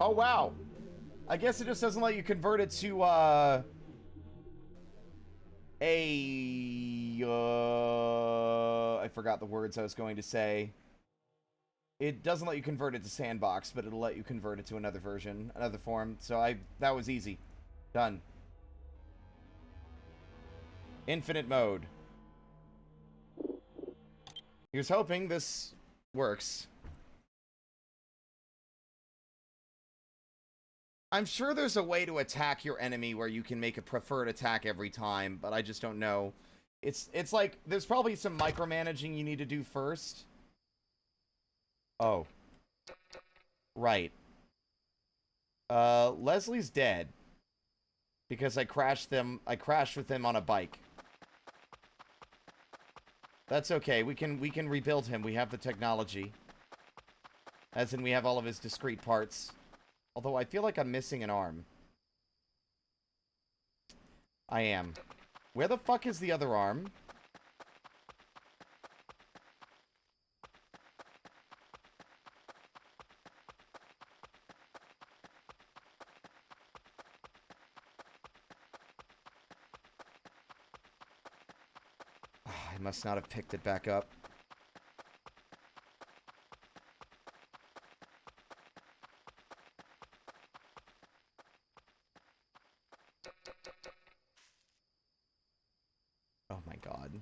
Oh, wow. I guess it just doesn't let you convert it to, I forgot the words I was going to say. It doesn't let you convert it to sandbox, but it'll let you convert it to another version, another form. So that was easy. Done. Infinite mode. Here's hoping this works. I'm sure there's a way to attack your enemy where you can make a preferred attack every time, but I just don't know. It's like, there's probably some micromanaging you need to do first. Oh. Right. Leslie's dead. Because I crashed with him on a bike. That's okay, we can rebuild him, we have the technology. As in, we have all of his discrete parts. Although, I feel like I'm missing an arm. I am. Where the fuck is the other arm? I must not have picked it back up. Oh my god.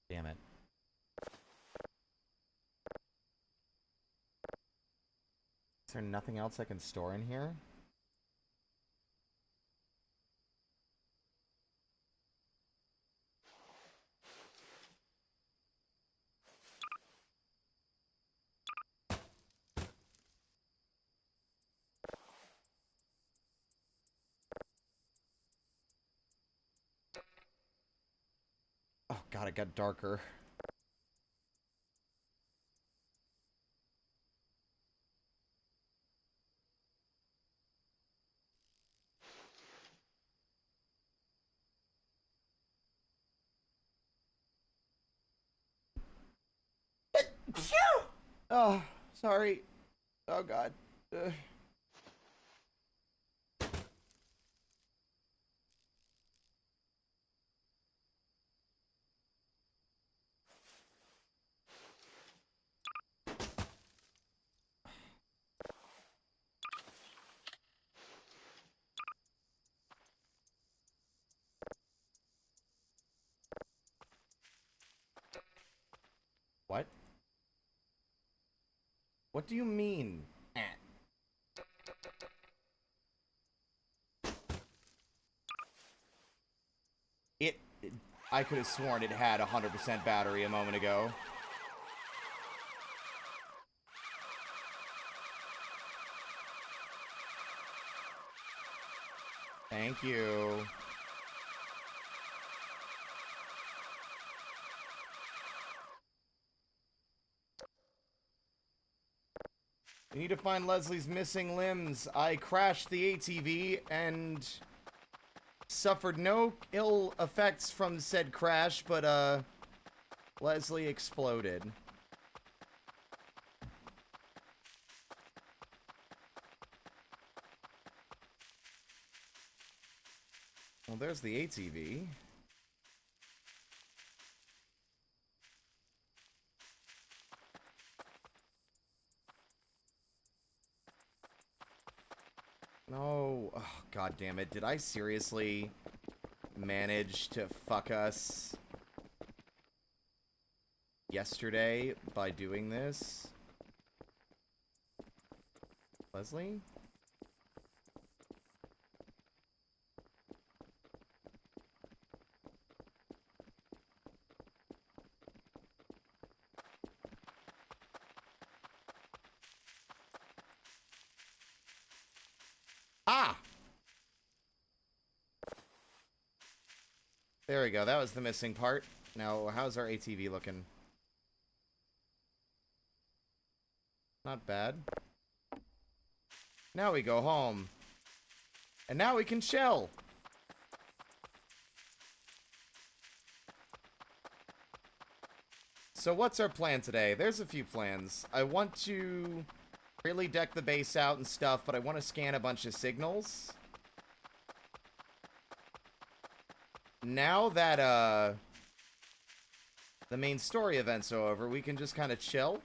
Damn it. Is there nothing else I can store in here? Oh god, it got darker. Oh, sorry. Oh god. What? What do you mean? It I could have sworn it had 100% battery a moment ago. Thank you. We need to find Leslie's missing limbs. I crashed the ATV and suffered no ill effects from said crash, but, Leslie exploded. Well, there's the ATV. No. Oh, god damn it. Did I seriously manage to fuck us yesterday by doing this? Leslie? There we go. That was the missing part. Now, how's our ATV looking? Not bad. Now we go home. And now we can chill. So what's our plan today? There's a few plans. I want to really deck the base out and stuff, but I want to scan a bunch of signals. Now that the main story events are over, we can just kind of chill.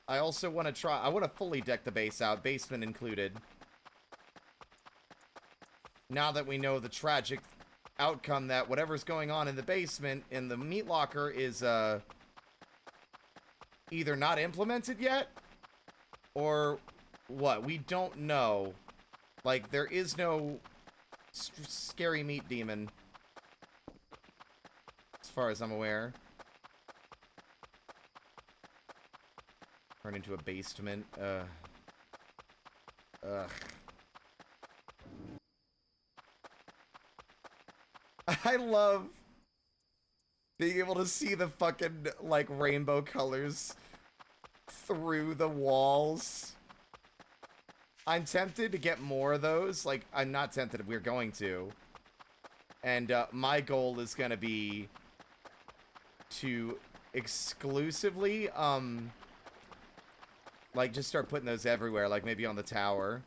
I also want to I want to fully deck the base out, basement included. Now that we know the tragic outcome that whatever's going on in the basement in the meat locker is either not implemented yet or what, we don't know. Like, there is no scary meat demon as far as I'm aware. Turn into a basement. Ugh. I love being able to see the fucking, like, rainbow colors through the walls. I'm tempted to get more of those. Like, I'm not tempted, we're going to. And, my goal is gonna be to exclusively, like, just start putting those everywhere, like, maybe on the tower.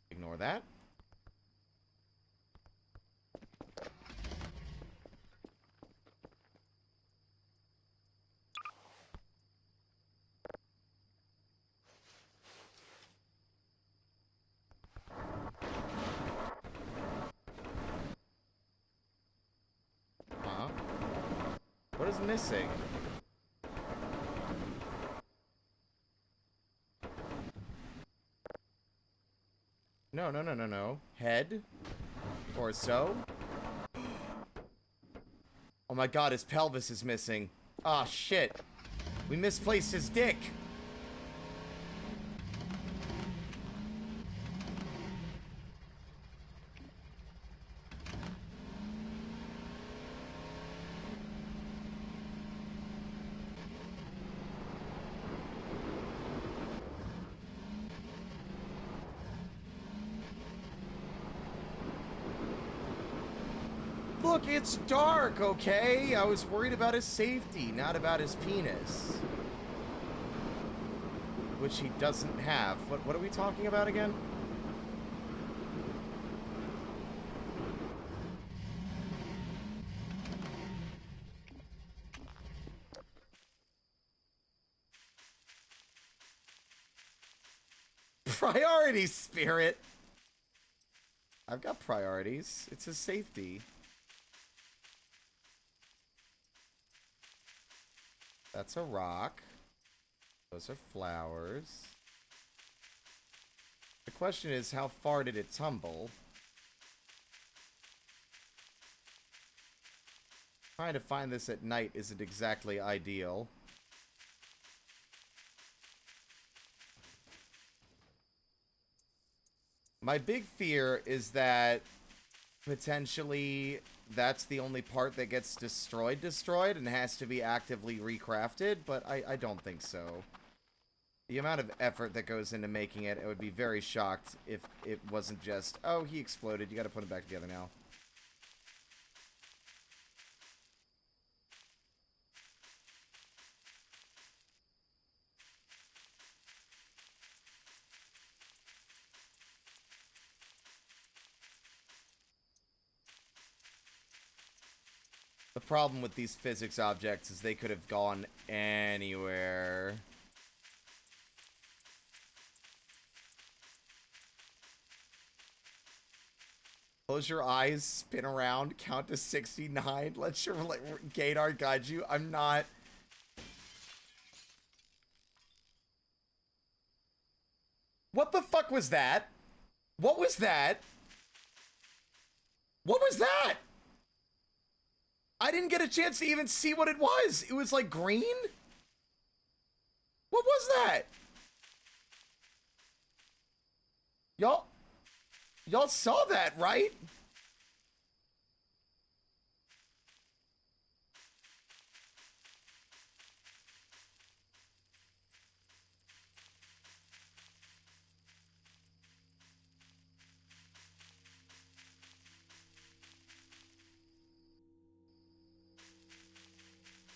Ignore that. Huh? What is missing? No, no, no, no, no. Head? Or so? Oh my god, his pelvis is missing. Ah, shit. We misplaced his dick. Look, it's dark, okay? I was worried about his safety, not about his penis. Which he doesn't have. What are we talking about again? Priorities, Spirit! I've got priorities. It's his safety. That's a rock. Those are flowers. The question is, how far did it tumble? Trying to find this at night isn't exactly ideal. My big fear is that potentially that's the only part that gets destroyed and has to be actively recrafted, but I don't think so. The amount of effort that goes into making it, I would be very shocked if it wasn't just, oh, he exploded, you gotta put him back together now. The problem with these physics objects is they could have gone anywhere. Close your eyes, spin around, count to 69, let your gaydar guide you. I'm not... What the fuck was that? What was that? What was that? I didn't get a chance to even see what it was. It was like green? What was that? Y'all saw that, right?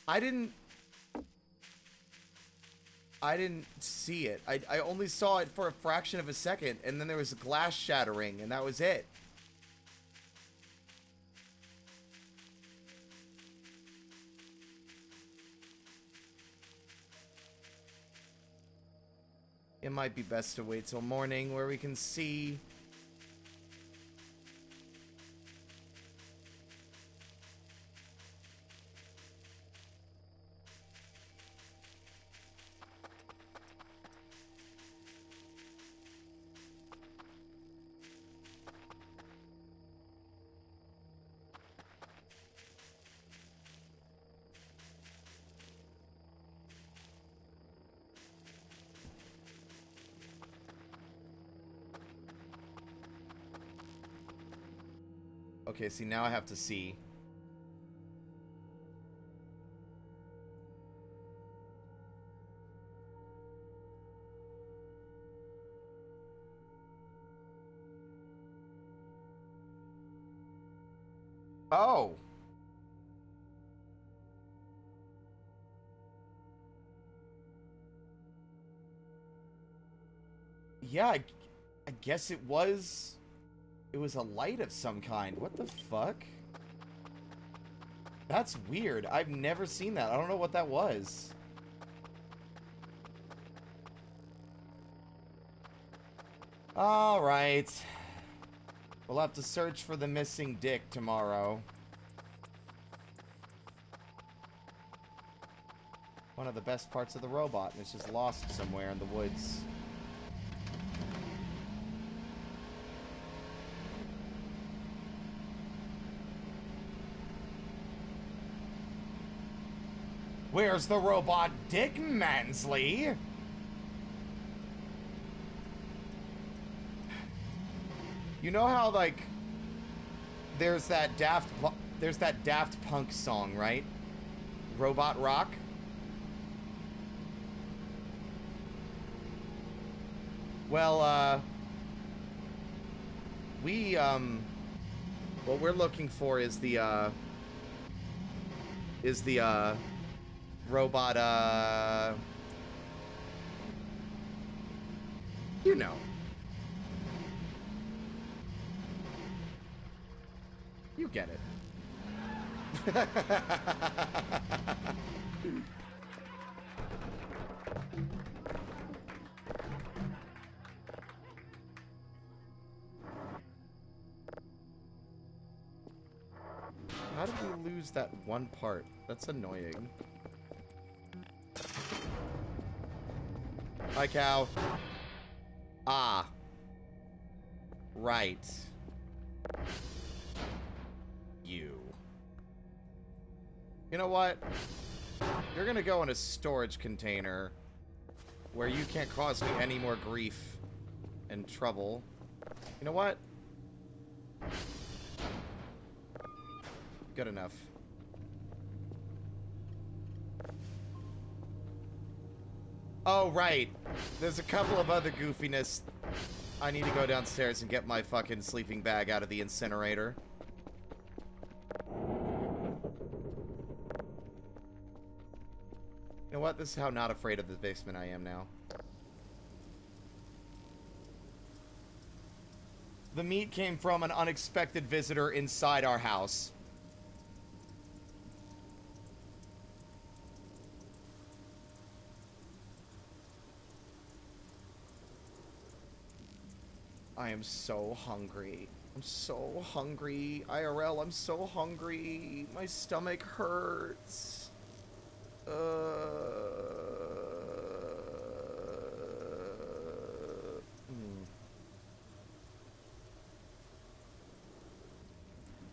I didn't see it. I only saw it for a fraction of a second, and then there was a glass shattering, and that was it. It might be best to wait till morning where we can see. Okay, see, now I have to see. Oh. Yeah, I guess it was a light of some kind. What the fuck? That's weird. I've never seen that. I don't know what that was. Alright. We'll have to search for the missing dick tomorrow. One of the best parts of the robot, and it's just lost somewhere in the woods. Where's the robot dick, Mansley? You know how, like, there's that Daft Punk song, right? Robot Rock? Well, what we're looking for is the robot, you know. You get it. How did we lose that one part? That's annoying. Hi, cow. Ah. Right. You. You know what? You're gonna go in a storage container where you can't cause me any more grief and trouble. You know what? Good enough. Oh, right. There's a couple of other goofiness. I need to go downstairs and get my fucking sleeping bag out of the incinerator. You know what? This is how not afraid of the basement I am now. The meat came from an unexpected visitor inside our house. I am so hungry. I'm so hungry. IRL, I'm so hungry. My stomach hurts.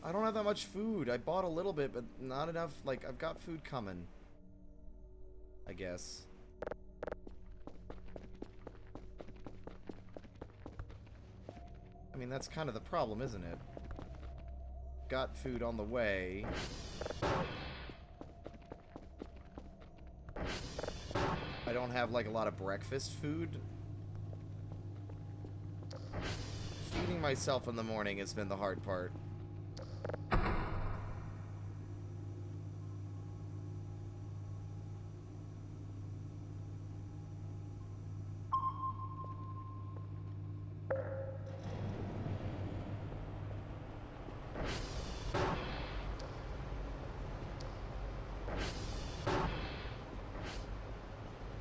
I don't have that much food. I bought a little bit, but not enough. Like, I've got food coming. I guess. I mean, that's kind of the problem, isn't it? Got food on the way. I don't have, like, a lot of breakfast food. Feeding myself in the morning has been the hard part.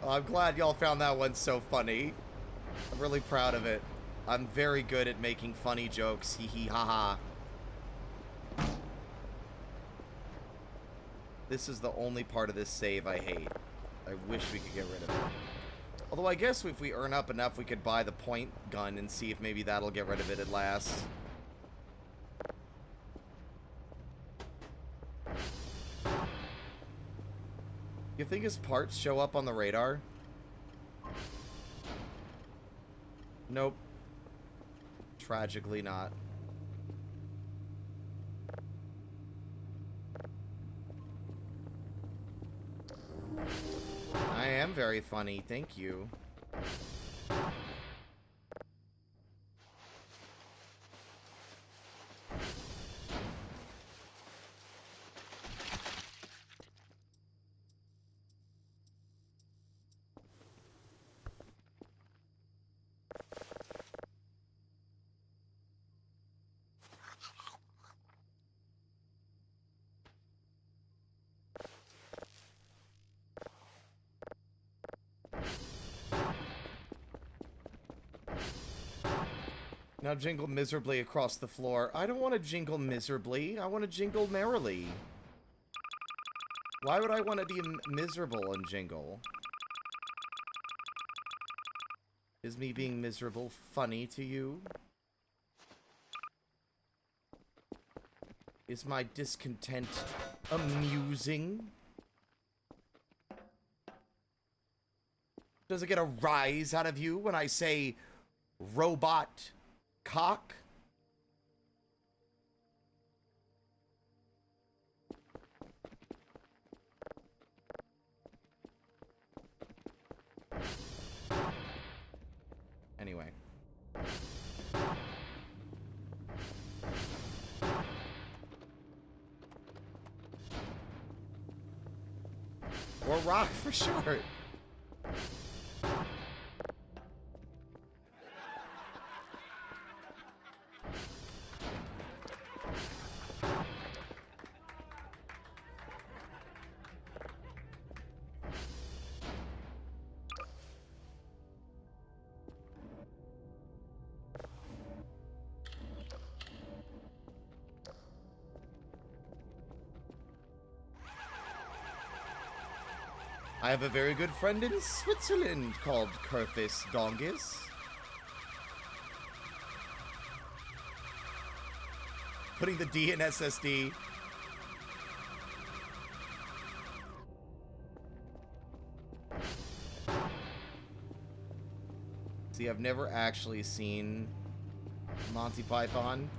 Oh, I'm glad y'all found that one so funny. I'm really proud of it. I'm very good at making funny jokes. Hee hee ha ha. This is the only part of this save I hate. I wish we could get rid of it. Although I guess if we earn up enough, we could buy the point gun and see if maybe that'll get rid of it at last. You think his parts show up on the radar? Nope. Tragically not. I am very funny, thank you. Now jingle miserably across the floor. I don't want to jingle miserably. I want to jingle merrily. Why would I want to be miserable and jingle? Is me being miserable funny to you? Is my discontent amusing? Does it get a rise out of you when I say robot cock? Anyway. Or rock for short. I have a very good friend in Switzerland called Kurthis Dongis. Putting the D in SSD. See, I've never actually seen Monty Python.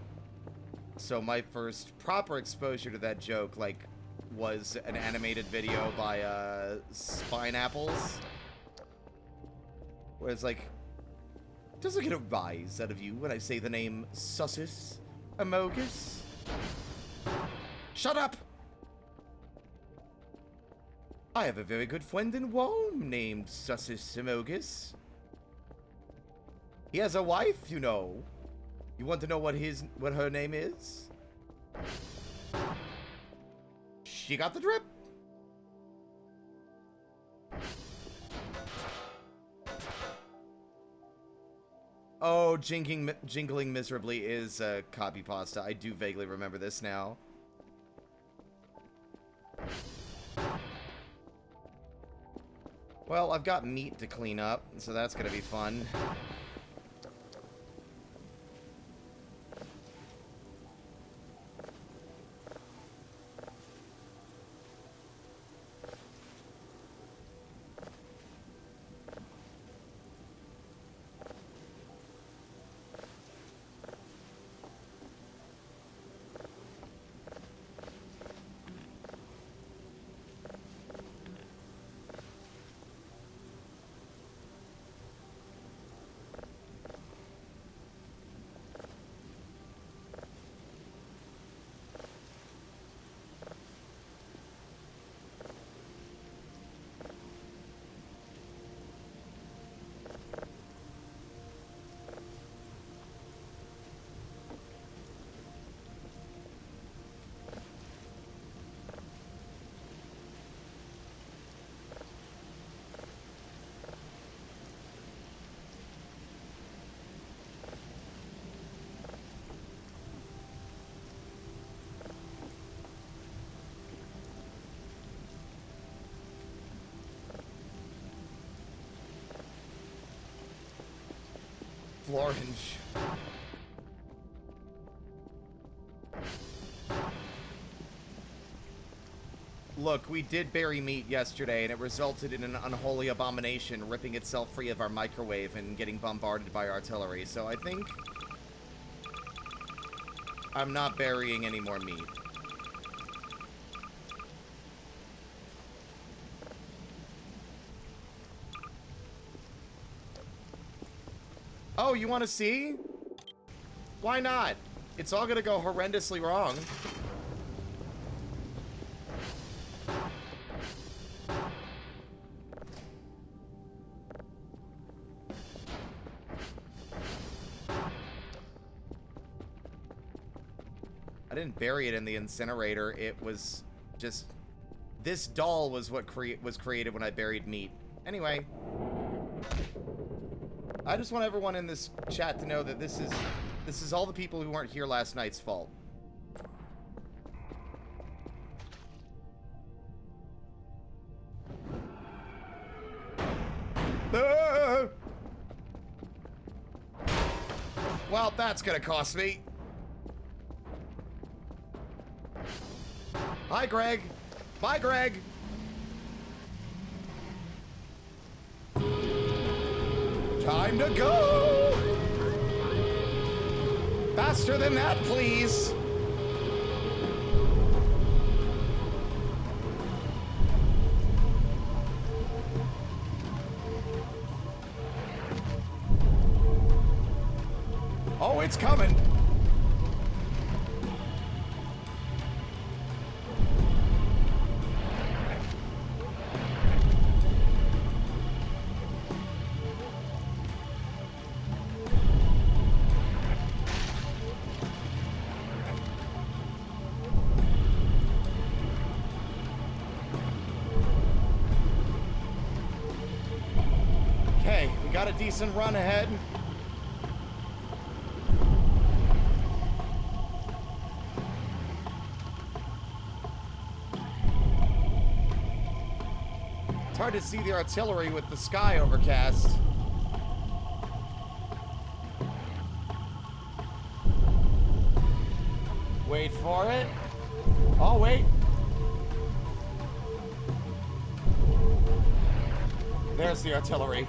So my first proper exposure to that joke, like, was an animated video by Spineapples, where it's like, does it get a rise out of you when I say the name Sussus Amogus? Shut up! I have a very good friend in Rome named Sussus Amogus. He has a wife, you know. You want to know what her name is? She got the drip. Oh, jingling miserably is copy pasta. I do vaguely remember this now. Well, I've got meat to clean up, so that's gonna be fun. Florange. Look, we did bury meat yesterday, and it resulted in an unholy abomination ripping itself free of our microwave and getting bombarded by artillery, so I think I'm not burying any more meat. Oh, you want to see? Why not? It's all gonna go horrendously wrong. I didn't bury it in the incinerator. It was just... This doll was what was created when I buried meat. Anyway. I just want everyone in this chat to know that this is all the people who weren't here last night's fault. Well, that's gonna cost me. Hi, Greg. Bye, Greg. Time to go. Faster than that, please. Oh, it's coming. Okay, we got a decent run ahead. It's hard to see the artillery with the sky overcast. Wait for it. Oh, wait. There's the artillery.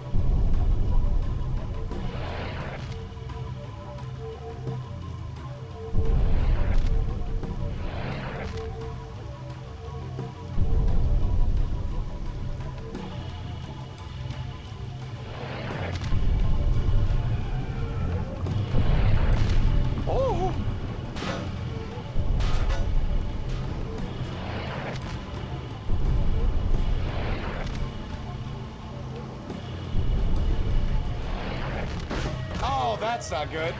That's not good.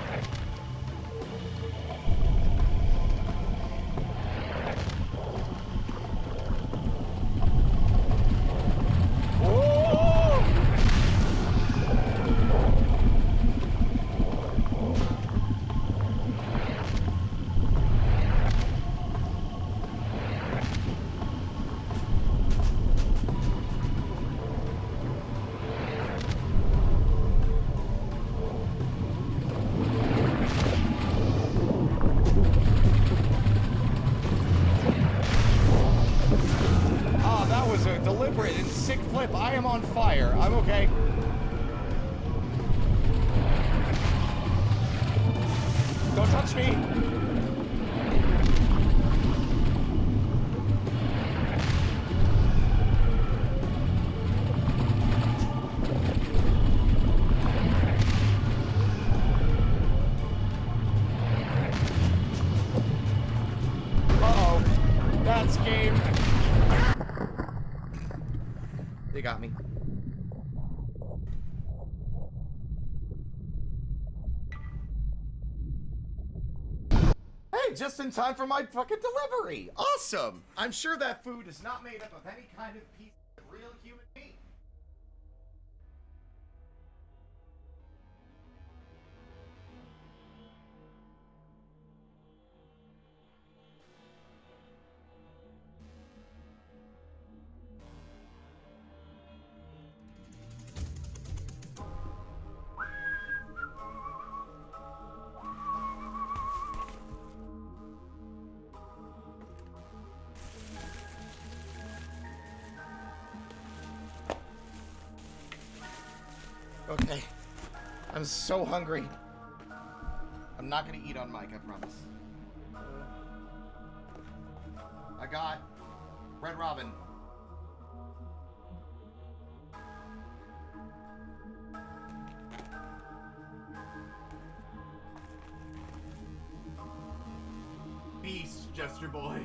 I am on fire. I'm okay. Don't touch me. Uh-oh. That's game. They got me. Hey, just in time for my fucking delivery. Awesome. I'm sure that food is not made up of any kind of piece of real human meat. I'm so hungry. I'm not gonna eat on mic, I promise. I got Red Robin. Beast, Jester Boy.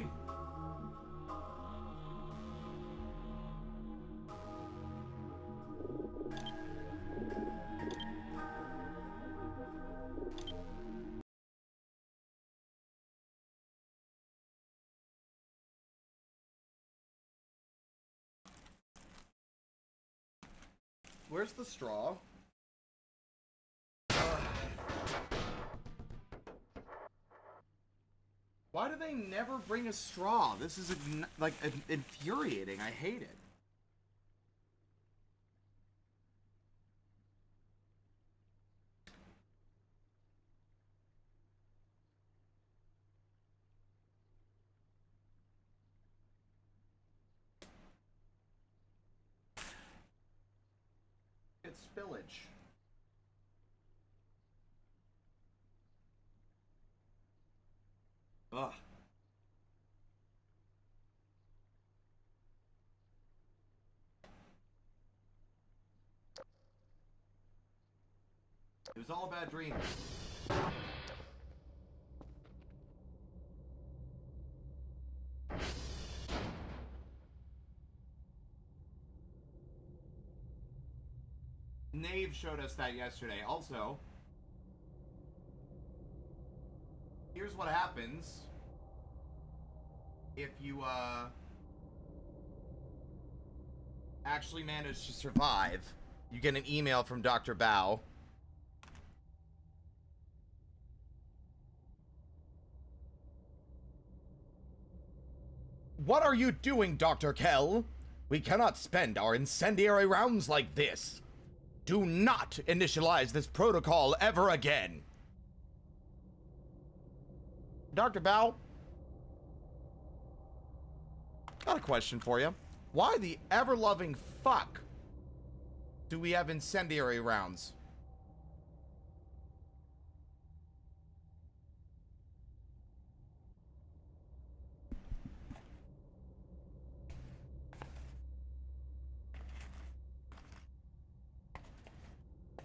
Where's the straw? Why do they never bring a straw? This is like infuriating. I hate it. It's spillage. Ugh. It was all a bad dream. Nave showed us that yesterday. Also, here's what happens if you actually manage to survive. You get an email from Dr. Bao. What are you doing, Dr. Kell? We cannot spend our incendiary rounds like this. Do not initialize this protocol ever again. Dr. Bao, got a question for you. Why the ever-loving fuck do we have incendiary rounds?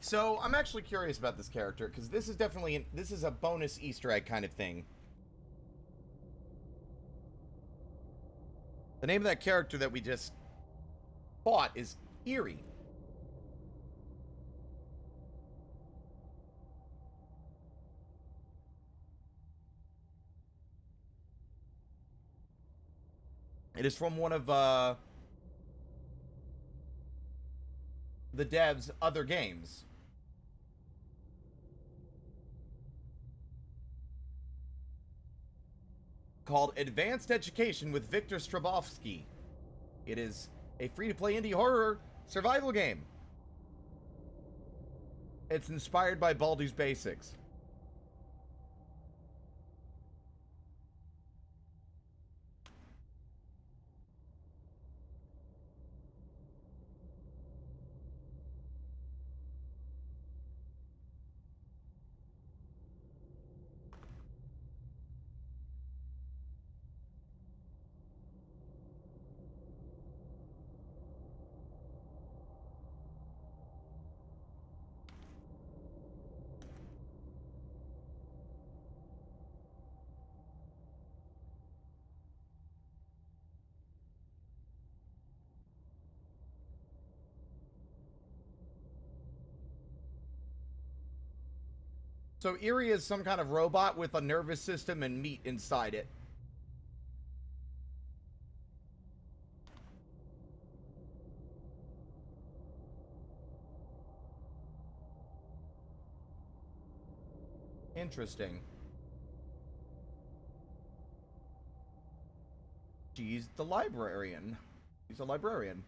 So, I'm actually curious about this character, because this is definitely, this is a bonus Easter egg kind of thing. The name of that character that we just fought is Eerie. It is from one of, the devs' other games. Called Advanced Education with Victor Strabovsky. It is a free-to-play indie horror survival game. It's inspired by Baldur's Basics. So Eerie is some kind of robot with a nervous system and meat inside it. Interesting. She's the librarian. She's a librarian.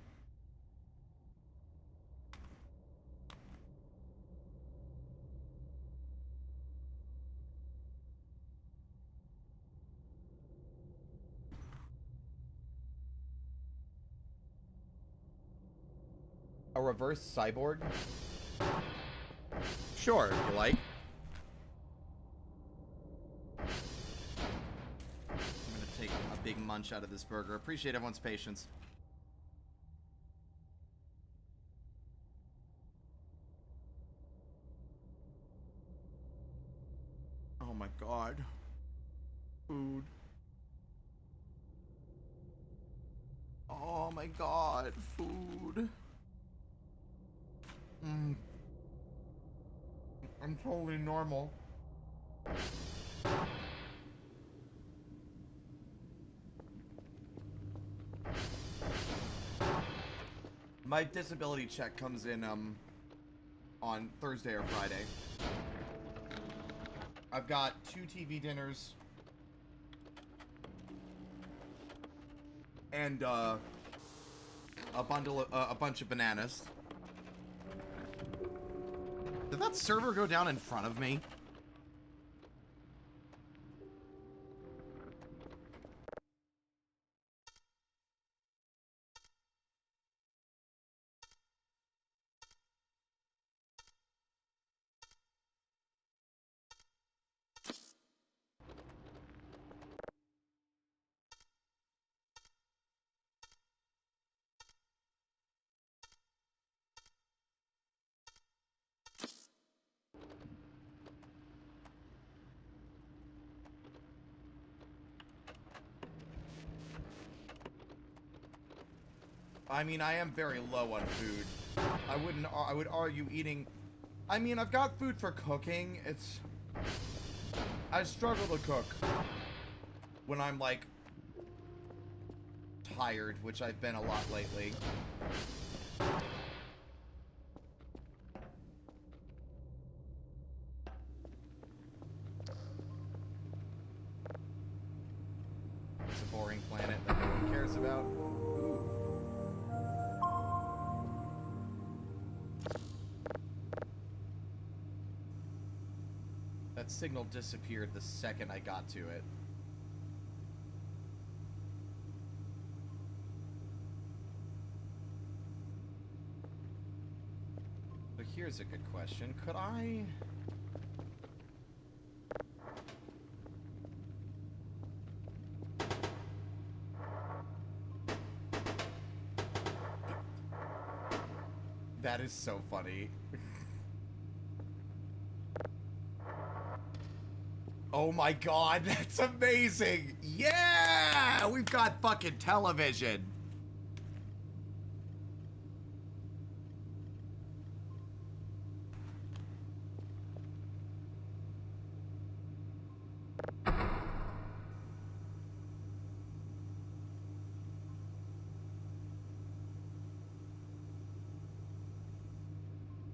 A reverse cyborg? Sure, if you like. I'm gonna take a big munch out of this burger. Appreciate everyone's patience. Oh my god. Food. Oh my god, food. I'm totally normal. My disability check comes in on Thursday or Friday. I've got 2 TV dinners and a bunch of bananas. Did that server go down in front of me? I mean, I am very low on food. I would argue eating... I mean, I've got food for cooking. I struggle to cook when I'm, like, tired, which I've been a lot lately. It's a boring planet that no one cares about. That signal disappeared the second I got to it. But here's a good question. Could I... That is so funny. Oh my god, that's amazing! Yeah! We've got fucking television!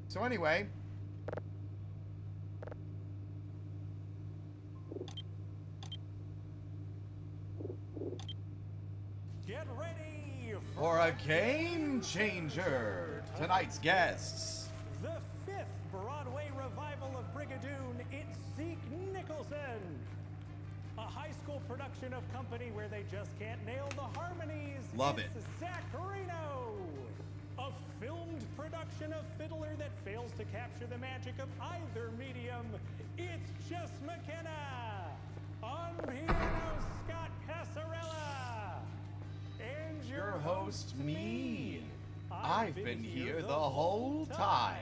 So anyway... Get ready for a game changer! Tonight's guests. The 5th Broadway revival of Brigadoon, it's Zeke Nicholson. A high school production of Company where they just can't nail the harmonies. Love it. It's Zach Reno. A filmed production of Fiddler that fails to capture the magic of either medium. It's Jess McKenna. On piano, Scott Passarella. And Your host, me. I've been here the whole time.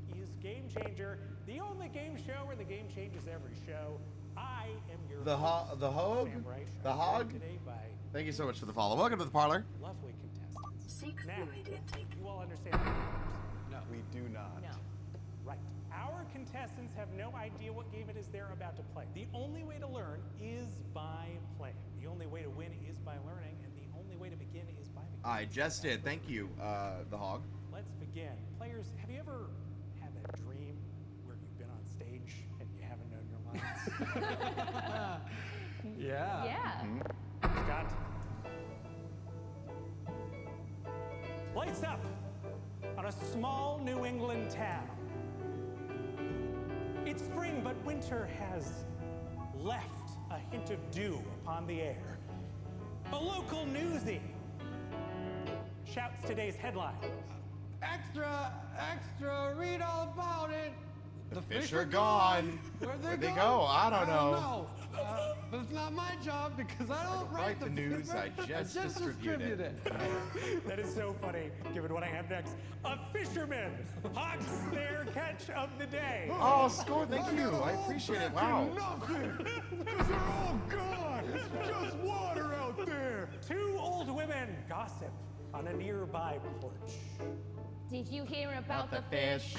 This is Game Changer, the only game show where the game changes every show. I am your host, the hog? Sam Reich, The hog? today by Thank you so much for the follow. Welcome to the parlor. lovely contestants. Seek Now, fluid intake. you all understand the games? No, we do not. No. Right. Our contestants have no idea what game it is they're about to play. The only way to learn is by playing. The only way to win is by learning, and the only way to begin is by beginning. I just did. Thank you, the hog. Let's begin. Players, have you ever had a dream where you've been on stage and you haven't known your lines? Yeah. Yeah. Scott? Lights up on a small New England town. It's spring, but winter has left a hint of dew upon the air. A local newsie shouts today's headline. Act Extra, read all about it. The fish are gone. Where'd they go? I don't know. But it's not my job because I don't Write the news, I just distribute it. That is so funny, given what I have next. A fisherman hogs their catch of the day. Oh, score, thank you. I appreciate it. Wow. Nothing, because they're all gone. It's just water out there. Two old women gossip on a nearby porch. Did you hear about the fish?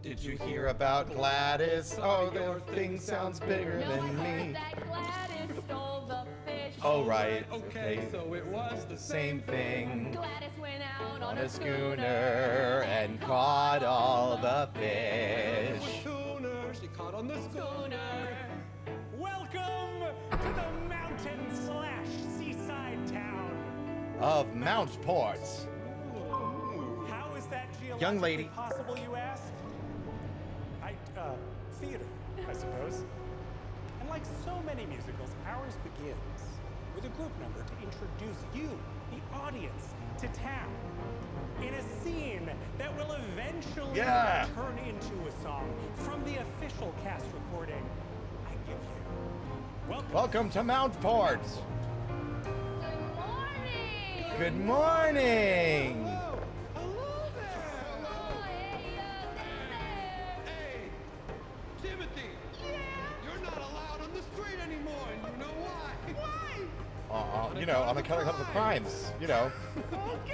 Did you hear about Gladys? Oh, their thing sounds bigger No, I than heard me. that Gladys stole the fish. Oh, right. Okay, so it was the Same thing. Gladys went out On a schooner and caught all the fish. Schooner, she caught on the schooner. Welcome to the mountain/seaside town. Of Mountport. How is that geologically Young lady. possible, you ask? Theater, I suppose. And like so many musicals, ours begins with a group number to introduce you, the audience, to town. In a scene that will eventually turn into a song from the official cast recording I give you. Welcome to Mountport. Good morning. Good morning. Hello there. Hello, Hey, Timothy. You're not allowed on the street anymore, and you know why? Why? You know, on account of the crimes, you know. Okay,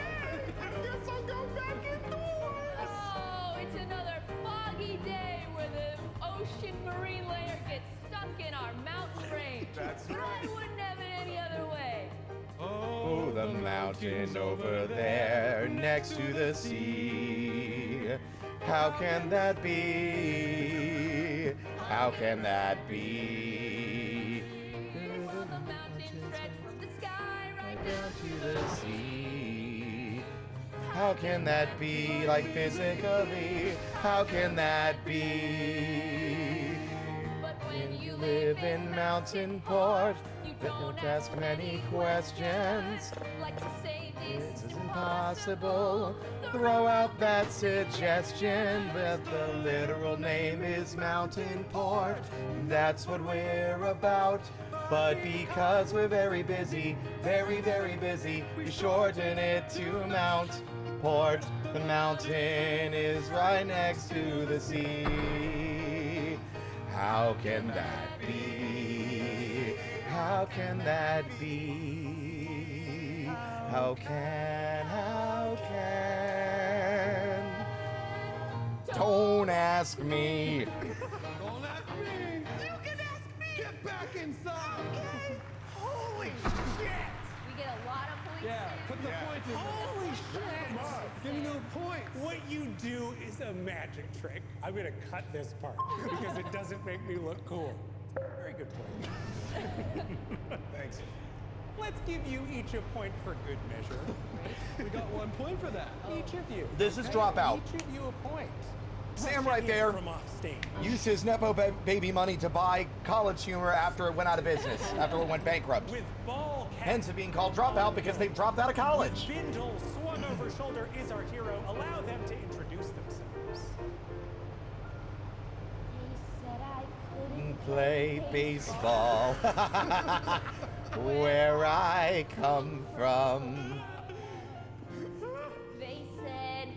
I guess I'll go back indoors. Oh, it's another foggy day where the ocean marine layer gets stuck in our mountain range. That's But I wouldn't have it any other way. Oh, the mountain over there next to the sea. How can that be? How can that be? Will the mountain stretch from the sky right Down to the sea. How can that be, like physically? How can that be? But when you Live in Mountain Port, you don't ask many questions. Like to say this This is impossible. Throw out that suggestion, but the literal name is Mountain Port. That's what we're about. But because we're very busy, very, very busy, we shorten it to Mount Port. The mountain is right next to the sea. How can that be? How can that be? How can? Don't ask me. Don't ask me. You can ask me. Get back inside. Okay. Holy shit! we get a lot of points Yeah, in. put the points in. Holy shit! Give me no points. What you do is a magic trick. I'm gonna cut this part because it doesn't make me look cool. Very good point. Thanks. Let's give you each a point for good measure. We got 1 point for that. Each of you. This is Dropout. Each of you a point. Sam right there From off stage. used his Nepo baby money to buy College Humor after it went out of business, after it went bankrupt. With ball cap. Hence it being called Dropout because they dropped out of college. Bindle swung over shoulder is our hero. Allow them to introduce themselves. They said I couldn't Play baseball where I come from. They said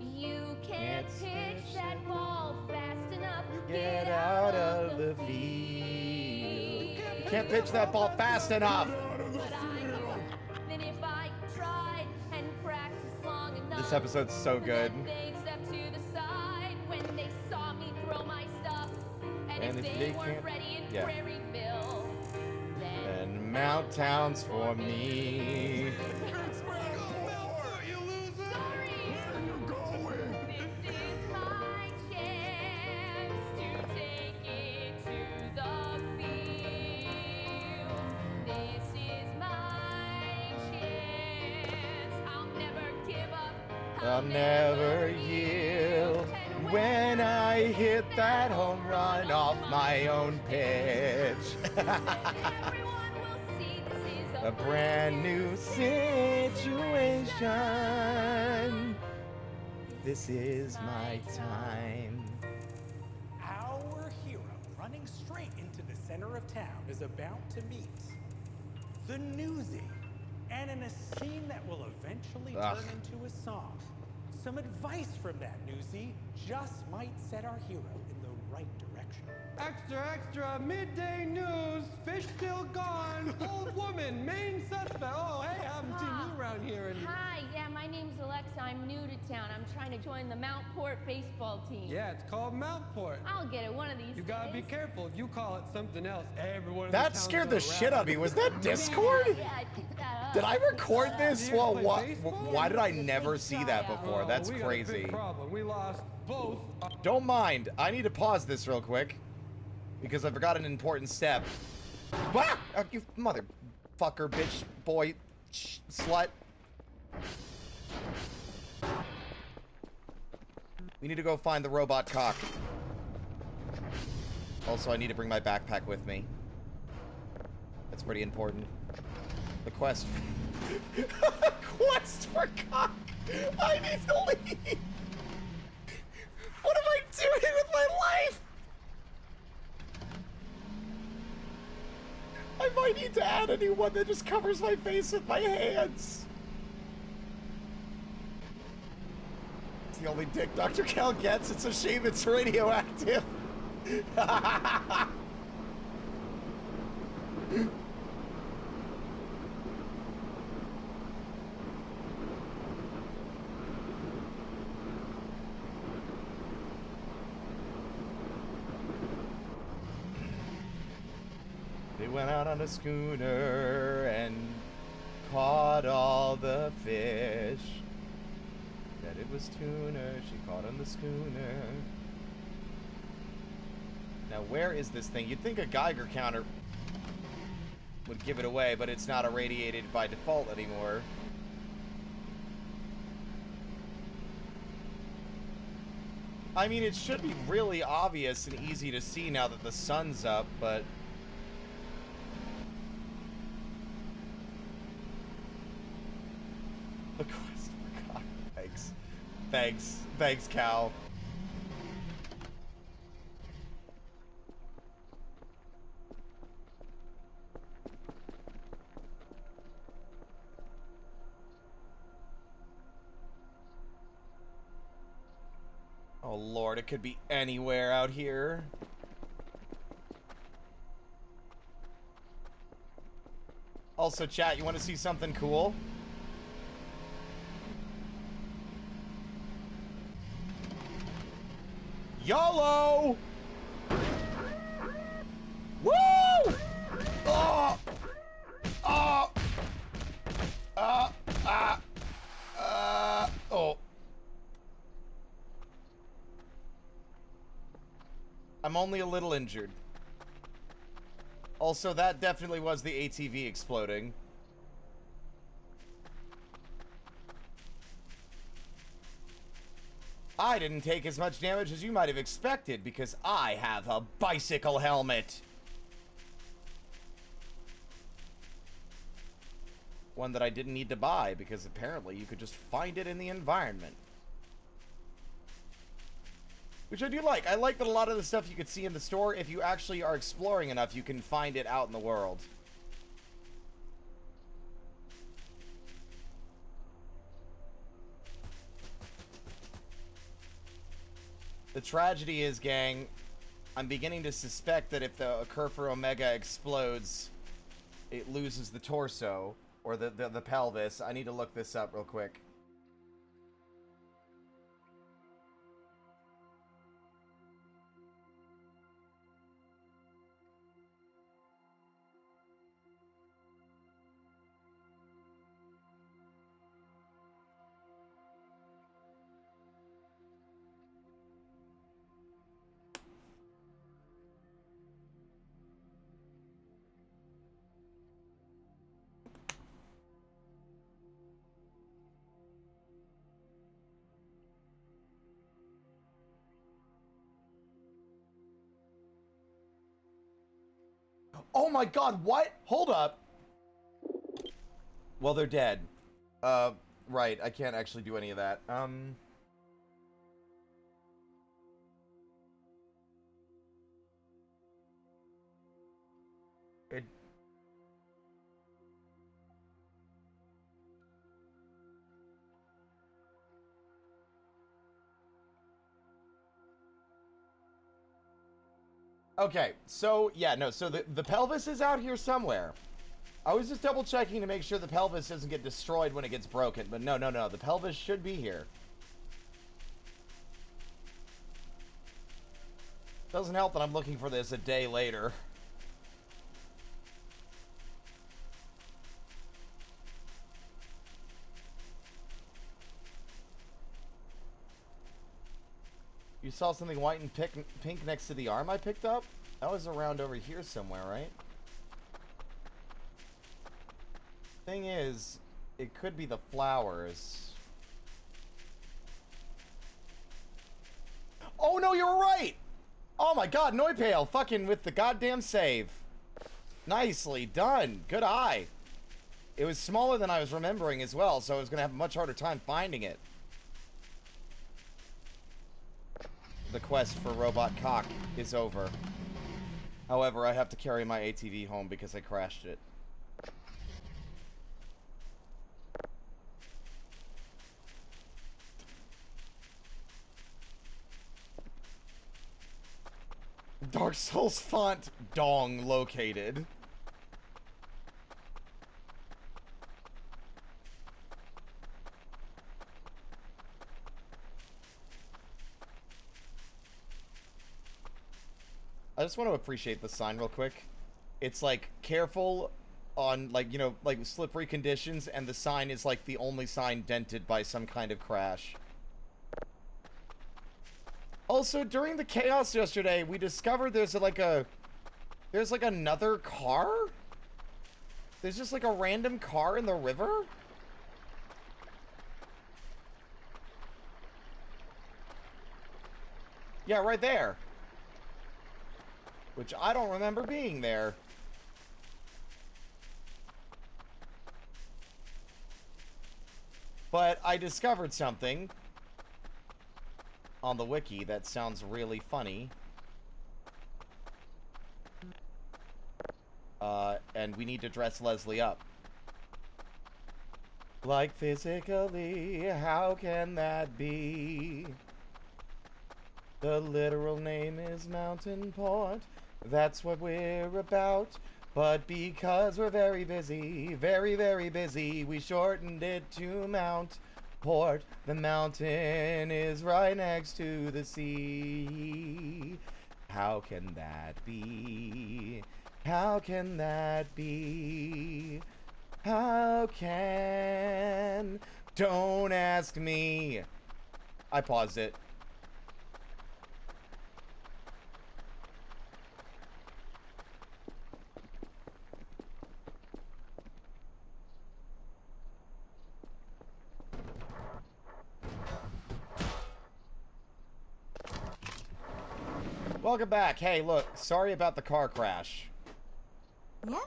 you can't pitch that ball fast enough. Get out of the field. You can't pitch that ball fast enough. But I knew that if I tried and practiced long enough, This episode's so good. that they'd step to the side when they saw me throw my stuff. And And if if they they weren't can't- ready in yeah. Prairieville, then And Mount Town's for me. You loser. sorry. Where you going? This is my chance to take it to the field. This is my chance. I'll never give up. I'll never yield. When I hit that home run off my own pitch. Everyone will see this is A brand new situation. This is my time. Our hero, running straight into the center of town, is about to meet the newsie. And in a scene that will eventually turn into a song, some advice from that newsie just might set our hero in the right direction. Extra, extra, midday news. Fish still gone. Old woman, main suspect. Oh, hey, I haven't seen you around here in... Hi, yeah, my name's Alexa. I'm new to town. I'm trying to join the Mountport baseball team. Yeah, it's called Mountport. I'll get it one of these You gotta be days. careful. If you call it something else, everyone in That the town's scared the gonna shit out of me. Was that Discord? Yeah, I picked that up. Did I record this? You Well, play baseball? why did I never see that before? Oh, That's we got a big crazy. problem. We lost both. Don't mind. I need to pause this real quick because I forgot an important step. Ah! You motherfucker, bitch, boy, slut. We need to go find the robot cock. Also, I need to bring my backpack with me. That's pretty important. The quest. The quest for cock. I need to leave. What am I doing with my life? I might need to add a new one that just covers my face with my hands. It's the only dick Dr. Cal gets. It's a shame it's radioactive. They went out on a schooner and caught all the fish. That it was tuna she caught on the schooner. Now where is this thing? You'd think a Geiger counter would give it away, but it's not irradiated by default anymore. I mean, it should be really obvious and easy to see now that the sun's up, but... The quest for God. Thanks. Thanks. Thanks, Cal. Oh Lord, it could be anywhere out here. Also, chat, you want to see something cool? YOLO! Woo! Oh! Oh! Oh. I'm only a little injured. Also, that definitely was the ATV exploding. I didn't take as much damage as you might have expected because I have a bicycle helmet. One that I didn't need to buy because apparently you could just find it in the environment. Which I do like. I like that a lot of the stuff you could see in the store, if you actually are exploring enough, you can find it out in the world. The tragedy is, gang, I'm beginning to suspect that if the Kerfer Omega explodes, it loses the torso, or the pelvis. I need to look this up real quick. Oh my god, what? Hold up. Well, they're dead. Right, I can't actually do any of that. Okay, so, yeah, no, so the pelvis is out here somewhere. I was just double checking to make sure the pelvis doesn't get destroyed when it gets broken, but no, the pelvis should be here. Doesn't help that I'm looking for this a day later. You saw something white and pink next to the arm I picked up? That was around over here somewhere, right? Thing is, it could be the flowers. Oh no, you were right! Oh my god, Noipale, fucking with the goddamn save. Nicely done. Good eye. It was smaller than I was remembering as well, so I was going to have a much harder time finding it. The quest for Robot Cock is over. However, I have to carry my ATV home because I crashed it. Dark Souls font dong located. I just want to appreciate the sign real quick. It's like careful on like, you know, like slippery conditions, and the sign is like the only sign dented by some kind of crash. Also, during the chaos yesterday, we discovered there's like another car? There's just like a random car in the river? Yeah, right there. Which I don't remember being there. But I discovered something on the wiki that sounds really funny. And we need to dress Leslie up. Like physically, how can that be? The literal name is Mountain Port. That's what we're about. But because we're very busy, very, very busy, we shortened it to Mount Port. The mountain is right next to the sea. How can that be? How can that be? How can... Don't ask me. I paused it. Welcome back. Hey, look, sorry about the car crash. No.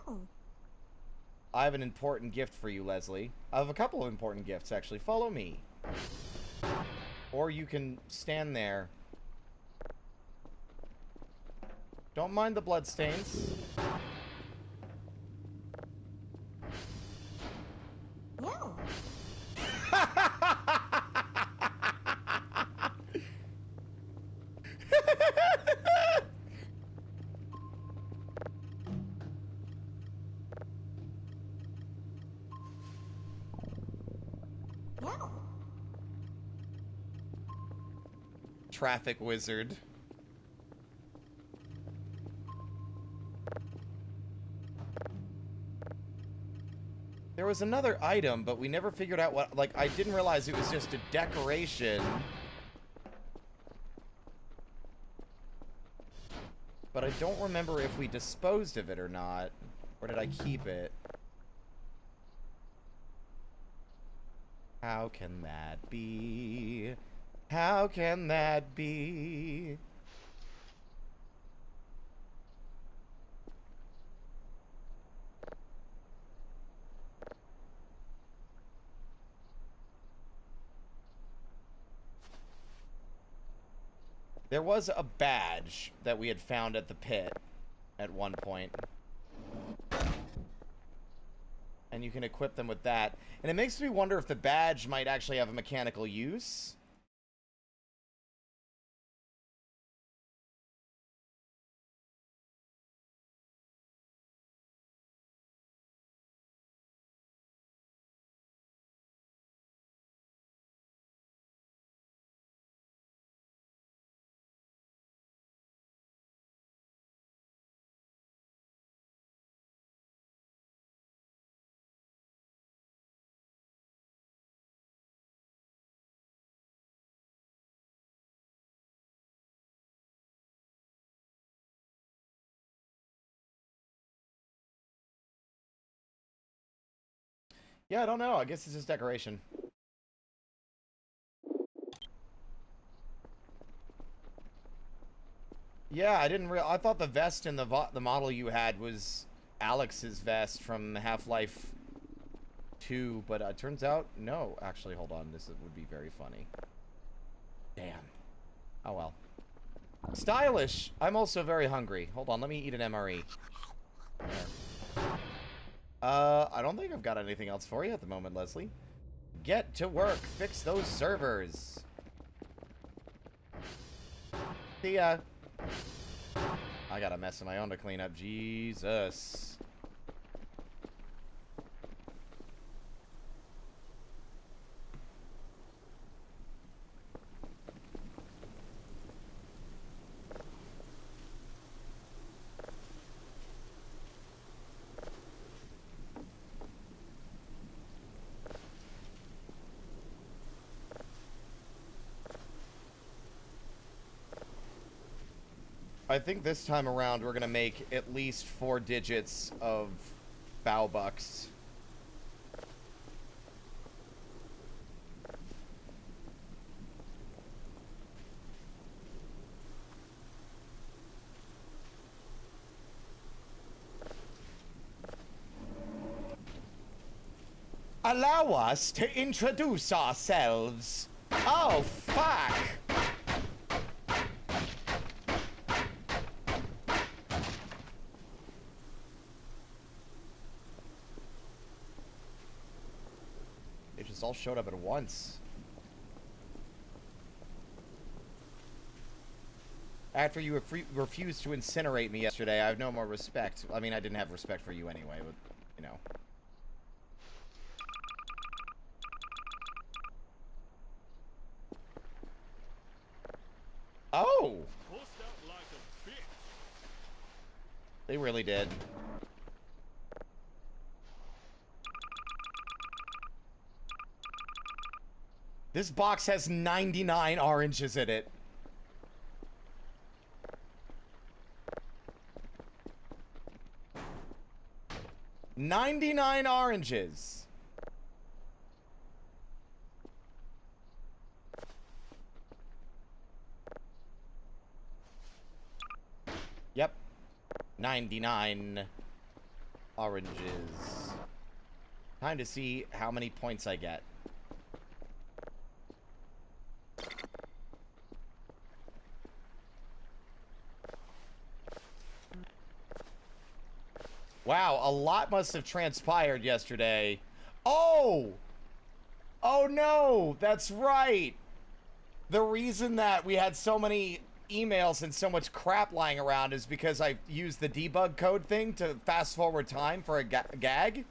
I have an important gift for you, Leslie. I have a couple of important gifts, actually. Follow me. Or you can stand there. Don't mind the bloodstains. No. No. Traffic wizard. There was another item, but we never figured out what... Like, I didn't realize it was just a decoration. But I don't remember if we disposed of it or not. Or did I keep it? How can that be? How can that be? There was a badge that we had found at the pit at one point. And you can equip them with that. And it makes me wonder if the badge might actually have a mechanical use. Yeah, I don't know. I guess it's just decoration. Yeah, I didn't I thought the vest in the model you had was Alex's vest from Half-Life 2, but turns out, no. Actually, hold on. This would be very funny. Damn. Oh, well. Stylish. I'm also very hungry. Hold on, let me eat an MRE. I don't think I've got anything else for you at the moment, Leslie. Get to work. Fix those servers. See ya. I got a mess of my own to clean up. Jesus. I think this time around we're gonna make at least 4 digits of bow bucks. Allow us to introduce ourselves. Oh, fuck! They just all showed up at once. After you refused to incinerate me yesterday, I have no more respect. I mean, I didn't have respect for you anyway, but, you know. Oh! They really did. This box has 99 oranges in it. $99 oranges. Yep. 99 oranges. Time to see how many points I get. Wow, a lot must have transpired yesterday. Oh! Oh no, that's right. The reason that we had so many emails and so much crap lying around is because I used the debug code thing to fast forward time for a gag.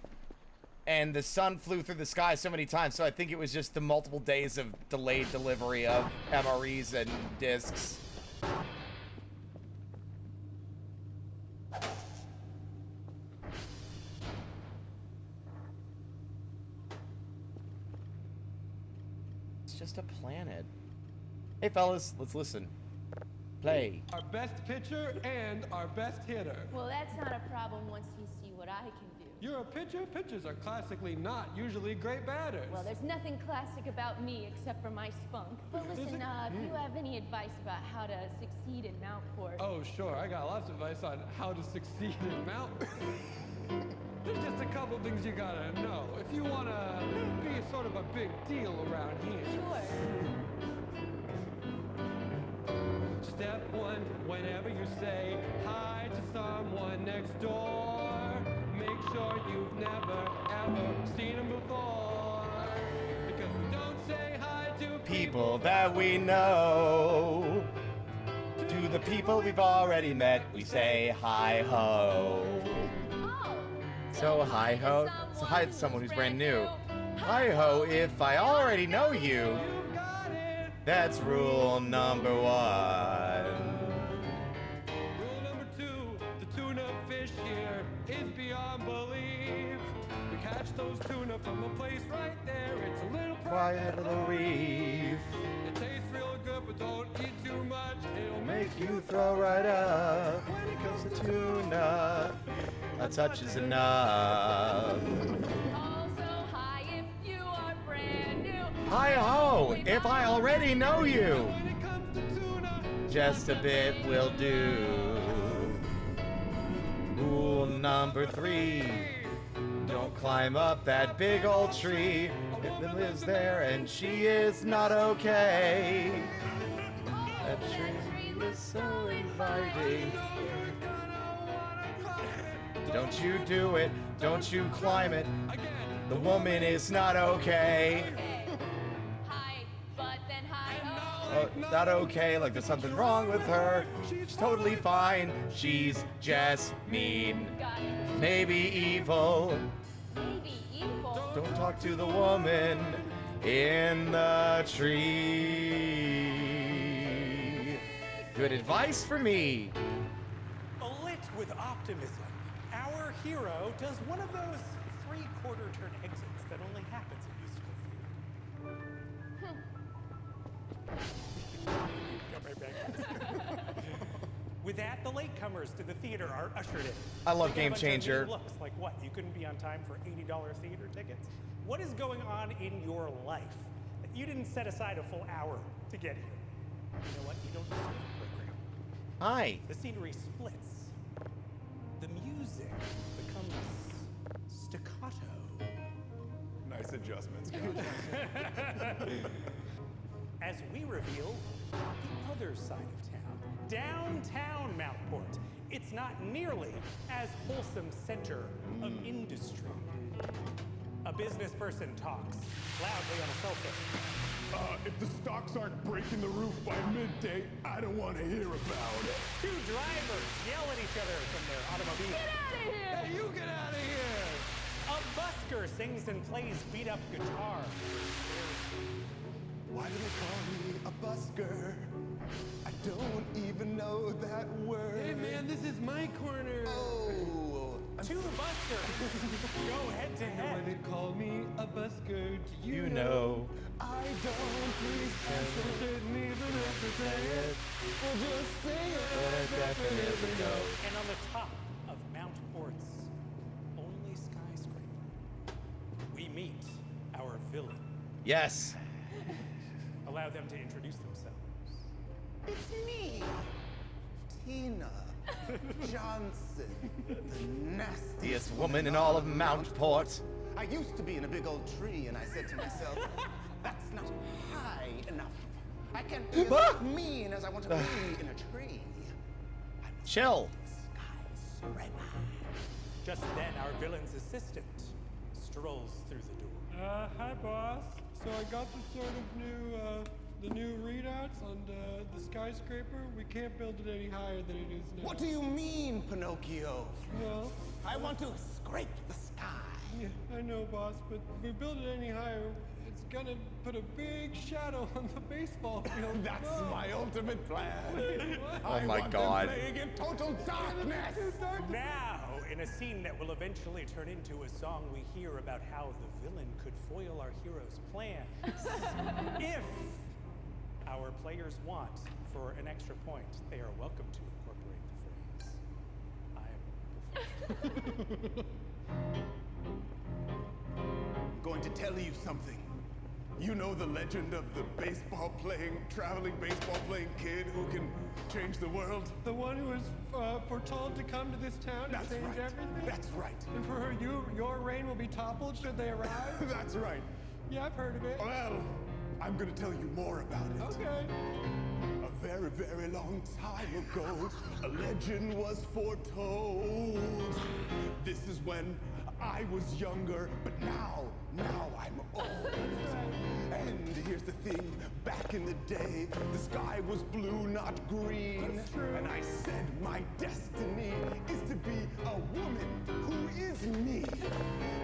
And the sun flew through the sky so many times, so I think it was just the multiple days of delayed delivery of MREs and discs. Just a planet. Hey fellas, let's listen. Play. Our best pitcher and our best hitter. Well, that's not a problem once you see what I can do. You're a pitcher? Pitchers are classically not usually great batters. Well, there's nothing classic about me except for my spunk. But listen, if you have any advice about how to succeed in Mountport... Oh, sure. I got lots of advice on how to succeed in Mountport. There's just a couple things you gotta know if you wanna be sort of a big deal around here. Sure. Step 1, whenever you say hi to someone next door, make sure you've never, ever seen them before. Because we don't say hi to People that we know. To the people we've already met, we say hi-ho. So hi-ho. So hi to someone who's brand new. Hi-ho, if I already know you. That's rule number 1. Rule number 2, the tuna fish here is beyond belief. You catch those tuna from a place right there. It's a little Quiet little reef. It tastes real good, but don't eat too much. It'll Make you throw right up. When it comes to tuna, a touch is enough. Also, hi Hi-ho, if I already know you. When it comes to tuna, Just a bit will do. Rule number 3. Don't climb up that big old tree. It lives there and she is not okay. That tree is so inviting. Don't you do it, don't you climb it. The woman is not okay. Hi, but then hi-ho. Not okay, like there's something wrong with her. She's totally fine. She's just mean. Got it. Maybe evil. Maybe evil. Don't talk to the woman in the tree. Good advice for me. Lit with optimism, our hero does one of those three-quarter turn exits that only happens in musical theater. Come right back. With that, the latecomers to the theater are ushered in. I love They get a Game bunch of Changer. mean looks like what? You couldn't be on time for $80 theater tickets? What is going on in your life that you didn't set aside a full hour to get here? You know what? You don't deserve the program. Hi. The scenery splits. The music becomes staccato. Nice adjustments, Josh. As we reveal the other side of town, downtown Mountport. It's not nearly as wholesome center of industry. A business person talks loudly on a cell phone. If the stocks aren't breaking the roof by midday, I don't want to hear about it. Two drivers yell at each other from their automobile. Get out of here! hey, you get out of here! A busker sings and plays beat-up guitar. Why do they call me a busker? I don't even know that word. Hey man, this is my corner. Oh, Two busters go head to When head. they call me a busker, do You know. I don't please Didn't even have to say it. Well, just say it. Definitely no. And on the top of Mountport's only skyscraper, we meet our villain. Yes. Allow them to introduce themselves. It's me, Tina Johnson, the nastiest Nastiest woman in all of Mountport. I used to be in a big old tree, and I said to myself, that's not high enough. I can't be as mean as I want to be in a tree. I must Chill. be a skyscraper. Just then, our villain's assistant strolls through the door. Hi boss. So I got the sort of the new readouts on the skyscraper. We can't build it any higher than it is now. What do you mean, Pinocchio? Well, I want to scrape the sky. yeah, I know boss, but if we build it any higher, it's gonna put a big shadow on the baseball field. That's No. my ultimate plan. Oh I my want God. them playing in total darkness. Now, in a scene that will eventually turn into a song, we hear about how the villain could foil our hero's plans. If our players want, for an extra point, they are welcome to incorporate the phrase. I'm going to tell you something. You know the legend of the traveling baseball playing kid who can change the world? The one who was foretold to come to this town That's and change right. everything? That's right. And for her, your reign will be toppled should they arrive? That's right. Yeah, I've heard of it. Well, I'm going to tell you more about it. Okay. A very, very long time ago, a legend was foretold. This is when I was younger, but now I'm old. And here's the thing, back in the day, the sky was blue, not green. That's true. And I said my destiny is to be a woman who is me.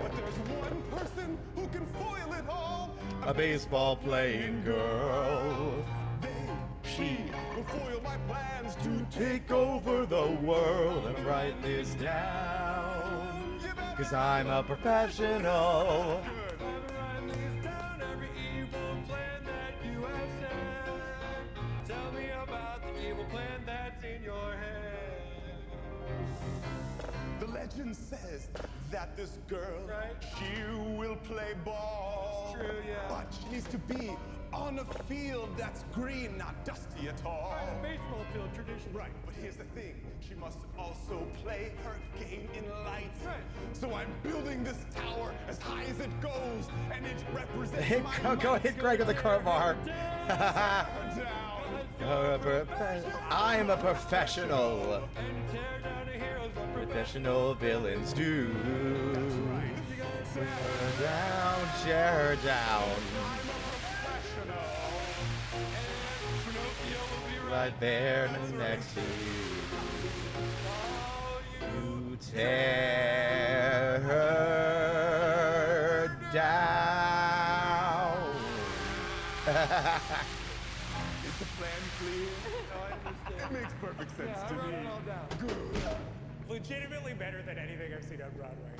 But there's one person who can foil it all. A baseball playing girl. She will foil my plans To take over the world and write this down. 'Cause I'm a professional. I've written these down, every evil plan that you have said. Tell me about the evil plan that's in your head. The legend says that this girl, Right. she will play ball. True, yeah. But she needs to be on a field that's green, not dusty at all. Right, a baseball field tradition. Right, but here's the thing. She must also play her game in light. Right. So I'm building this tower as high as it goes, and it represents my Go hit Greg with the crowbar. down. I'm a professional. And tear down the heroes of Professional villains do. Right. Tear down, tear down. Right there next to you. You tear her down. Is the plan clear? It makes perfect sense Yeah, I to wrote me. it all down. Legitimately better than anything I've seen on Broadway.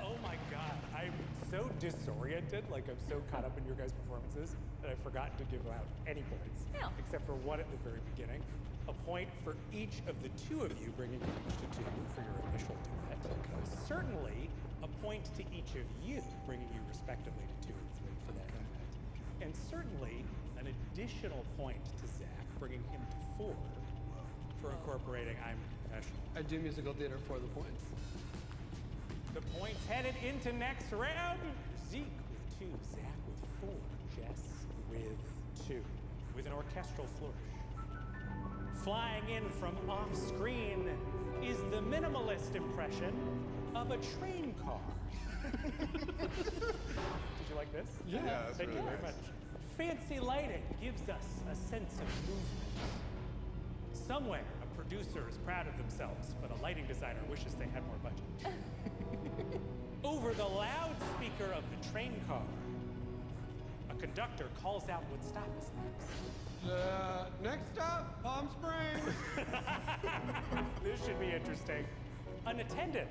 Oh my god, I'm so disoriented, like I'm so caught up in your guys' performances that I've forgotten to give out any points. Yeah. Except for one at the very beginning. A point for each of the two of you, bringing you each to 2 for your initial duet. Certainly, a point to each of you, bringing you respectively to 2 and 3 for that duet. And certainly, an additional point to Zach, bringing him to 4 for incorporating I'm Professional. I do musical theater for the points. The points headed into next round. Zeke with 2, Zach with 4, Jess with 2, with an orchestral flourish. Flying in from off screen is the minimalist impression of a train car. Did you like this? Yeah, that's Thank you really very nice. much. Fancy lighting gives us a sense of movement. Somewhere, a producer is proud of themselves, but a lighting designer wishes they had more budget. Over the loudspeaker of the train car, a conductor calls out what stop is next. Next stop, Palm Springs. This should be interesting. An attendant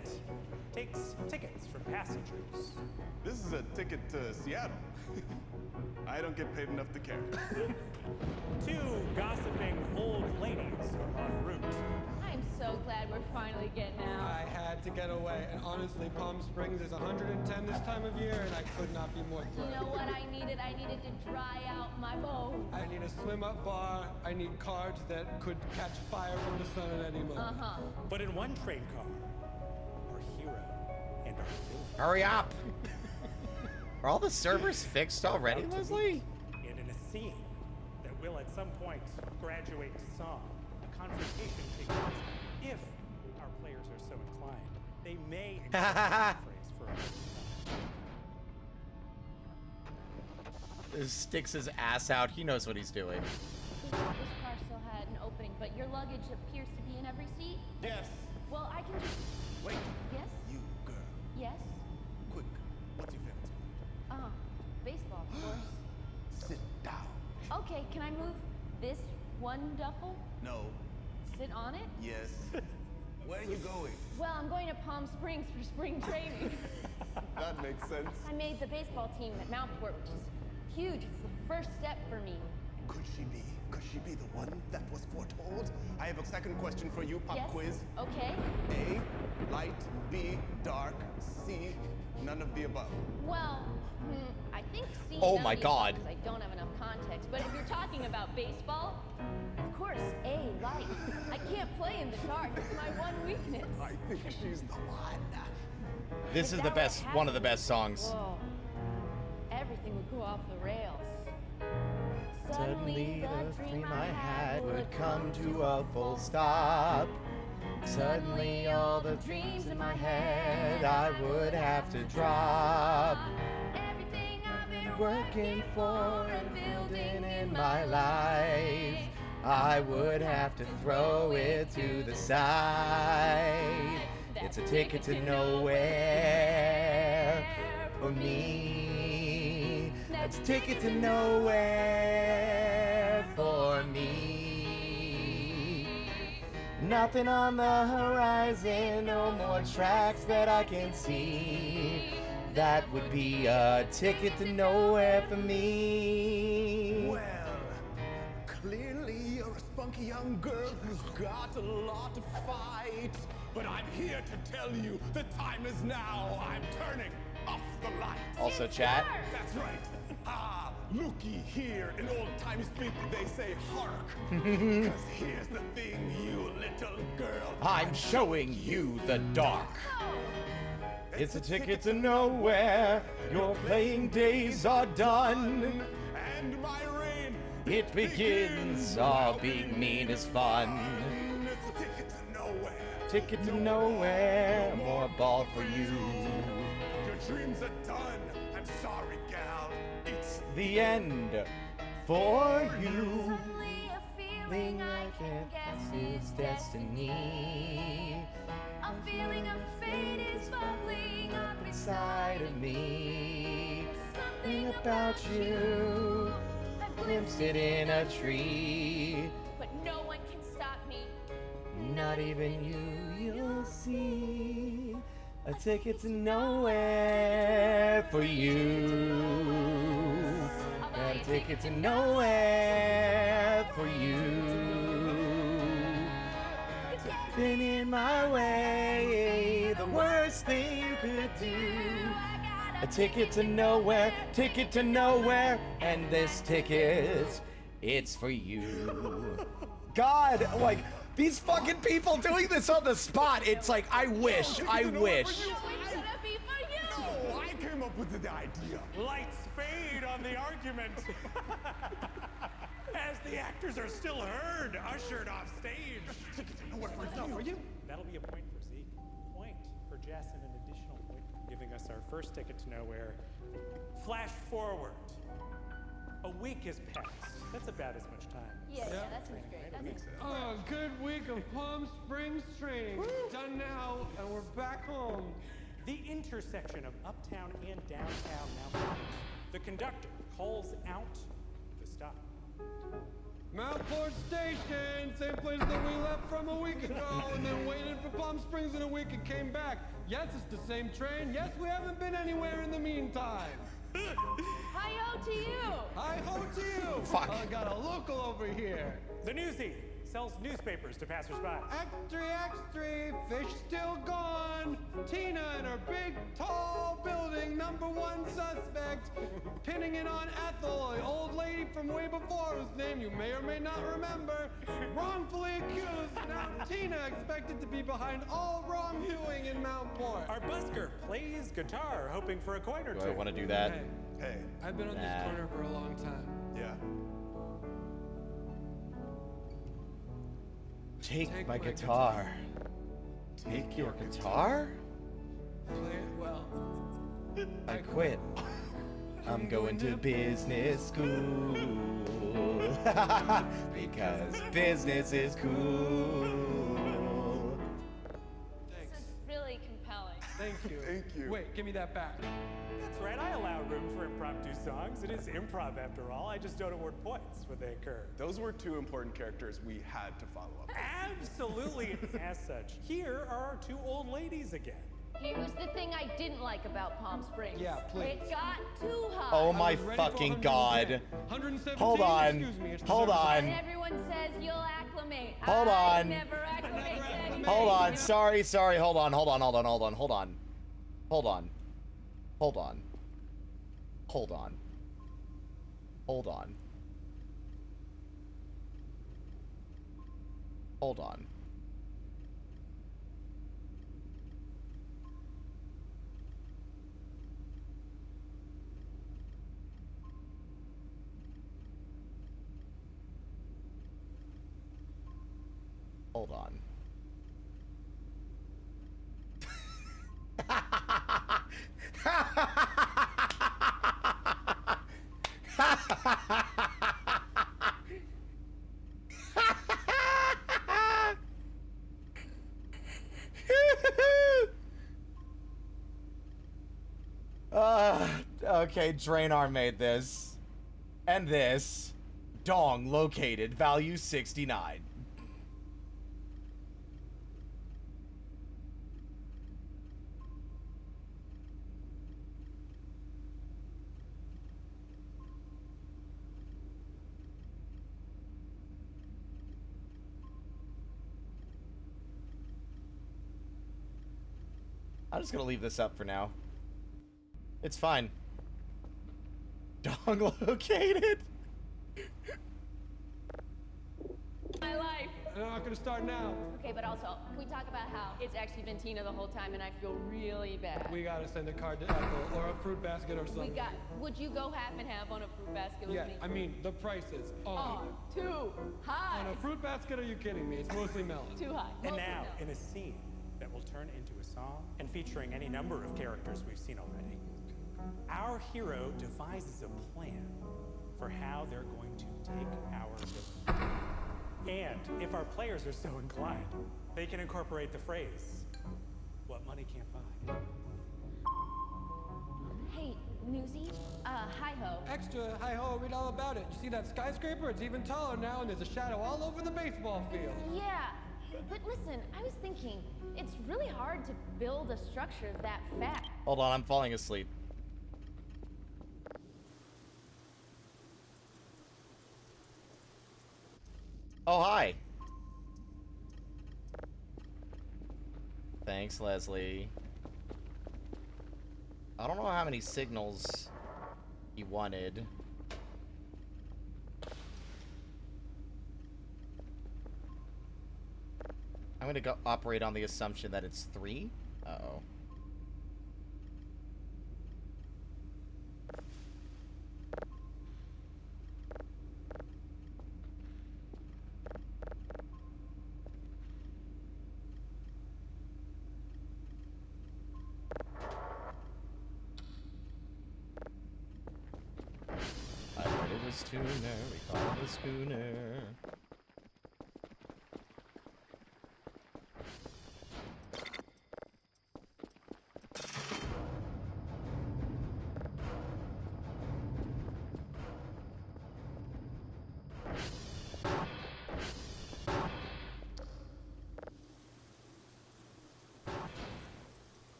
takes tickets from passengers. This is a ticket to Seattle. I don't get paid enough to care. 2 gossiping old ladies are en route. I'm so glad we're finally getting out. I had to get away, and honestly, Palm Springs is 110 this time of year, and I could not be more You thrilled. know what I needed? I needed to dry out my bones. I need a swim-up bar. I need cards that could catch fire from the sun at any moment. Uh-huh. But in one train car, our hero and our villain. Hurry up. Are all the servers fixed already, About to Leslie? meet. And in a scene that will at some point graduate to song, a confrontation takes place. If our players are so inclined, they may accept the phrase for a Sticks his ass out. He knows what he's doing. This car still had an opening, but your luggage appears to be in every seat. Yes. Well, I can just... Wait. Yes? You girl. Yes? Quick. What's your favorite sport? Baseball, of course. Sit down. Okay, can I move this one duffel? No. Sit on it? Yes. Where are you going? Well, I'm going to Palm Springs for spring training. That makes sense. I made the baseball team at Mountport, which is huge. It's the first step for me. Could she be? Could she be the one that was foretold? I have a second question for you, pop Yes? quiz. Okay. A, light. B, dark. C, none of the above. Well, I think C. Oh none my of the God. above, 'cause I don't have enough context. But if you're talking about baseball, of course, A, light. I can't play in the dark. It's my one weakness. I think she's the one. This is the If that best, were one of the best happening, songs. whoa, everything would go off the rails. Suddenly the dream I had would come to a full stop. Suddenly all the dreams in my head I would have to drop. Everything I've been Working for and building in my life, I would have to throw it to the side. It's a ticket to nowhere for me. That's a ticket to nowhere for me. Nothing on the horizon, no more tracks that I can see. That would be a ticket to nowhere for me. Well, clearly say you're a spunky young girl who's got a lot to fight. But I'm here to tell you the time is now. I'm turning off the lights. Also, chat. That's right. Ah, looky here. In old timey speak, they say hark. Because here's the thing, you little girl. I'm showing you the dark. It's a ticket to nowhere. Your playing days are done. And my reign, It begins. All being mean is fun. It's a ticket to nowhere. Ticket to nowhere. More ball for you. Your dreams are done. I'm sorry, gal. It's The end for you. Only a feeling I can't guess is destiny. A feeling of fate is bubbling up Inside inside of me. Something About you. I've Glimpsed it in a tree. but no one can stop me. Not even you, you'll see. A ticket to nowhere for you. A ticket to nowhere for you. Been in my way, the worst thing you could do. A ticket to nowhere, and this ticket, it's for you. God, like, these fucking people doing this on the spot, it's like, I wish. It's gonna be for you. no, I came up with the idea. Lights fade on the argument. As the actors are still heard, ushered off stage. Ticket to nowhere for you. That'll be a point for Zeke. Point for Jess and an additional point for giving us our first ticket to nowhere. Flash forward. A week has passed. That's about as much time. Yeah, that seems great. That seems great. Oh, a good week of Palm Springs training. Done now, and we're back home. The intersection of uptown and downtown now. The conductor calls out the stop. Mountport Station, same place that we left from a week ago, and then waited for Palm Springs in a week and came back. Yes, it's the same train. Yes, we haven't been anywhere in the meantime. Hi-yo to you. Hi ho to you. Fuck. I got a local over here. The newsie sells newspapers to passersby. X3, fish still gone. Tina in her big, tall building, #1 suspect. Pinning it on Ethel, an old lady from way before whose name you may or may not remember. Wrongfully accused. Now Tina expected to be behind all wrongdoing in Mountport. Our busker plays guitar, hoping for a coin or Do two. I want to do that? Hey, Hey, I've been on Nah. this corner for a long time. yeah. Take my guitar. Take your guitar? Play it well. I quit. I'm going to business school. Because business is cool. This Thanks. is really compelling. Thank you. Thank you. Wait, give me that back. That's right, I allow room for impromptu songs. It is improv after all. I just don't award points when they occur. Those were two important characters we had to follow up. Absolutely. As such, here are our two old ladies again. Here was the thing I didn't like about Palm Springs. Yeah, please. It got too hot. Oh I my was ready for fucking 110. god. 117, Hold on. excuse me, it's Hold deserved. on. And everyone says you'll acclimate. Hold I on. never acclimate to anything. Hold on. Sorry. Hold on. Hold on. Hold on. Hold on. Hold on. Hold on. Hold on. Hold on. Hold on. Hold on. Hold on. Okay, Drainar made this. And this. Dong located, value 69. I'm just gonna leave this up for now. It's fine. Dog located. My life. I'm not gonna start now. Okay, but also, can we talk about how it's actually been Tina the whole time and I feel really bad? We gotta send a card to Ethel or a fruit basket or something. Would you go half and half on a fruit basket with Yeah, me? I mean, the prices Oh, too high. on a fruit basket, are you kidding me? It's mostly melon. Too high. And Mostly now, no. in a scene that will turn into a song and featuring any number of characters we've seen already, our hero devises a plan for how they're going to take our villain. And if our players are so inclined, they can incorporate the phrase, "What money can't buy." Hey, Newsy, hi-ho. Extra, hi-ho, read all about it. You see that skyscraper? It's even taller now, and there's a shadow all over the baseball field. Yeah, but listen, I was thinking, it's really hard to build a structure that fat. Hold on, I'm falling asleep. Oh, hi. Thanks, Leslie. I don't know how many signals he wanted. I'm gonna go operate on the assumption that it's 3. Uh-oh. I heard it was tuner, we call it a schooner.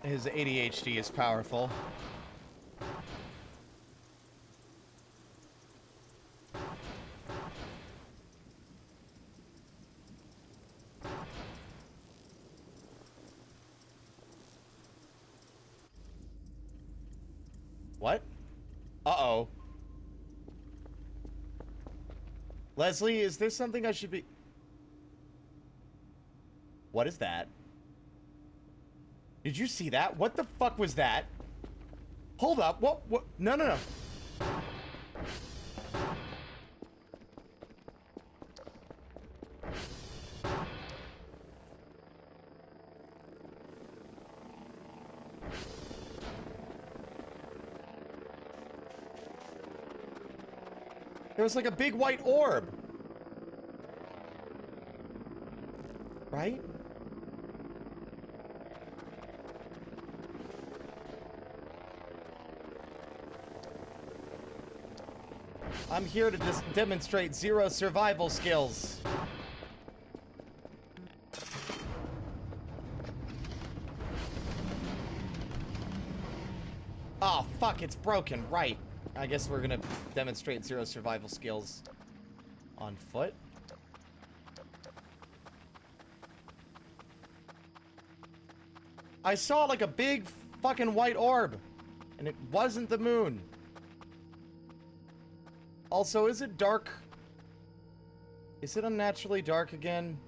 His ADHD is powerful. What? Uh-oh. Leslie, is there something I should be... What is that? Did you see that? What the fuck was that? Hold up. What? No, no, no. There was like a big white orb. Right? I'm here to just demonstrate 0 survival skills. Oh, fuck, it's broken. Right. I guess we're gonna demonstrate 0 survival skills on foot. I saw like a big fucking white orb, and it wasn't the moon. Also, is it dark? Is it unnaturally dark again?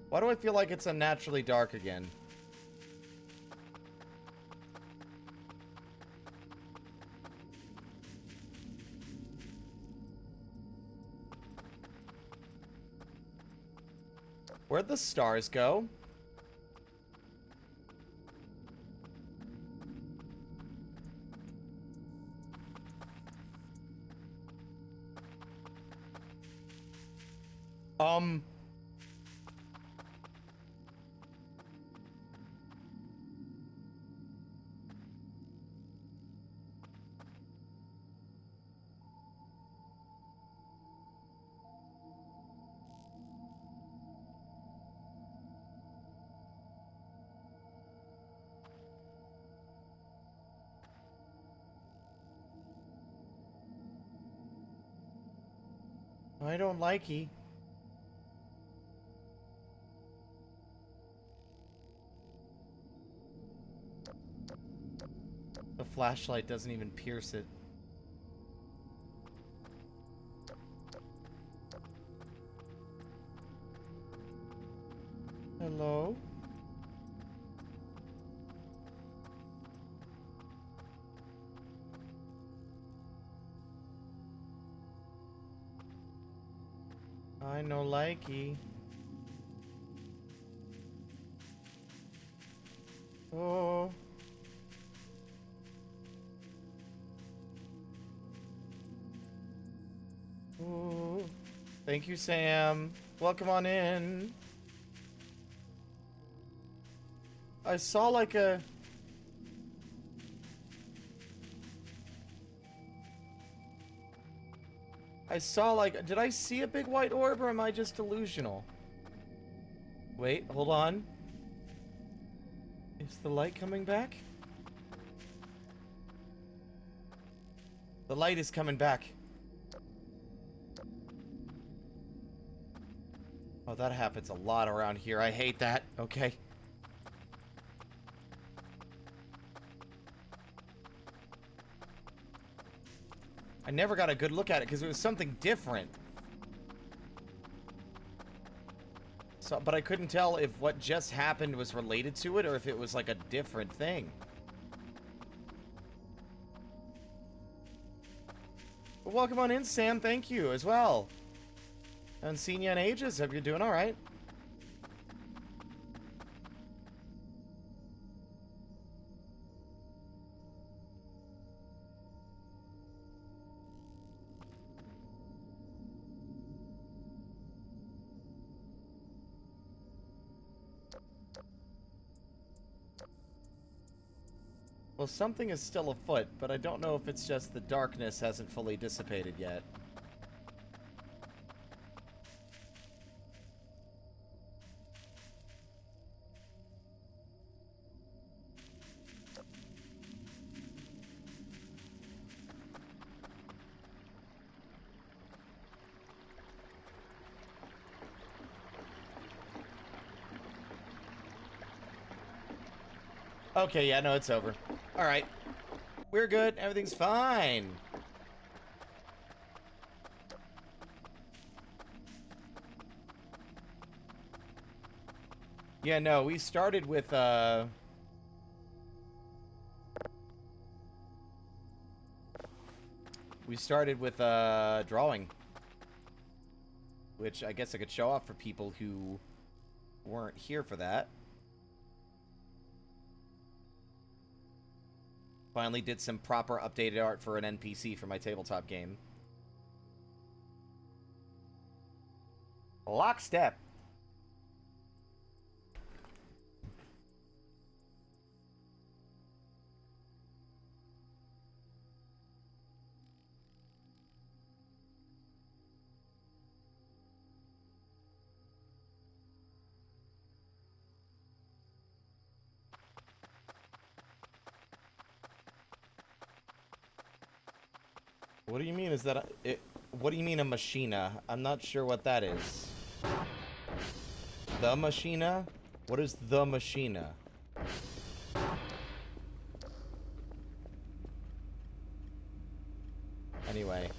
Why do I feel like it's unnaturally dark again? Where'd the stars go? I don't like he. flashlight doesn't even pierce it. Hello? I no likey. Oh. Ooh. Thank you, Sam. Welcome on in. I saw like a... Did I see a big white orb or am I just delusional? Wait, hold on. Is the light coming back? The light is coming back. Oh, that happens a lot around here. I hate that. Okay. I never got a good look at it because it was something different. So, but I couldn't tell if what just happened was related to it or if it was like a different thing. Well, welcome on in, Sam. Thank you as well. Haven't seen you in ages. Hope you're doing all right. Well, something is still afoot, but I don't know if it's just the darkness hasn't fully dissipated yet. Okay, yeah, no, it's over. Alright. We're good. Everything's fine. Yeah, no, we started with, drawing. Which I guess I could show off for people who weren't here for that. Finally did some proper updated art for an NPC for my tabletop game. Lockstep. What do you mean? Is that what do you mean a machina? I'm not sure what that is. The machina? What is the machina? Anyway.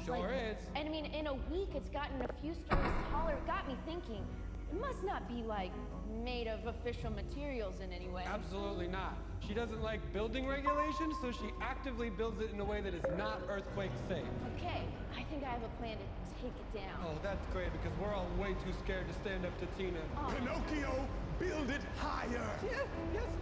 Sure is. And I mean, in a week, it's gotten a few stories taller. It got me thinking. It must not be, like, made of official materials in any way. Absolutely not. She doesn't like building regulations, so she actively builds it in a way that is not earthquake safe. Okay, I think I have a plan to take it down. Oh, that's great, because we're all way too scared to stand up to Tina. Oh. Pinocchio, build it higher. Yes,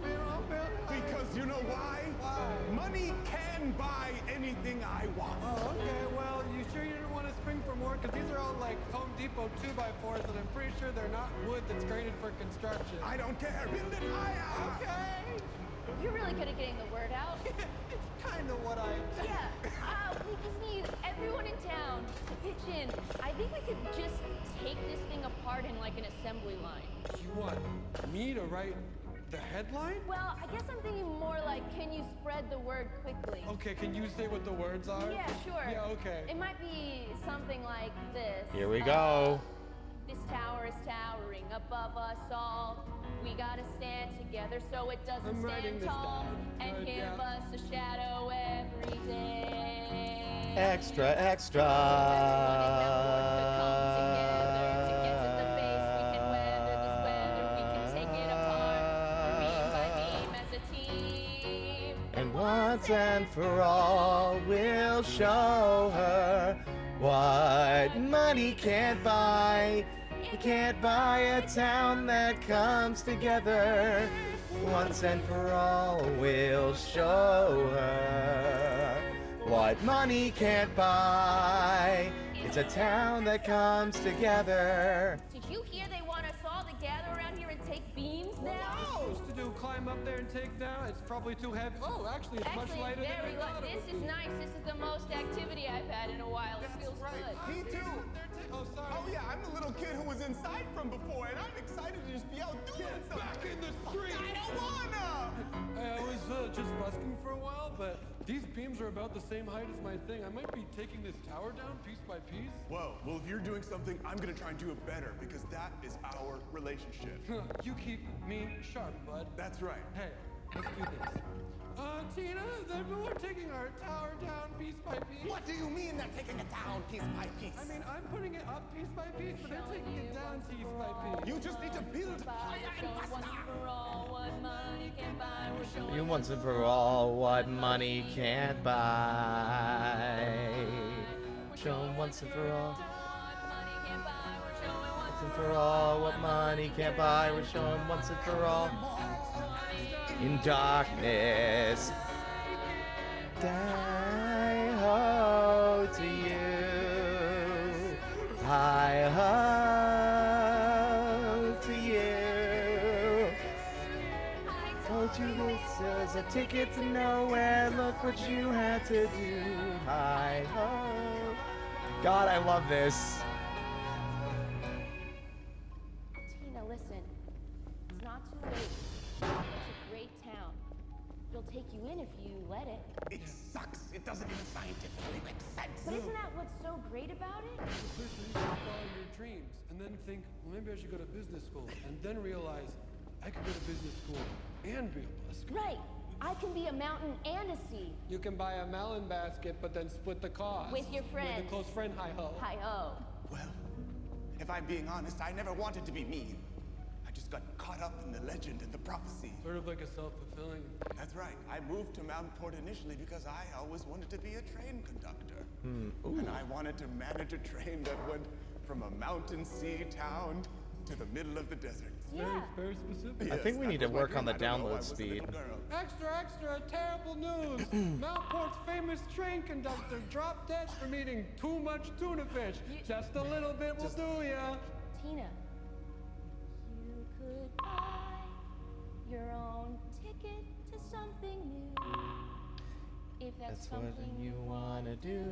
Mayor, I'll build it. Because you know why? Why? Money can buy anything I want. Oh, okay. Well, you sure you didn't want to spring for more? Because these are all like Home Depot 2x4s, and I'm pretty sure they're not wood that's graded for construction. I don't care. Build it higher. Okay. You're really good at getting the word out. It's kind of what I... Yeah, we just need everyone in town to pitch in. I think we could just take this thing apart in like an assembly line. You want me to write the headline? Well, I guess I'm thinking more like, can you spread the word quickly? Okay, can you say what the words are? Yeah, sure. Yeah, okay. It might be something like this. Here we go. This tower is towering above us all. We gotta stand together so it doesn't I'm writing stand this tall. down. And Right, give yeah. us a shadow every day. Extra, extra. And once and for all, we'll show her what money can't buy. You can't buy a town that comes together. Once and for all, we'll show her what money can't buy. It's a town that comes together. Did you hear they want us all to gather around here and take beams now? Supposed to do climb up there and take down. It's probably too heavy. Oh, actually, it's much Actually, lighter it's than very I thought light. it This would is be. nice. This is the most activity I've had in a while. It feels good. Me too. Oh, sorry. Oh yeah, I'm the little kid who was inside from before, and I'm excited to just be out doing something. Back in the street. I don't wanna. I was just busking for a while, but these beams are about the same height as my thing. I might be taking this tower down piece by piece. Whoa. Well, if you're doing something, I'm gonna try and do it better because that is our relationship. You keep me sharp, bud. That's right. Hey, let's do this. Tina, then we're taking our tower down piece by piece. What do you mean they're taking it down piece by piece? I mean, I'm putting it up piece by piece, but they're taking it down piece by piece. You just need to build higher and Once faster. for all, what money can buy. We're showing You once and for all what money can't buy. Show 'em once and for all. what money can buy. We're showing once Once and for all what money can't buy. We're showing once and for all. In darkness, die ho to you. Hi ho to you. Told you this is a ticket to nowhere. Look what you had to do. Hi ho. God, I love this. Tina, listen. It's not too late. It's a great town. It'll take you in if you let it. It sucks. It doesn't even scientifically make sense. But isn't that what's so great about it? First, you should follow your dreams, and then think, well, maybe I should go to business school, and then realize I could go to business school and be a busker. Right. I can be a mountain and a sea. You can buy a melon basket, but then split the cost. With your friend. With a close friend, hi-ho. Hi-ho. Well, if I'm being honest, I never wanted to be mean. I just got caught up in the legend and the prophecy. Sort of like a self-fulfilling. That's right. I moved to Mountport initially because I always wanted to be a train conductor. And I wanted to manage a train that went from a mountain sea town to the middle of the desert. Yeah. Very specific. I think we need to That was my work on the dream. I don't know, I download was a speed. little girl. Extra, extra, terrible news! Mountport's famous train conductor dropped dead from eating too much tuna fish. Just a little bit will do ya. Tina, you could buy your own ticket to something new. If that's, That's what something you wanna do.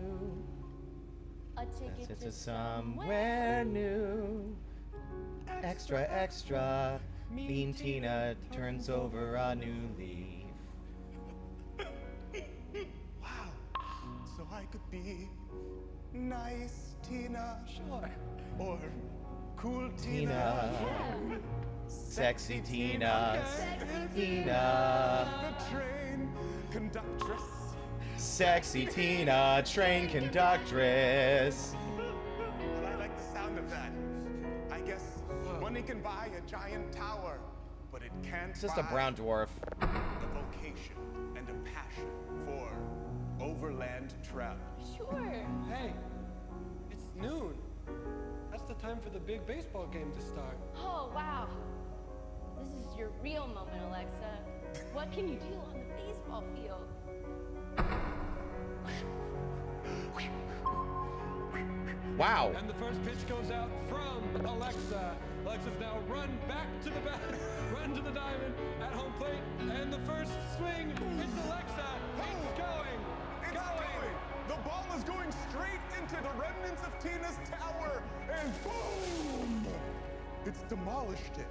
a ticket It's to to somewhere new. Extra, extra. Mean Tina turns over a new leaf. Wow. So I could be nice Tina. Sure. Or cool Tina. Tina. Sexy Tina. Sexy Tina. The train conductress. Sexy Tina, train conductress. Well, I like the sound of that. I guess money can buy a giant tower, but it can't It's just a buy brown dwarf. a vocation and a passion for overland travel. Sure. Hey, it's noon. That's the time for the big baseball game to start. Oh, wow. This is your real moment, Alexa. What can you do on the baseball field? Wow. And the first pitch goes out from Alexa. Alexa's now run back to the bat, run to the diamond at home plate, and the first swing. It's Alexa. It's going. It's going. The ball is going straight into the remnants of Tina's tower, and boom! It's demolished it.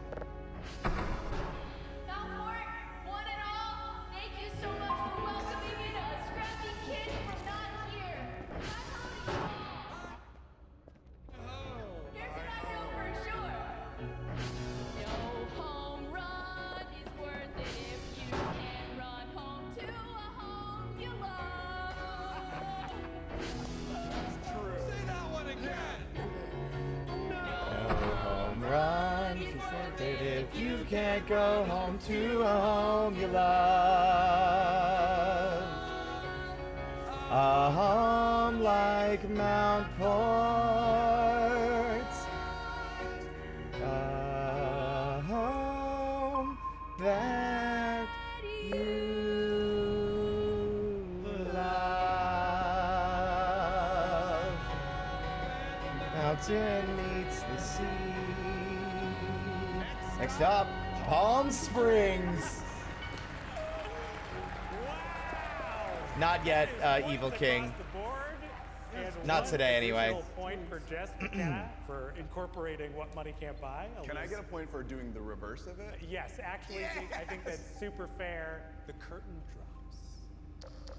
Mountport, one and all, thank you so much for welcoming in a scrappy kid from not here. Oh. Here's what I know for if you can't go home to a home you love. A home like Mount Port. A home that you love. Mountain meets the sea. Next up, Palm Springs. Not yet, Evil King. Not today, anyway. Point for Jess McKenna for incorporating what money can't buy. Can I get a point for doing the reverse of it? Yes, actually, I think that's super fair. The curtain drops.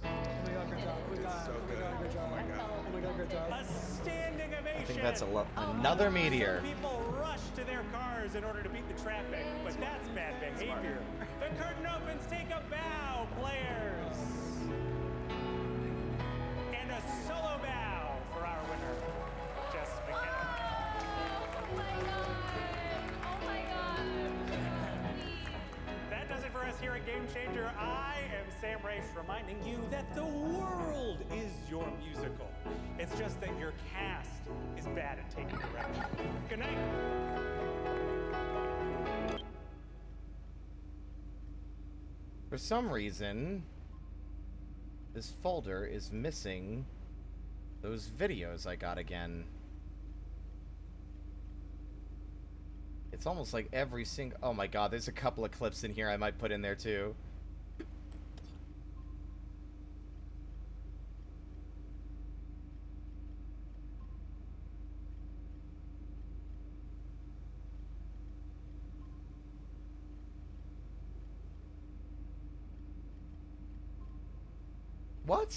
Oh my god, good job. Oh my god, so oh my good. god, good job. Oh my God. Oh my god, good job. A standing ovation. I think that's another meteor. Some people rush to their cars in order to beat the traffic, but that's bad behavior. The curtain opens, take a bow, players. And a solo bow for our winner, Jess McKenna. Oh my god. Oh my god. That does it for us here at Game Changer. I am Sam Race, reminding you that the world is your musical. It's just that your cast is bad at taking direction. Good night. For some reason, this folder is missing those videos I got again. It's almost like every single... Oh my god, there's a couple of clips in here I might put in there too. What?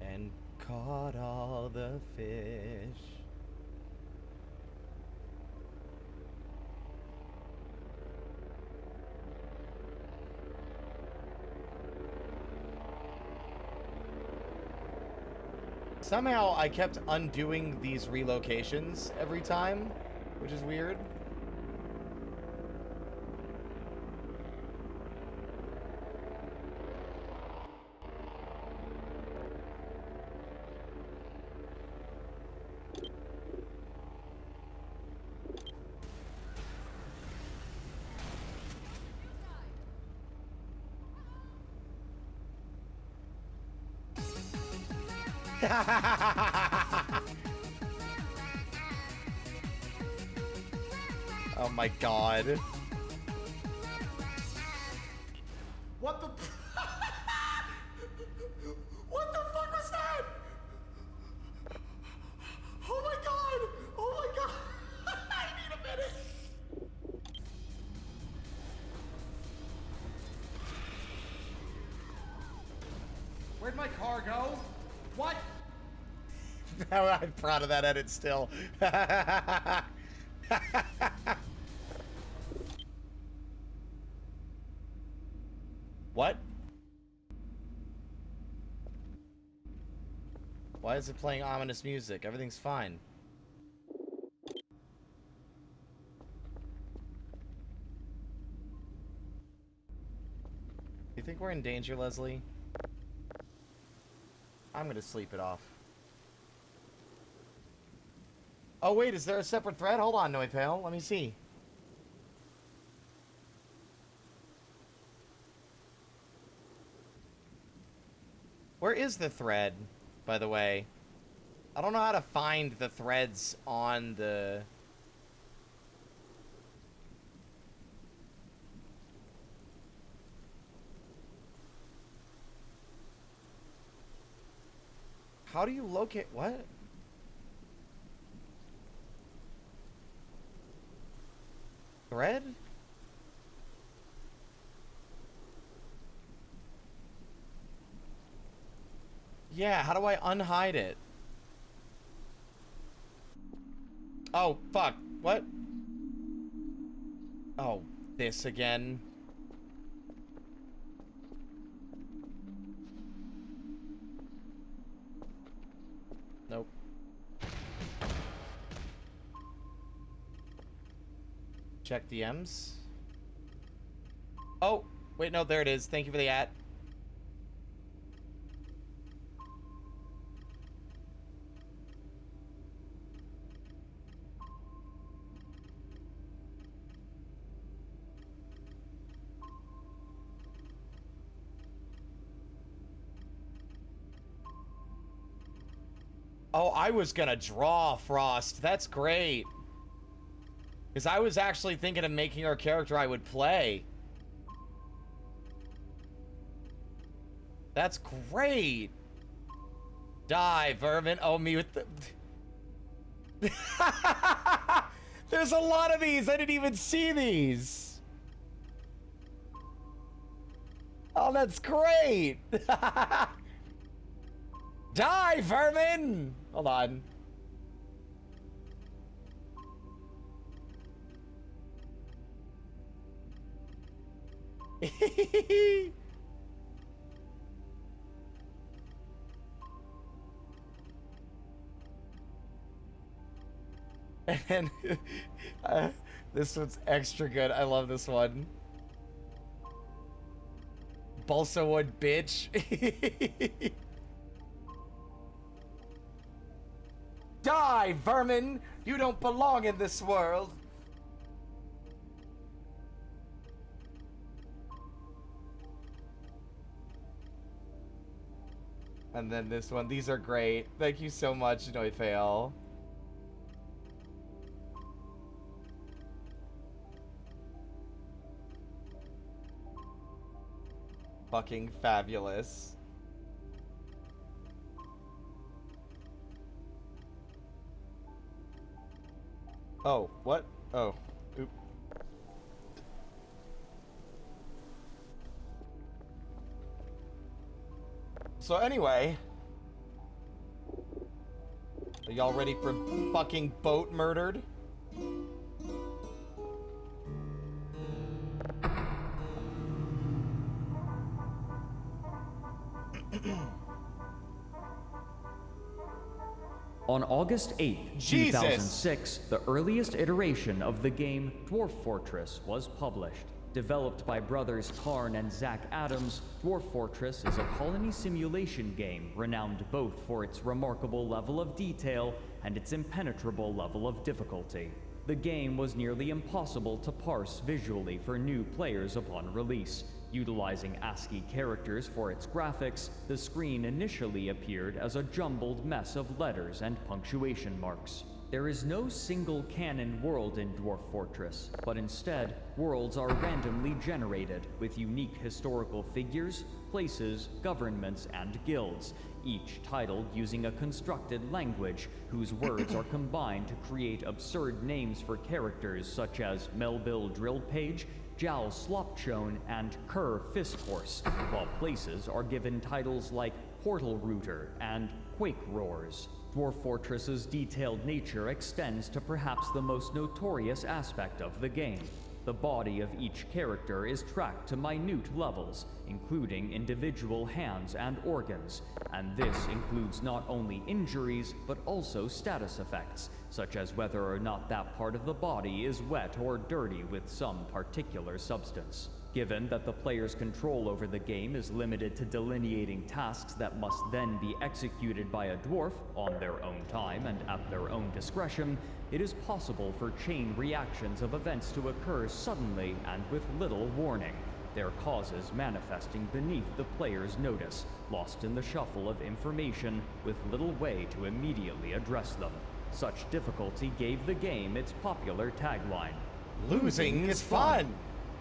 And caught all the fish. Somehow I kept undoing these relocations every time, which is weird. Oh my god. What the... What the fuck was that? Oh my god! Oh my god! I need a minute! Where'd my car go? What? I'm proud of that edit still. What? Why is it playing ominous music? Everything's fine. You think we're in danger, Leslie? I'm gonna sleep it off. Oh wait, is there a separate thread? Hold on, Noi Pale. Let me see. Where is the thread, by the way? I don't know how to find the threads on the... How do you locate... What? Thread? Yeah, how do I unhide it? Oh, fuck. What? Oh, this again. Check DMs. Oh, wait, no, there it is. Thank you for the at. Oh, I was gonna draw Frost. That's great. Because I was actually thinking of making our character I would play. That's great. Die, vermin. Oh, me with the... There's a lot of these. I didn't even see these. Oh, that's great. Die, vermin. Hold on. And this one's extra good. I love this one. Balsa wood, bitch. Die, vermin! You don't belong in this world. And then this one. These are great. Thank you so much, Noifail. Fucking fabulous. Oh, what? Oh, oop. So anyway, are y'all ready for fucking boat murdered? On August 8th, Jesus. 2006, the earliest iteration of the game Dwarf Fortress was published. Developed by brothers Karn and Zach Adams, Dwarf Fortress is a colony simulation game renowned both for its remarkable level of detail and its impenetrable level of difficulty. The game was nearly impossible to parse visually for new players upon release. Utilizing ASCII characters for its graphics, the screen initially appeared as a jumbled mess of letters and punctuation marks. There is no single canon world in Dwarf Fortress, but instead, worlds are randomly generated with unique historical figures, places, governments, and guilds, each titled using a constructed language whose words are combined to create absurd names for characters such as Melville Drillpage, Jowl Slopchone, and Kerr Fisthorse, while places are given titles like Portal Router and Quake Roars. Dwarf Fortress's detailed nature extends to perhaps the most notorious aspect of the game. The body of each character is tracked to minute levels, including individual hands and organs, and this includes not only injuries, but also status effects, such as whether or not that part of the body is wet or dirty with some particular substance. Given that the player's control over the game is limited to delineating tasks that must then be executed by a dwarf on their own time and at their own discretion, it is possible for chain reactions of events to occur suddenly and with little warning, their causes manifesting beneath the player's notice, lost in the shuffle of information with little way to immediately address them. Such difficulty gave the game its popular tagline, Losing is fun!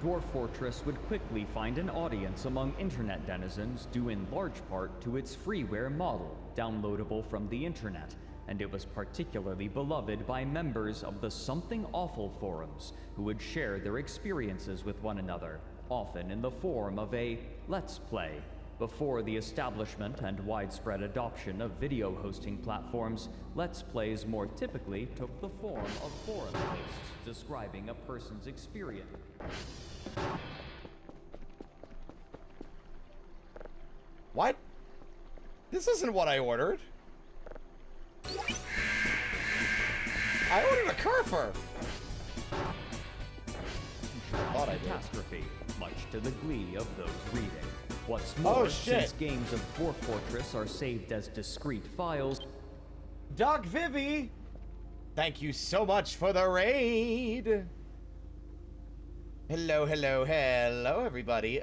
Dwarf Fortress would quickly find an audience among internet denizens due in large part to its freeware model, downloadable from the internet, and it was particularly beloved by members of the Something Awful forums, who would share their experiences with one another, often in the form of a Let's Play. Before the establishment and widespread adoption of video hosting platforms, Let's Plays more typically took the form of forum posts describing a person's experience. What? This isn't what I ordered. I ordered a Kerfer. thought I did. catastrophe, much to the glee of those reading. What's more, shit. since games of Dwarf Fortress are saved as discrete files, Doc Vivi, thank you so much for the raid. Hello, hello, hello, everybody.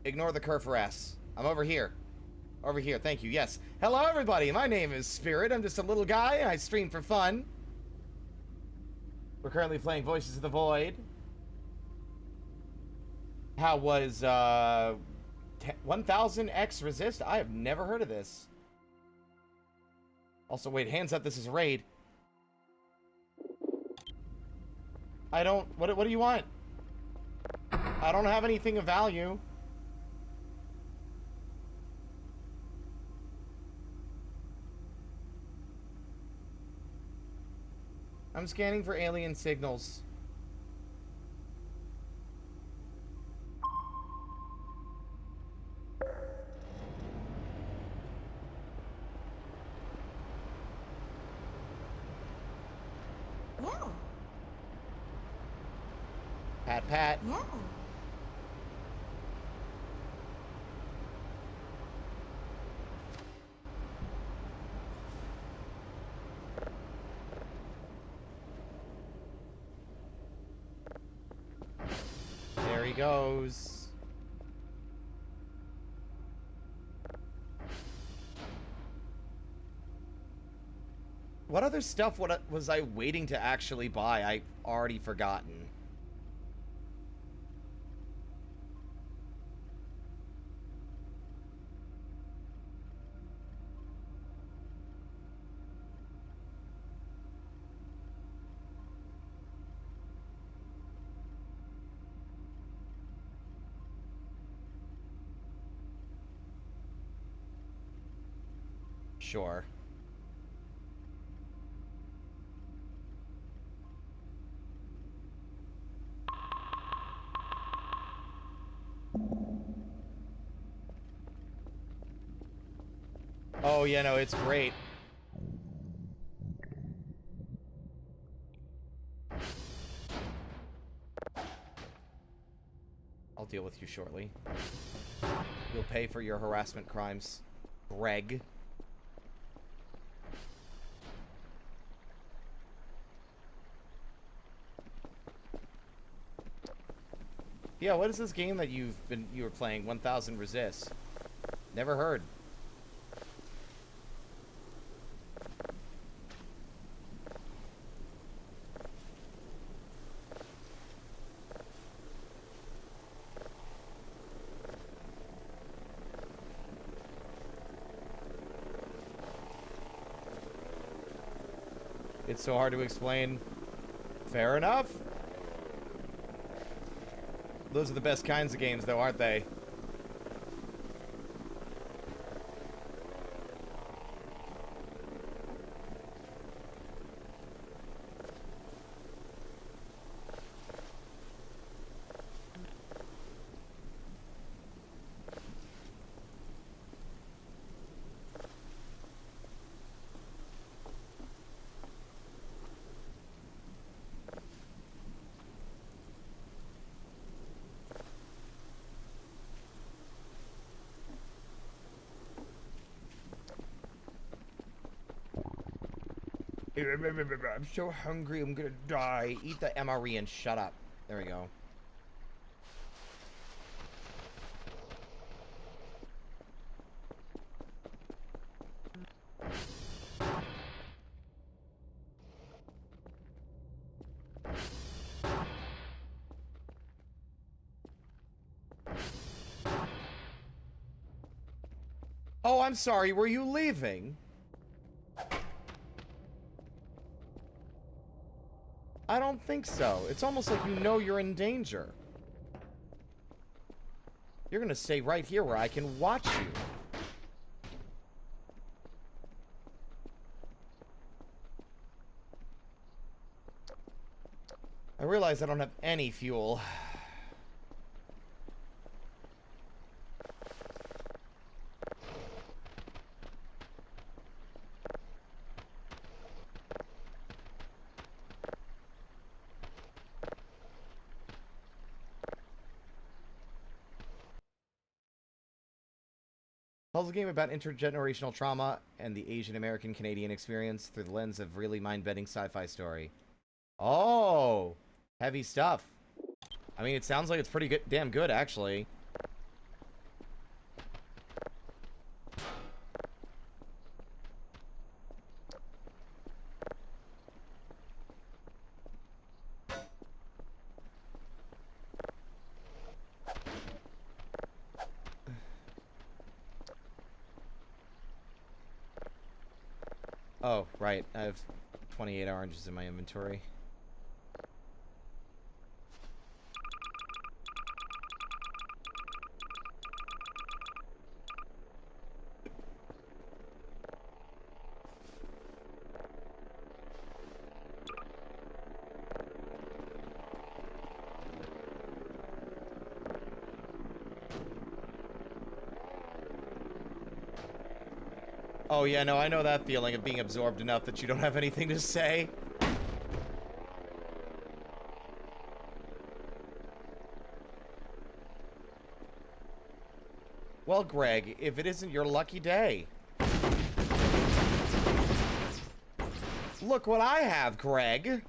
Ignore the curve for S. I'm over here. Over here, thank you, yes. Hello, everybody. My name is Spirit. I'm just a little guy, and I stream for fun. We're currently playing Voices of the Void. How was, 1000X Resist? I have never heard of this. Also, wait, hands up, this is a raid. I don't... What do you want? I don't have anything of value. I'm scanning for alien signals. Meow. Pat, pat. Meow. There he goes. What other stuff was I waiting to actually buy? I've already forgotten. Sure. Oh, yeah, no, it's great. I'll deal with you shortly. You'll pay for your harassment crimes, Greg. Yeah, what is this game that you were playing? 1000 Resist. Never heard. It's so hard to explain. Fair enough. Those are the best kinds of games, though, aren't they? I'm so hungry, I'm gonna die. Eat the MRE and shut up. There we go. Oh, I'm sorry, were you leaving? I don't think so. It's almost like you know you're in danger. You're gonna stay right here where I can watch you. I realize I don't have any fuel. Puzzle game about intergenerational trauma and the Asian American Canadian experience through the lens of really mind-bending sci-fi story. Oh, heavy stuff. I mean, it sounds like it's pretty good, damn good, actually. Oh, right. I have 28 oranges in my inventory. Oh, yeah, no, I know that feeling of being absorbed enough that you don't have anything to say. Well, Greg, if it isn't your lucky day. Look what I have, Greg.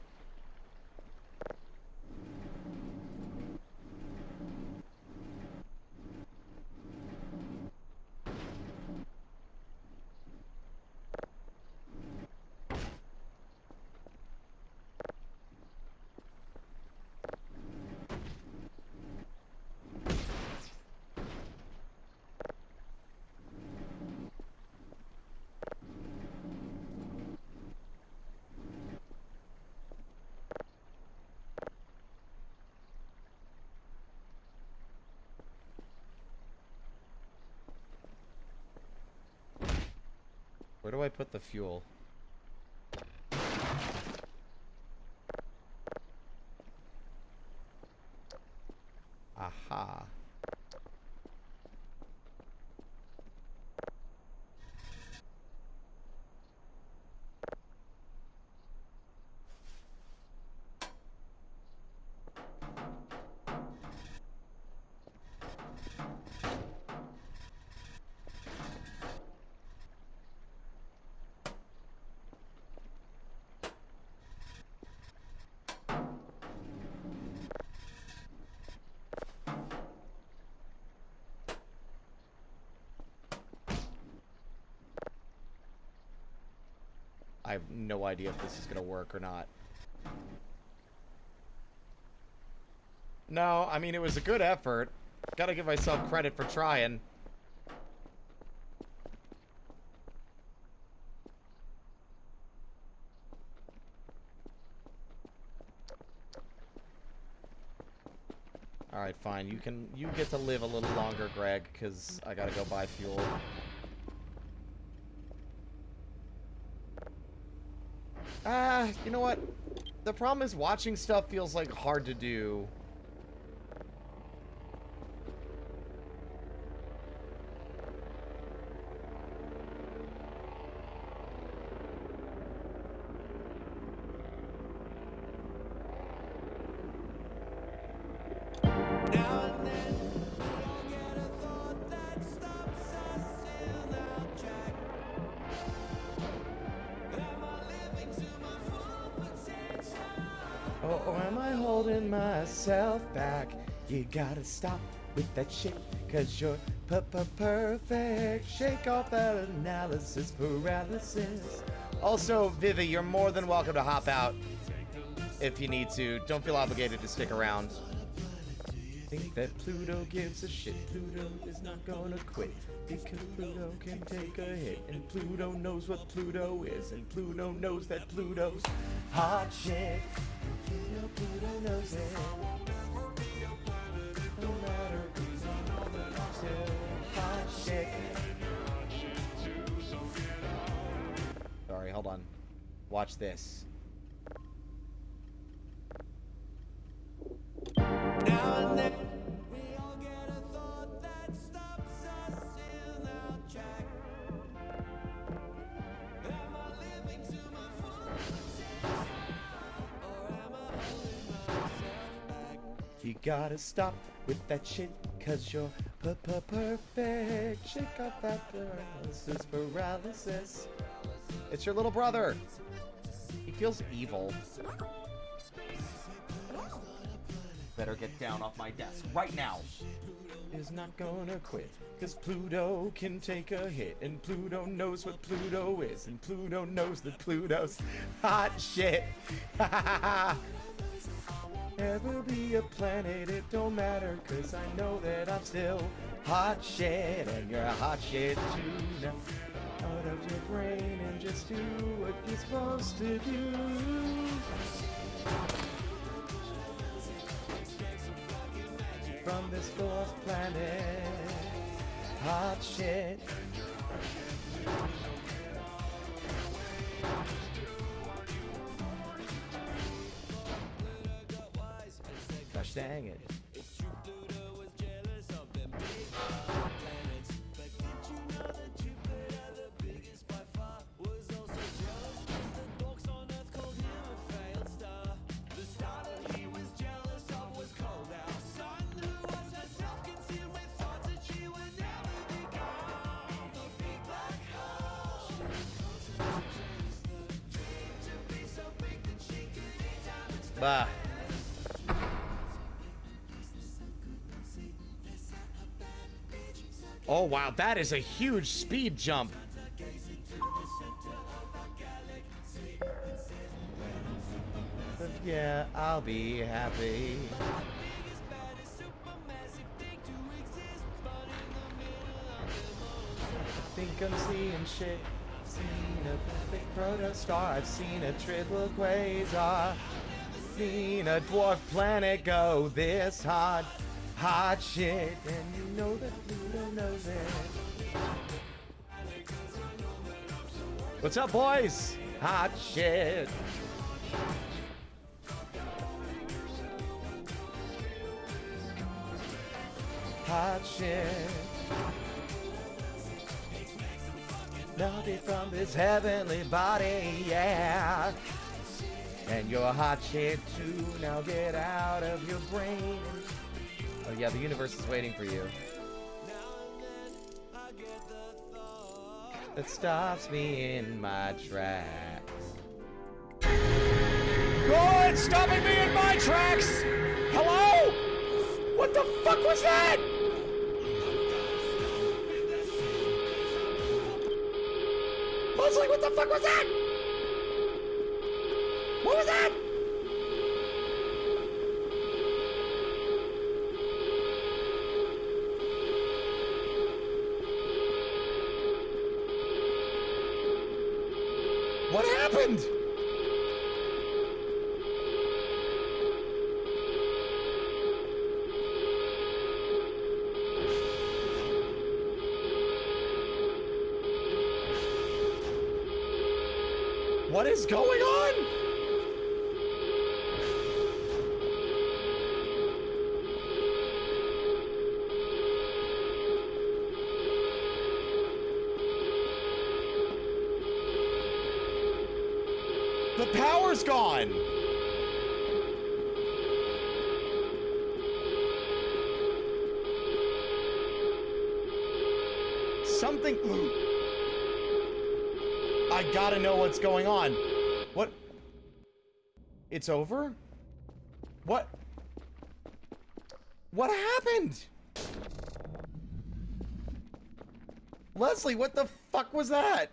Where do I put the fuel? Aha. I have no idea if this is gonna work or not. No, I mean, it was a good effort. Gotta give myself credit for trying. Alright, fine. You get to live a little longer, Greg, because I gotta go buy fuel. You know what? The problem is watching stuff feels like hard to do. Oh, am I holding myself back? You gotta stop with that shit, cause you're perfect. Shake off that analysis paralysis. Also, Vivi, you're more than welcome to hop out if you need to. Don't feel obligated to stick around. Think that Pluto gives a shit. Pluto is not gonna quit, because Pluto can take a hit, and Pluto knows what Pluto is, and Pluto knows that Pluto's hot shit. Pluto knows it. No matter who's on the still hot shit. Sorry, hold on. Watch this. Now and then we all get a thought that stops us in our track. Am I living to my full potential, or am I holding myself back? You gotta stop with that shit, cause you're perfect. Shake off that paralysis. It's your little brother. He feels evil. Better get down off my desk right now. Is not gonna quit, cause Pluto can take a hit, and Pluto knows what Pluto is, and Pluto knows that Pluto's hot shit. Ever be a planet, it don't matter, cause I know that I'm still hot shit, and you're a hot shit too. Now, out of your brain and just do what you're supposed to do. From this fourth planet, hot shit. Gosh dang it. Bah. Oh wow, that is a huge speed jump. Yeah, I'll be happy. I think I'm seeing shit. Seen a perfect protostar. I've seen a triple quasar. Seen a dwarf planet go this hot, hot shit, and you know that Pluto knows it. What's up, boys? Hot shit. Hot shit. Melted from this heavenly body, yeah. And you're hot shit too, now get out of your brain. Oh yeah, the universe is waiting for you. That stops me in my tracks. Oh, it's stopping me in my tracks! Hello? What the fuck was that? Leslie, what the fuck was that? What was that? What happened? What is going on? The power's gone. Something. I gotta know what's going on. What? It's over? What? What happened? Leslie, what the fuck was that?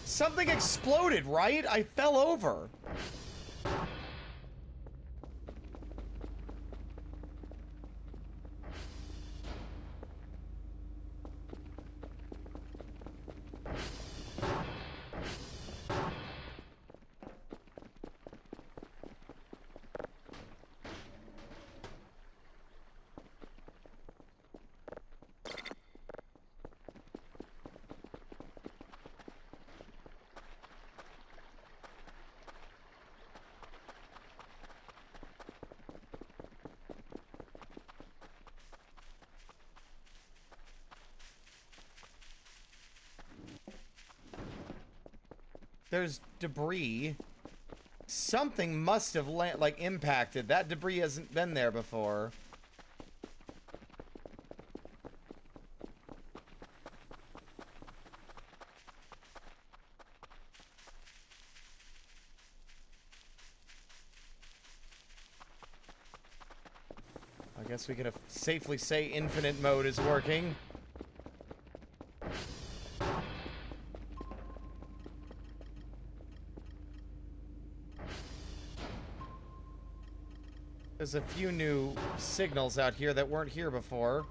Something exploded, right? I fell over. There's debris. Something must have like impacted. That debris hasn't been there before. I guess we can safely say infinite mode is working. There's a few new signals out here that weren't here before.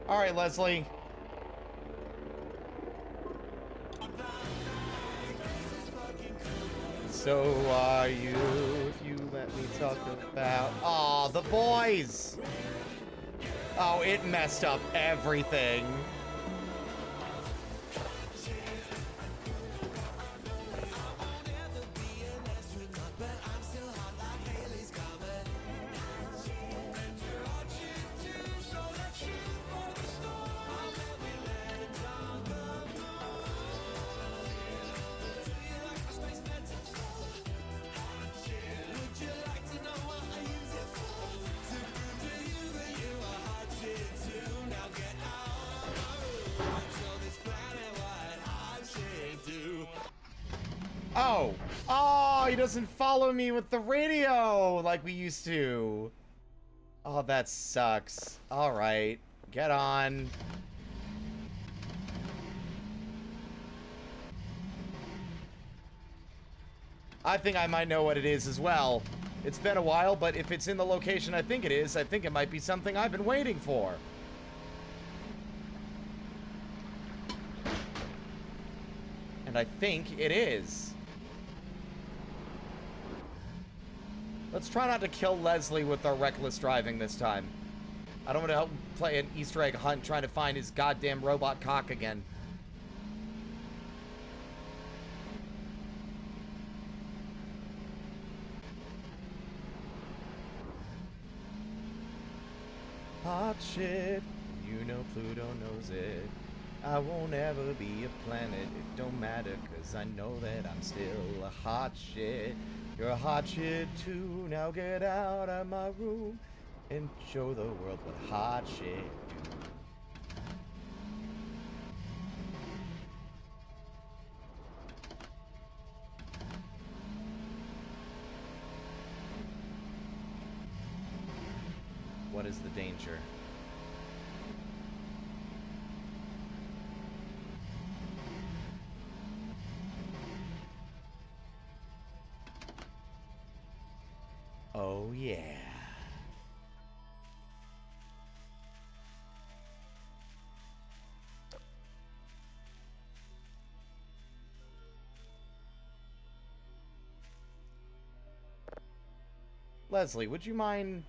All right, Leslie. So are you, if you let me talk about... Aw, the boys! Oh, it messed up everything. Oh! Oh, he doesn't follow me with the radio like we used to. Oh, that sucks. Alright, get on. I think I might know what it is as well. It's been a while, but if it's in the location I think it is, I think it might be something I've been waiting for. And I think it is. Let's try not to kill Leslie with our reckless driving this time. I don't want to help play an Easter egg hunt trying to find his goddamn robot cock again. Hot shit, you know Pluto knows it. I won't ever be a planet, it don't matter, cause I know that I'm still a hot shit. You're a hot shit too, now get out of my room and show the world what hot shit do. What is the danger? Oh, yeah. Leslie, would you mind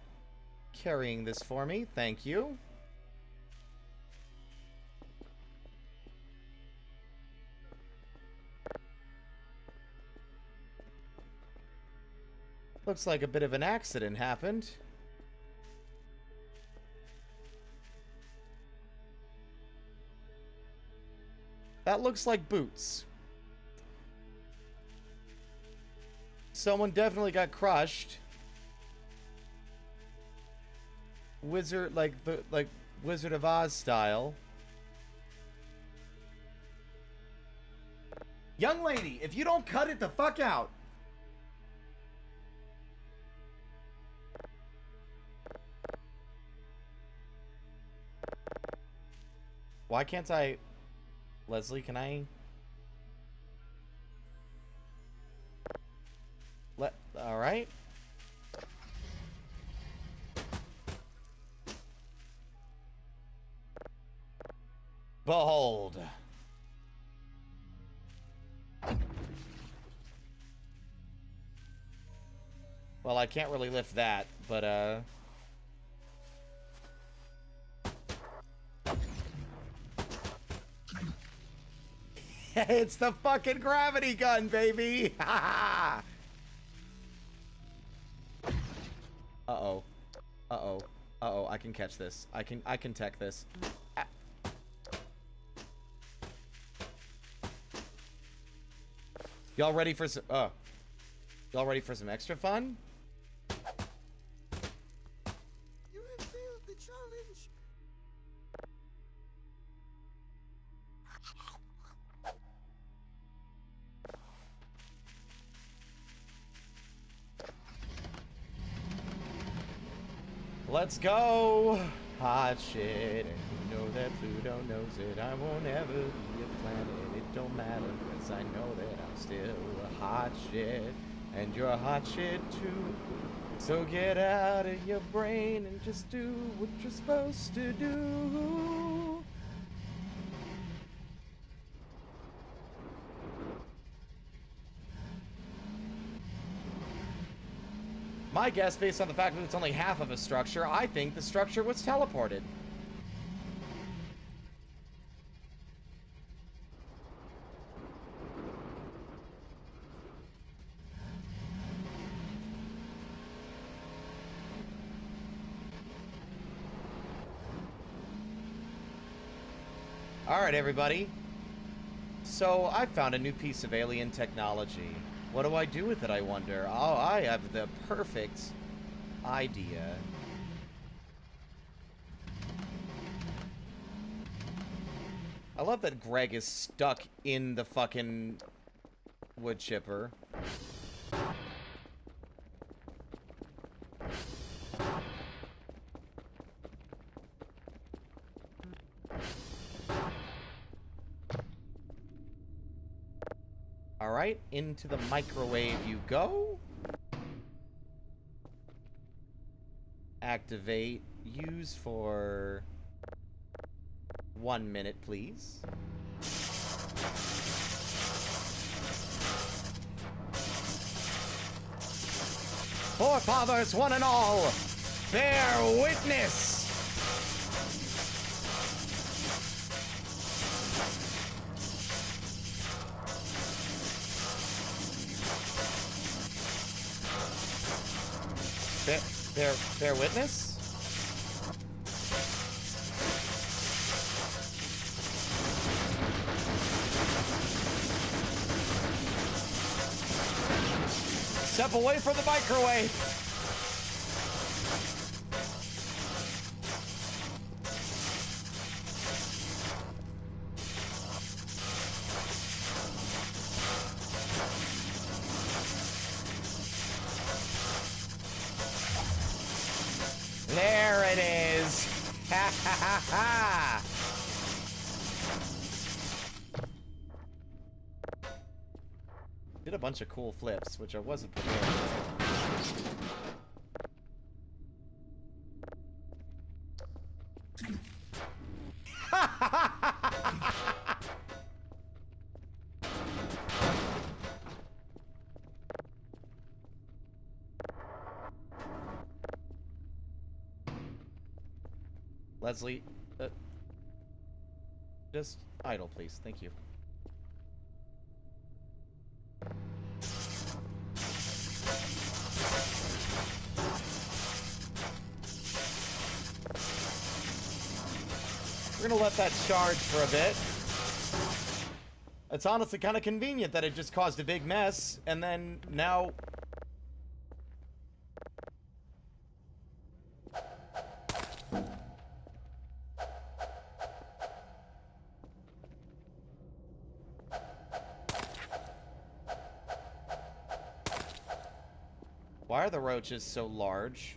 carrying this for me? Thank you. Looks like a bit of an accident happened. That looks like boots. Someone definitely got crushed. Wizard, like Wizard of Oz style. Young lady, if you don't cut it the fuck out. Why can't I... Leslie, can I... Alright. Behold. Well, I can't really lift that, but, it's the fucking gravity gun, baby! Uh-oh. Uh-oh. Uh-oh, I can catch this. I can tech this. Ah. Y'all ready for some y'all ready for some extra fun? You have failed the challenge. Let's go! Hot shit, and you know that Pluto knows it. I won't ever be a planet, it don't matter, cause I know that I'm still a hot shit, and you're a hot shit too. So get out of your brain and just do what you're supposed to do. My guess, based on the fact that it's only half of a structure, I think the structure was teleported. Alright, everybody. So, I found a new piece of alien technology. What do I do with it, I wonder? Oh, I have the perfect idea. I love that Greg is stuck in the fucking wood chipper. Alright, into the microwave you go. Activate. Use for 1 minute, please. Forefathers, one and all, bear witness! Bear witness? Step away from the microwave! There it is! Ha ha ha ha! Did a bunch of cool flips, which I wasn't prepared for. Leslie, just idle, please. Thank you. We're gonna let that charge for a bit. It's honestly kind of convenient that it just caused a big mess, and then now... Why are the roaches so large?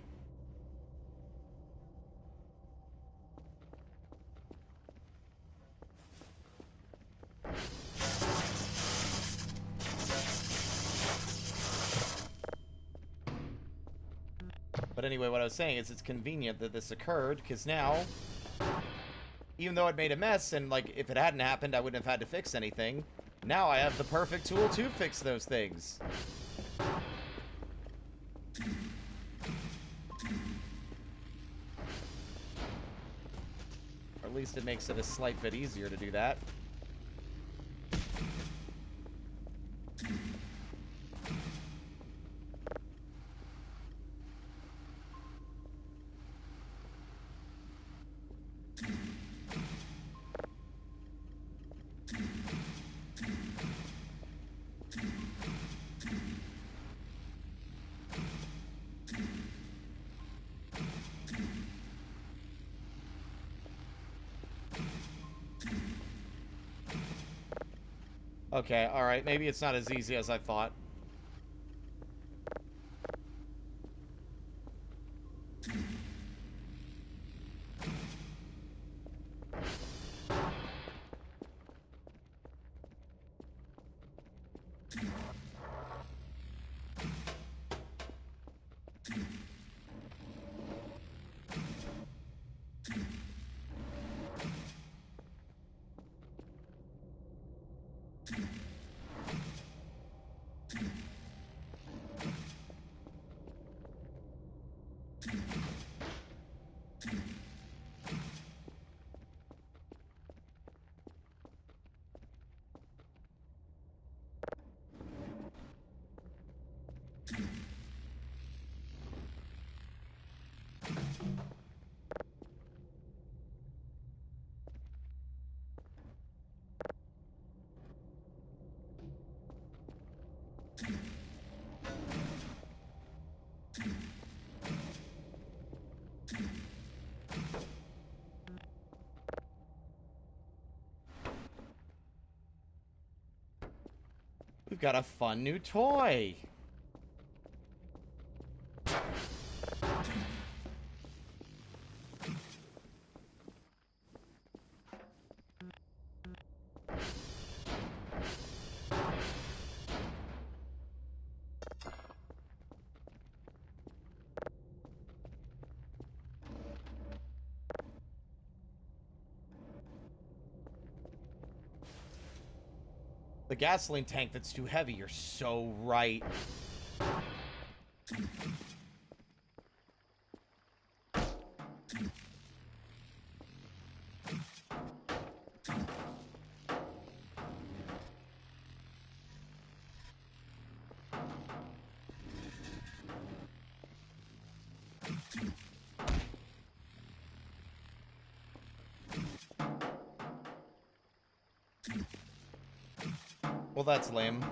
But anyway, what I was saying is it's convenient that this occurred, because now, even though it made a mess, and like, if it hadn't happened, I wouldn't have had to fix anything, now I have the perfect tool to fix those things. Or at least it makes it a slight bit easier to do that. Okay, alright. Maybe it's not as easy as I thought. We've got a fun new toy. The gasoline tank that's too heavy, you're so right. Well, that's lame.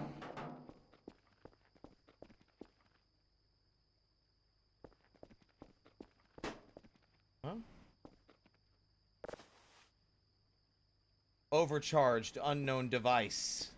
Huh? Overcharged unknown device.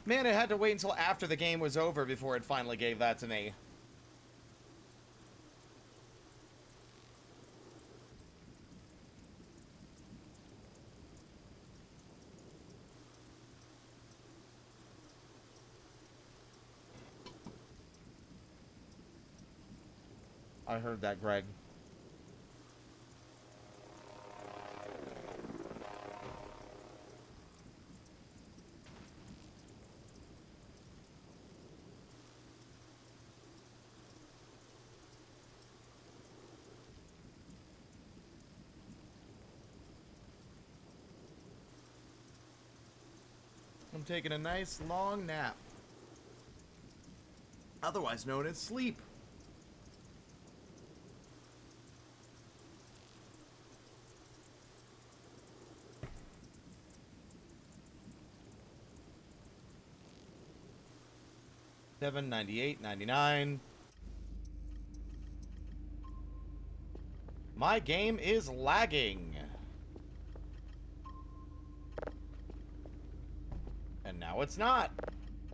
Man, it had to wait until after the game was over before it finally gave that to me. I heard that, Greg. I'm taking a nice long nap. Otherwise known as sleep. $7.98.99. My game is lagging. And now it's not.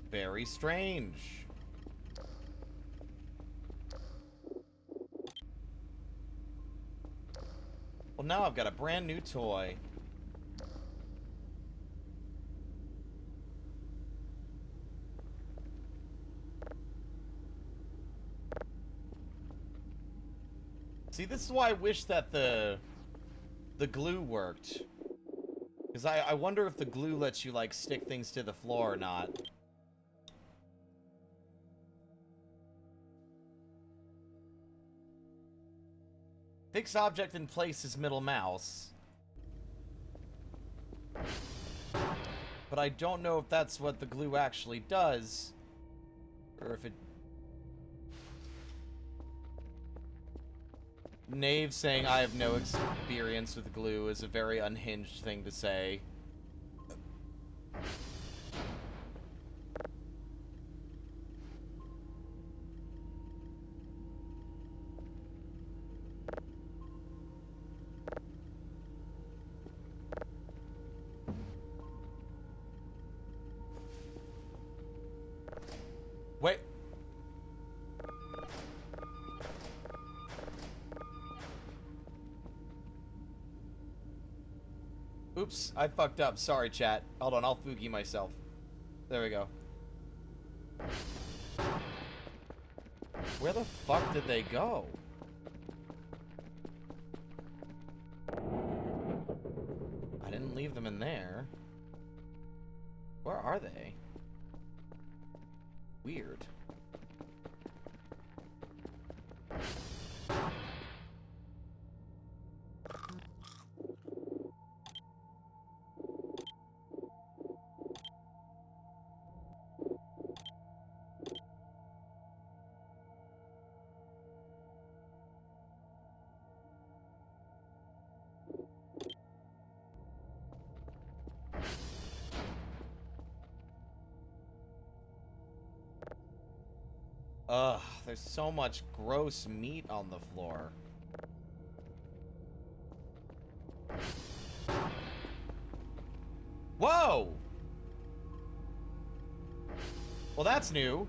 Very strange. Well, now I've got a brand new toy. See, this is why I wish that the glue worked. Because I wonder if the glue lets you, like, stick things to the floor or not. Fix object in place is middle mouse. But I don't know if that's what the glue actually does. Or if it... Knave saying I have no experience with glue is a very unhinged thing to say. Oops, I fucked up. Sorry, chat. Hold on, I'll Fugi myself. There we go. Where the fuck did they go? I didn't leave them in there. Where are they? Weird. Ugh, there's so much gross meat on the floor. Whoa! Well, that's new.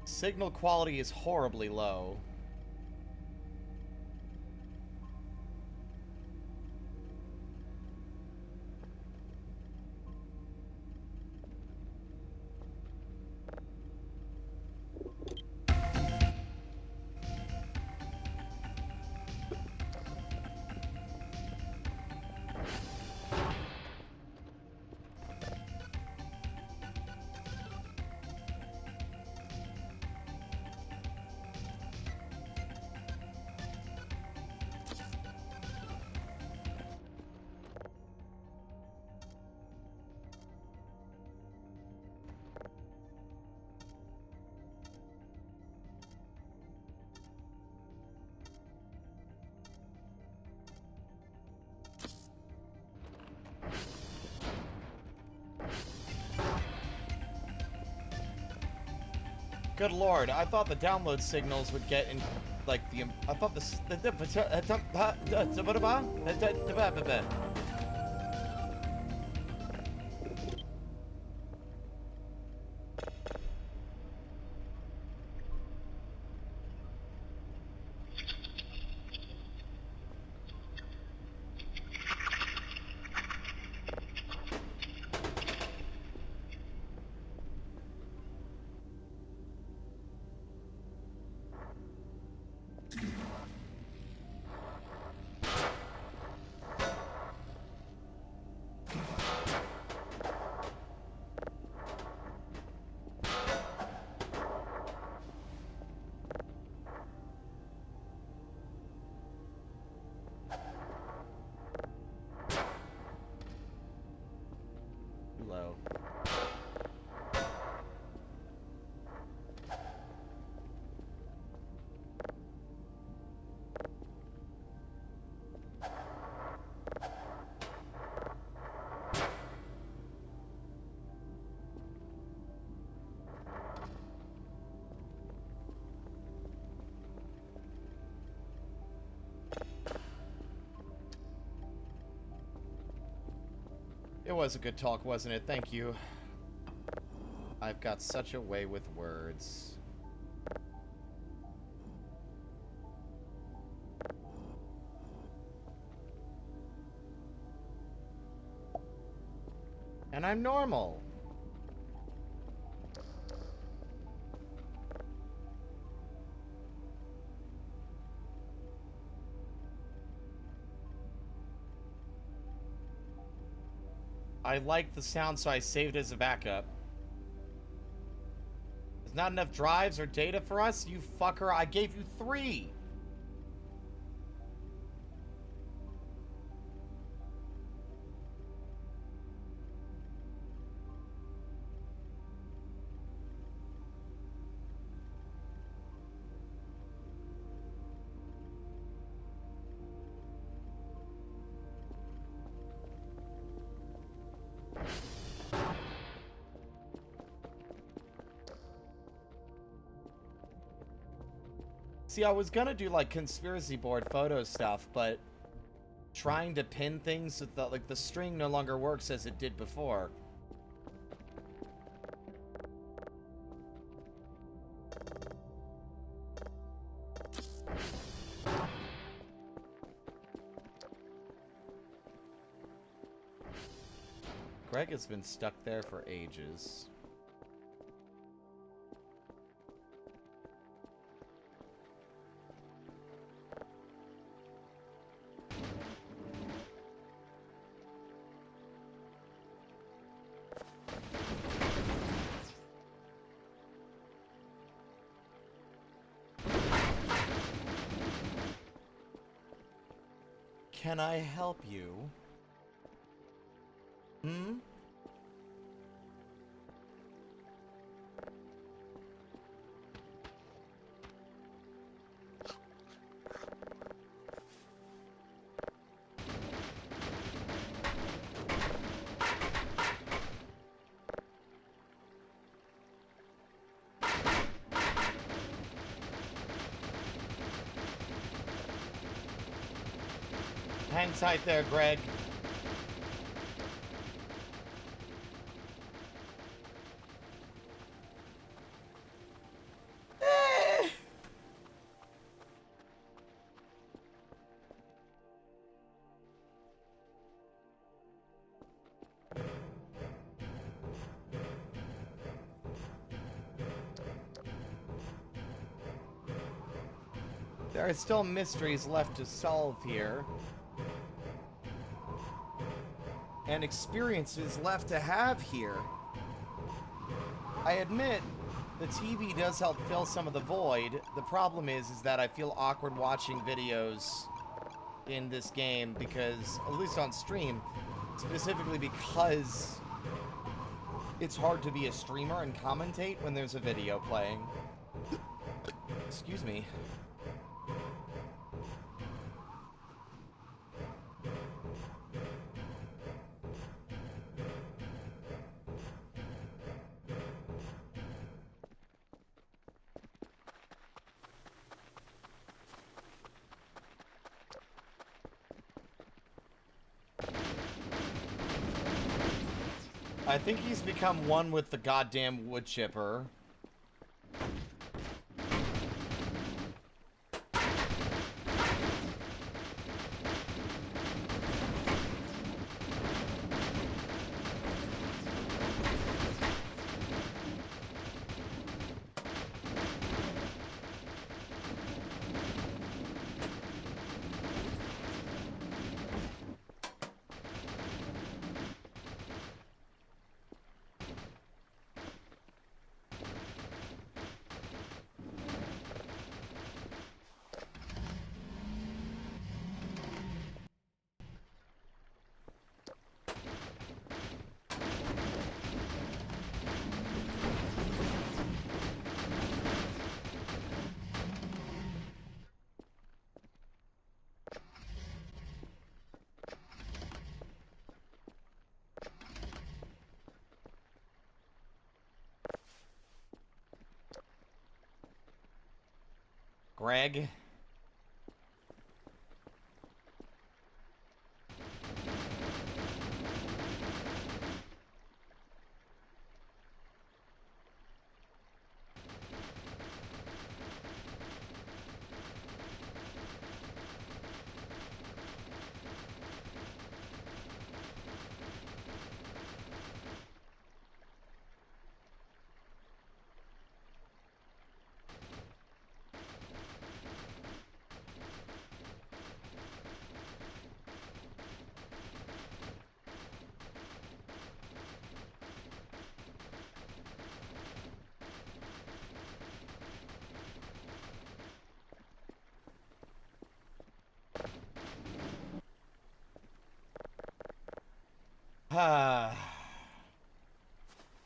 Signal quality is horribly low. Good lord, I thought the download signals would get in, like, I thought low. It was a good talk, wasn't it? Thank you. I've got such a way with words. And I'm normal. I like the sound, so I saved it as a backup. There's not enough drives or data for us? You fucker, I gave you 3! See, I was gonna do like conspiracy board photo stuff, but trying to pin things with the string no longer works as it did before. Greg has been stuck there for ages. Can I help you? Hmm? Hang tight there, Greg. There are still mysteries left to solve here. And experiences left to have here. I admit, the TV does help fill some of the void. The problem is that I feel awkward watching videos in this game because, at least on stream, specifically because it's hard to be a streamer and commentate when there's a video playing. Excuse me. I think he's become one with the goddamn wood chipper. Greg?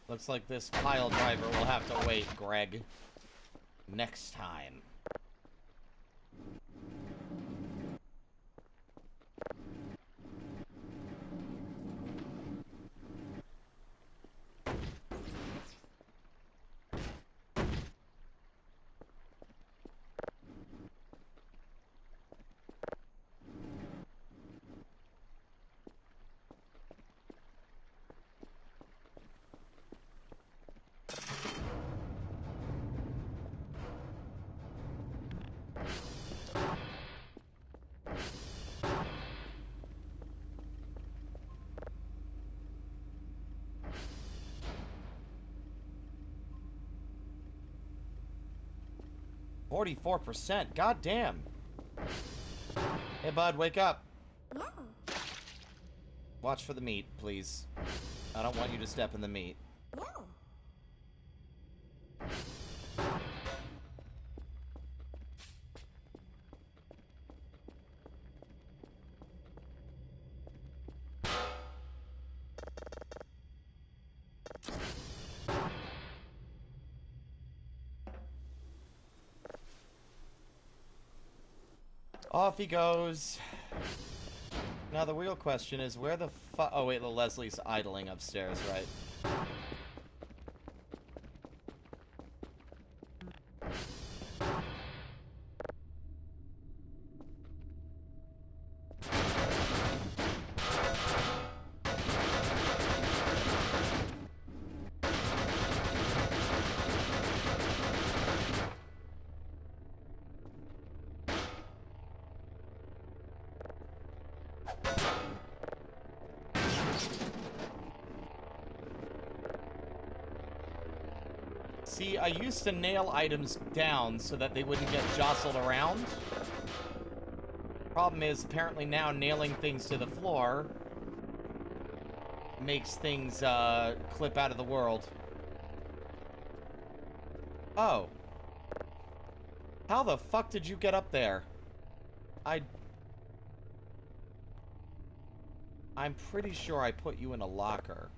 Looks like this pile driver will have to wait, Greg. Next time. 44%. God damn. Hey, bud, wake up. Yeah. Watch for the meat, please. I don't want you to step in the meat. Yeah. Off he goes. Now the real question is where the fuck... Oh wait, the Leslie's idling upstairs, right? See, I used to nail items down so that they wouldn't get jostled around. Problem is, apparently now nailing things to the floor makes things clip out of the world. Oh. How the fuck did you get up there? I'm pretty sure I put you in a locker.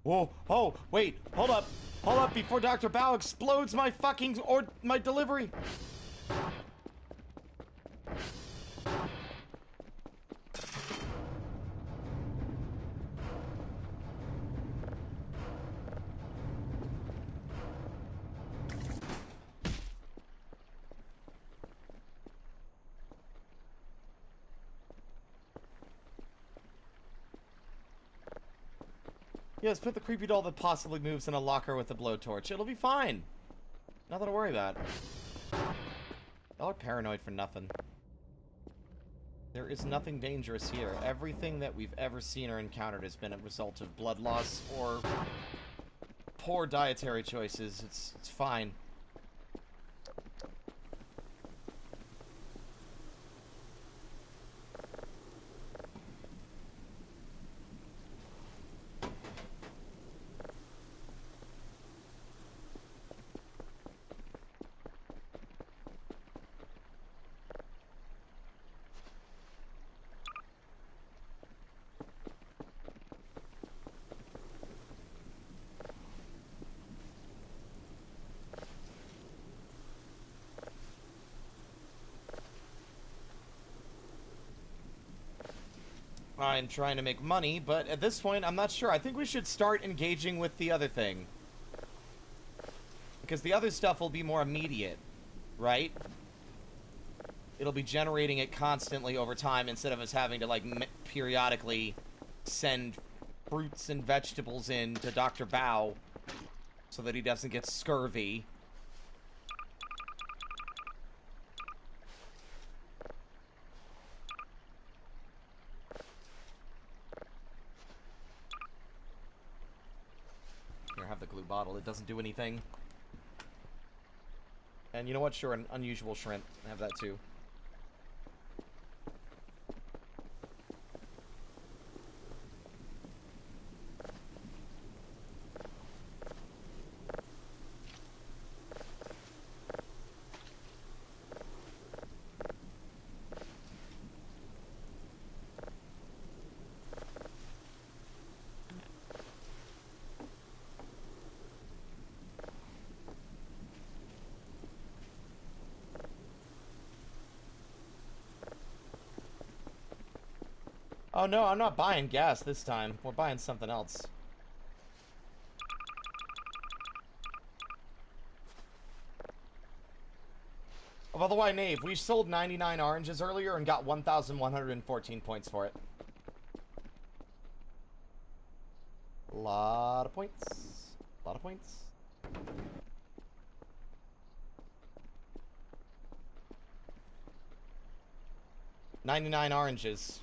Whoa, oh, wait, hold up before Dr. Bao explodes my fucking, or my delivery. Yes, put the creepy doll that possibly moves in a locker with a blowtorch. It'll be fine. Nothing to worry about. Y'all are paranoid for nothing. There is nothing dangerous here. Everything that we've ever seen or encountered has been a result of blood loss or poor dietary choices. It's fine. I'm trying to make money, but at this point, I'm not sure. I think we should start engaging with the other thing. Because the other stuff will be more immediate, right? It'll be generating it constantly over time instead of us having to, like, periodically send fruits and vegetables in to Dr. Bao so that he doesn't get scurvy. Have the glue bottle. It doesn't do anything. And you know what? Sure, an unusual shrimp. Have that too. Oh no, I'm not buying gas this time. We're buying something else. Oh, by the way, Nave, we sold 99 oranges earlier and got 1,114 points for it. A lot of points. A lot of points. $99 oranges.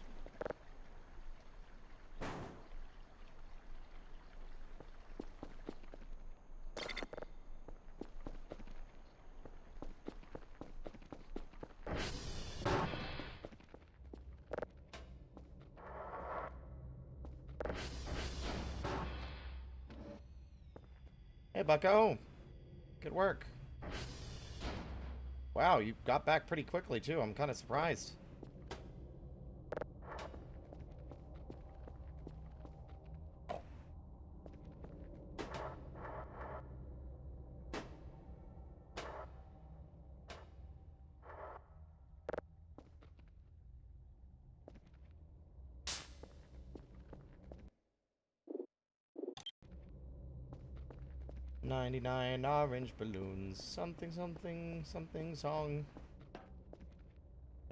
Hey, Bucko. Good work. Wow, you got back pretty quickly, too. I'm kind of surprised. $99 orange balloons. Something, something, something song. I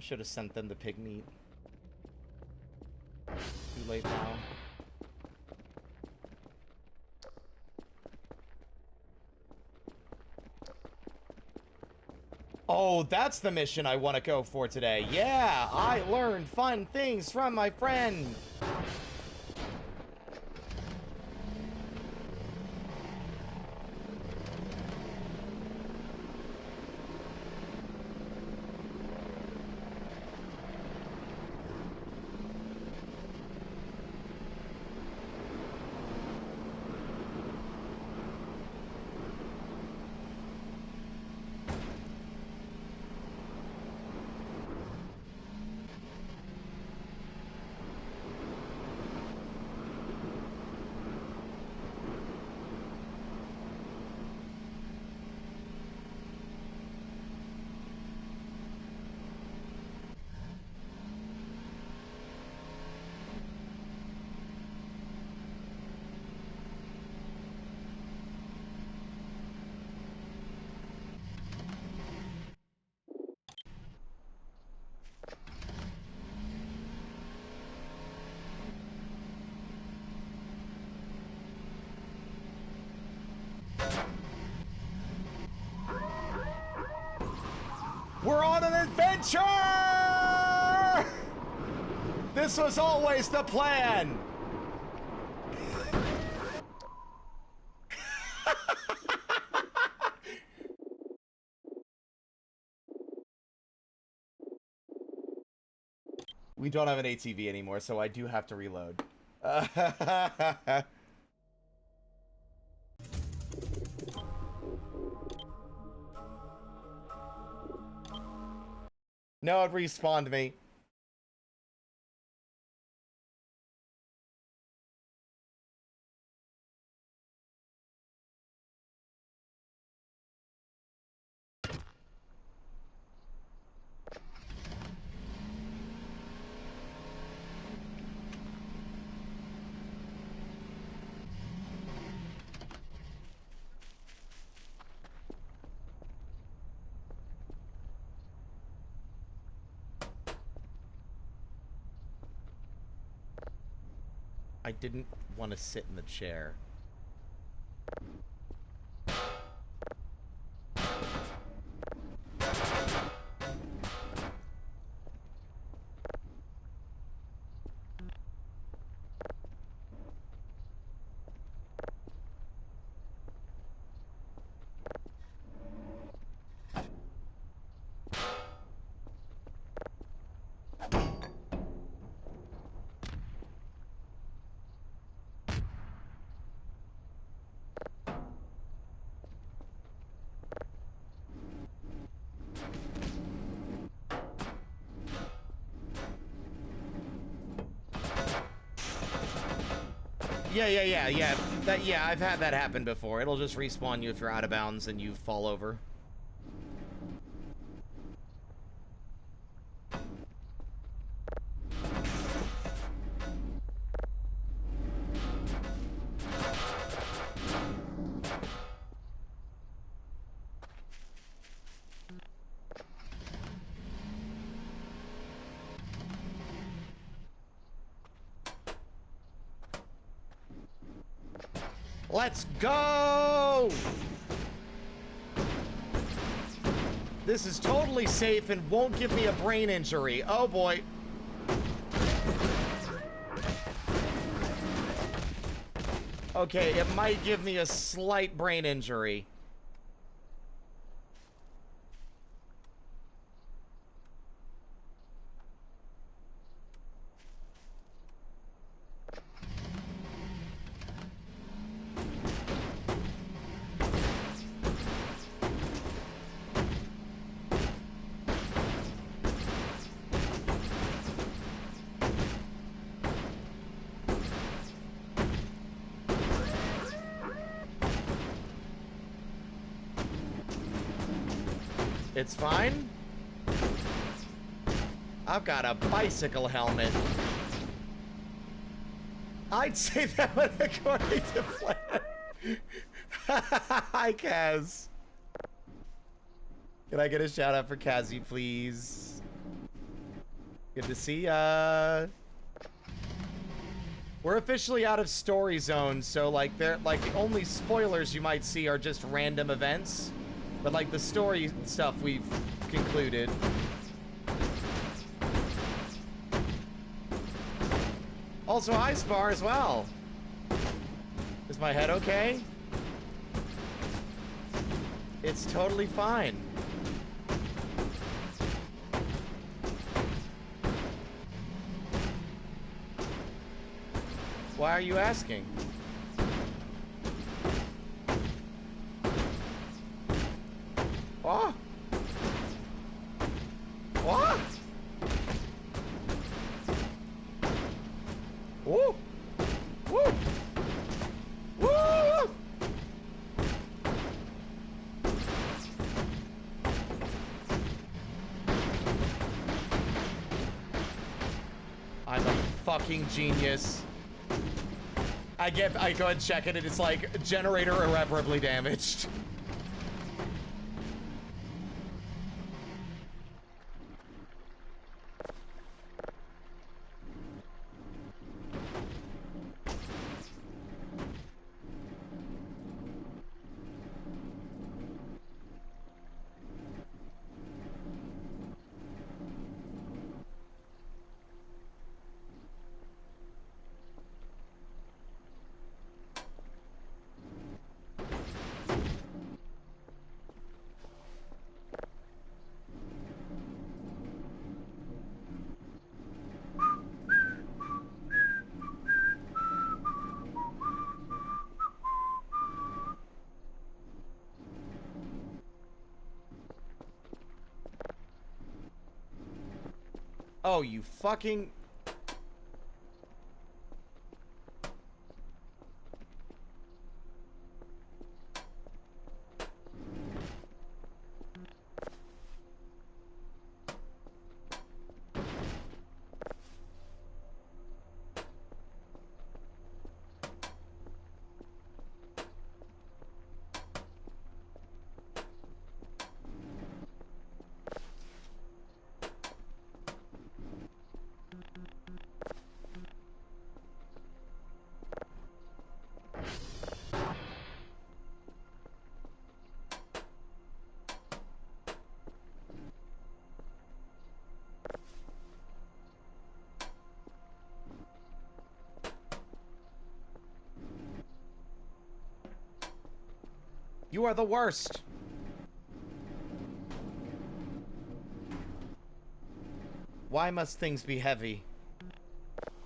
should have sent them the pig meat. Too late now. Oh, that's the mission I want to go for today. Yeah, I learned fun things from my friend. We're on an adventure! This was always the plan! We don't have an ATV anymore, so I do have to reload. No, it respawned me. I didn't want to sit in the chair. Yeah, I've had that happen before. It'll just respawn you if you're out of bounds and you fall over. Let's go! This is totally safe and won't give me a brain injury. Oh boy. Okay, it might give me a slight brain injury. It's fine. I've got a bicycle helmet. I'd say that went according to plan. Hi, Kaz. Can I get a shout out for Kazzy, please? Good to see ya. We're officially out of story zones, so like the only spoilers you might see are just random events. But like the story stuff we've concluded. Also, hi Spar as well. Is my head okay? It's totally fine. Why are you asking? What? What? Woo! Woo! Woo! I'm a fucking genius. I go and check it and it's like generator irreparably damaged. Oh, you fucking... You are the worst. Why must things be heavy?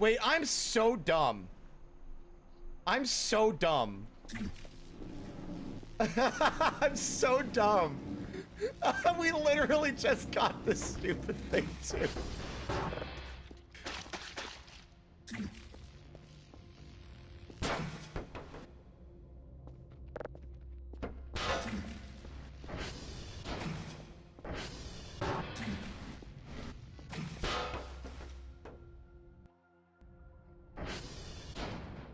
Wait, I'm so dumb. I'm so dumb. I'm so dumb. We literally just got this stupid thing too.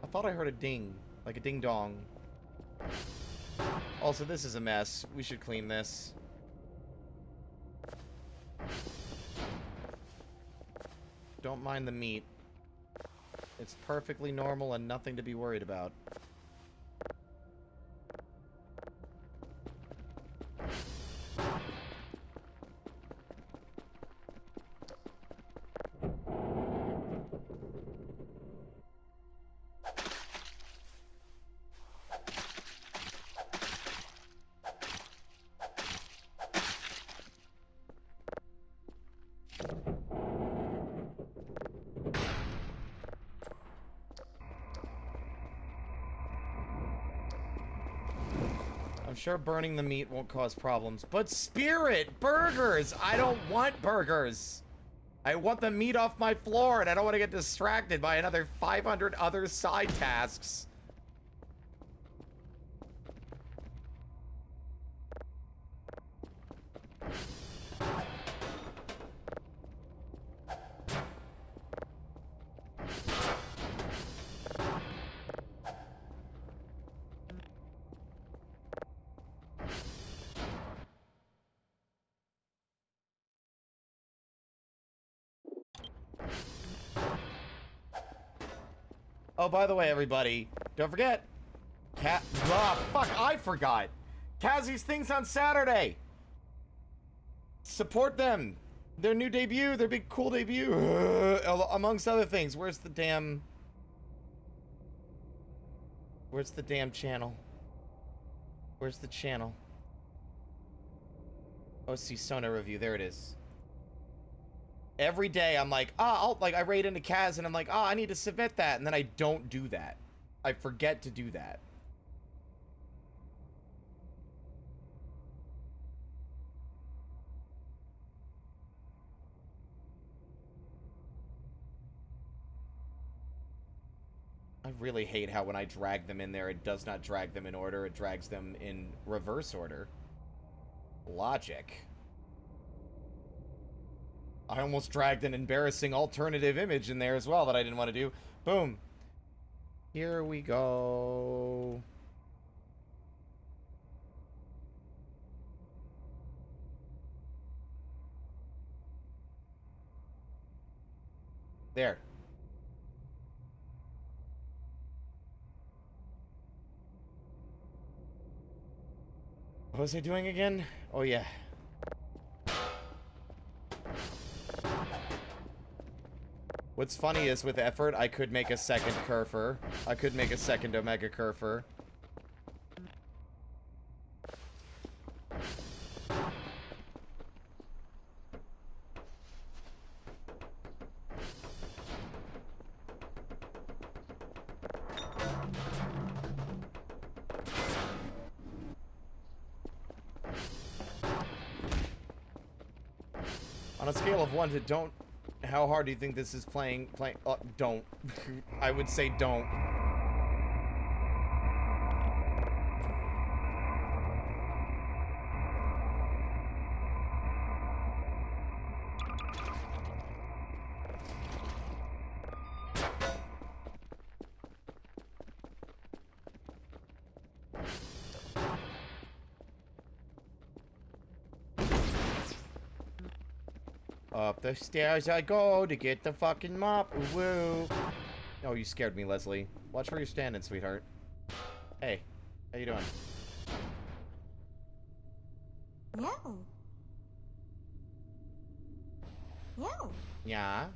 I thought I heard a ding, like a ding dong. Also, this is a mess. We should clean this. Don't mind the meat. It's perfectly normal and nothing to be worried about. sure burning the meat won't cause problems. But Spirit! Burgers! I don't want burgers! I want the meat off my floor, and I don't want to get distracted by another 500 other side tasks. Oh, by the way, everybody, don't forget, fuck, I forgot. Kazi's thing's on Saturday. Support them. Their new debut, their big cool debut, amongst other things. Where's the damn channel? Where's the channel? OC Sona review, there it is. Every day I'm like, I raid into Kaz and I'm like, I need to submit that. And then I don't do that. I forget to do that. I really hate how when I drag them in there, it does not drag them in order. It drags them in reverse order. Logic. I almost dragged an embarrassing alternative image in there as well that I didn't want to do. Boom. Here we go. There. What was I doing again? Oh, yeah. What's funny is, with effort, I could make a second Kerfer. I could make a second Omega Kerfer. On a scale of 1 to don't, how hard do you think this is playing? Don't. I would say don't. Up the stairs I go to get the fucking mop. Woo. Oh, you scared me, Leslie. Watch where you're standing, sweetheart. Hey, how you doing? No. No. Yeah.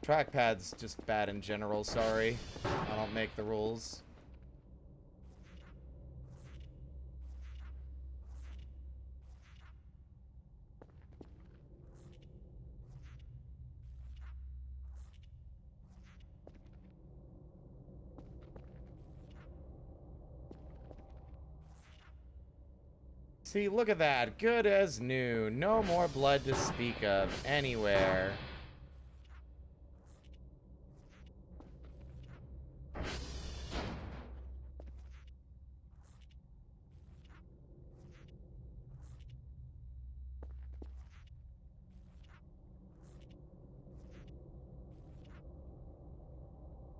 Trackpad's just bad in general, sorry. I don't make the rules. See, look at that. Good as new. No more blood to speak of anywhere.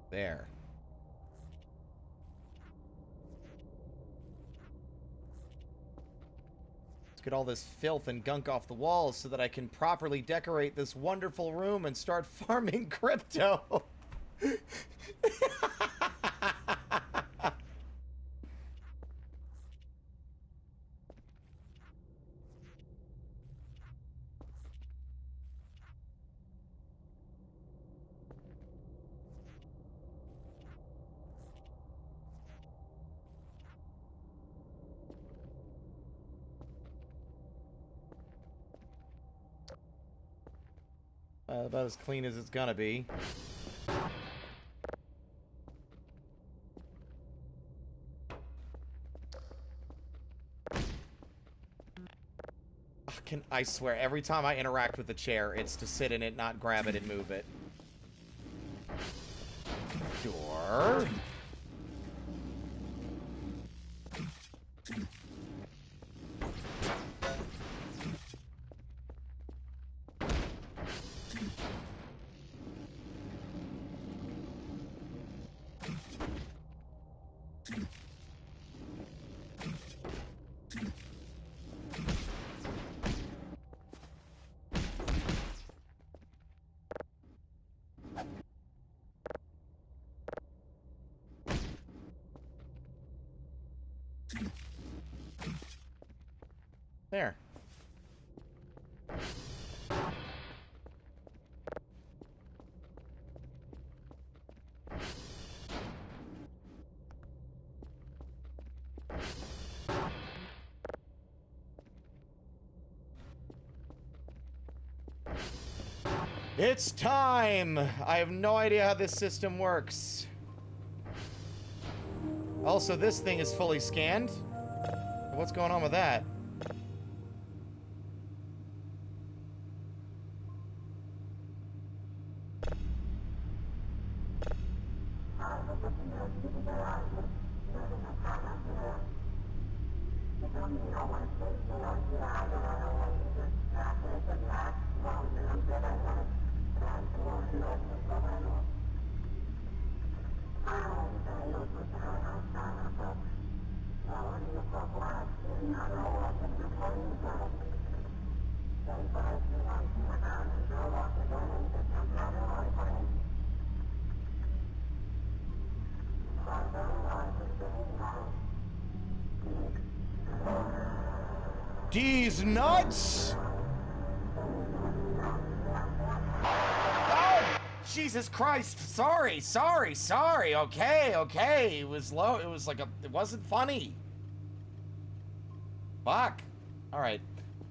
There. Let's get all this filth and gunk off the walls so that I can properly decorate this wonderful room and start farming crypto. About as clean as it's gonna be. I swear, every time I interact with the chair, it's to sit in it, not grab it and move it. Sure. There. It's time! I have no idea how this system works. Also, this thing is fully scanned. What's going on with that? These nuts! Oh! Jesus Christ! Sorry. Okay. It was low. It was like a. It wasn't funny. Fuck. All right.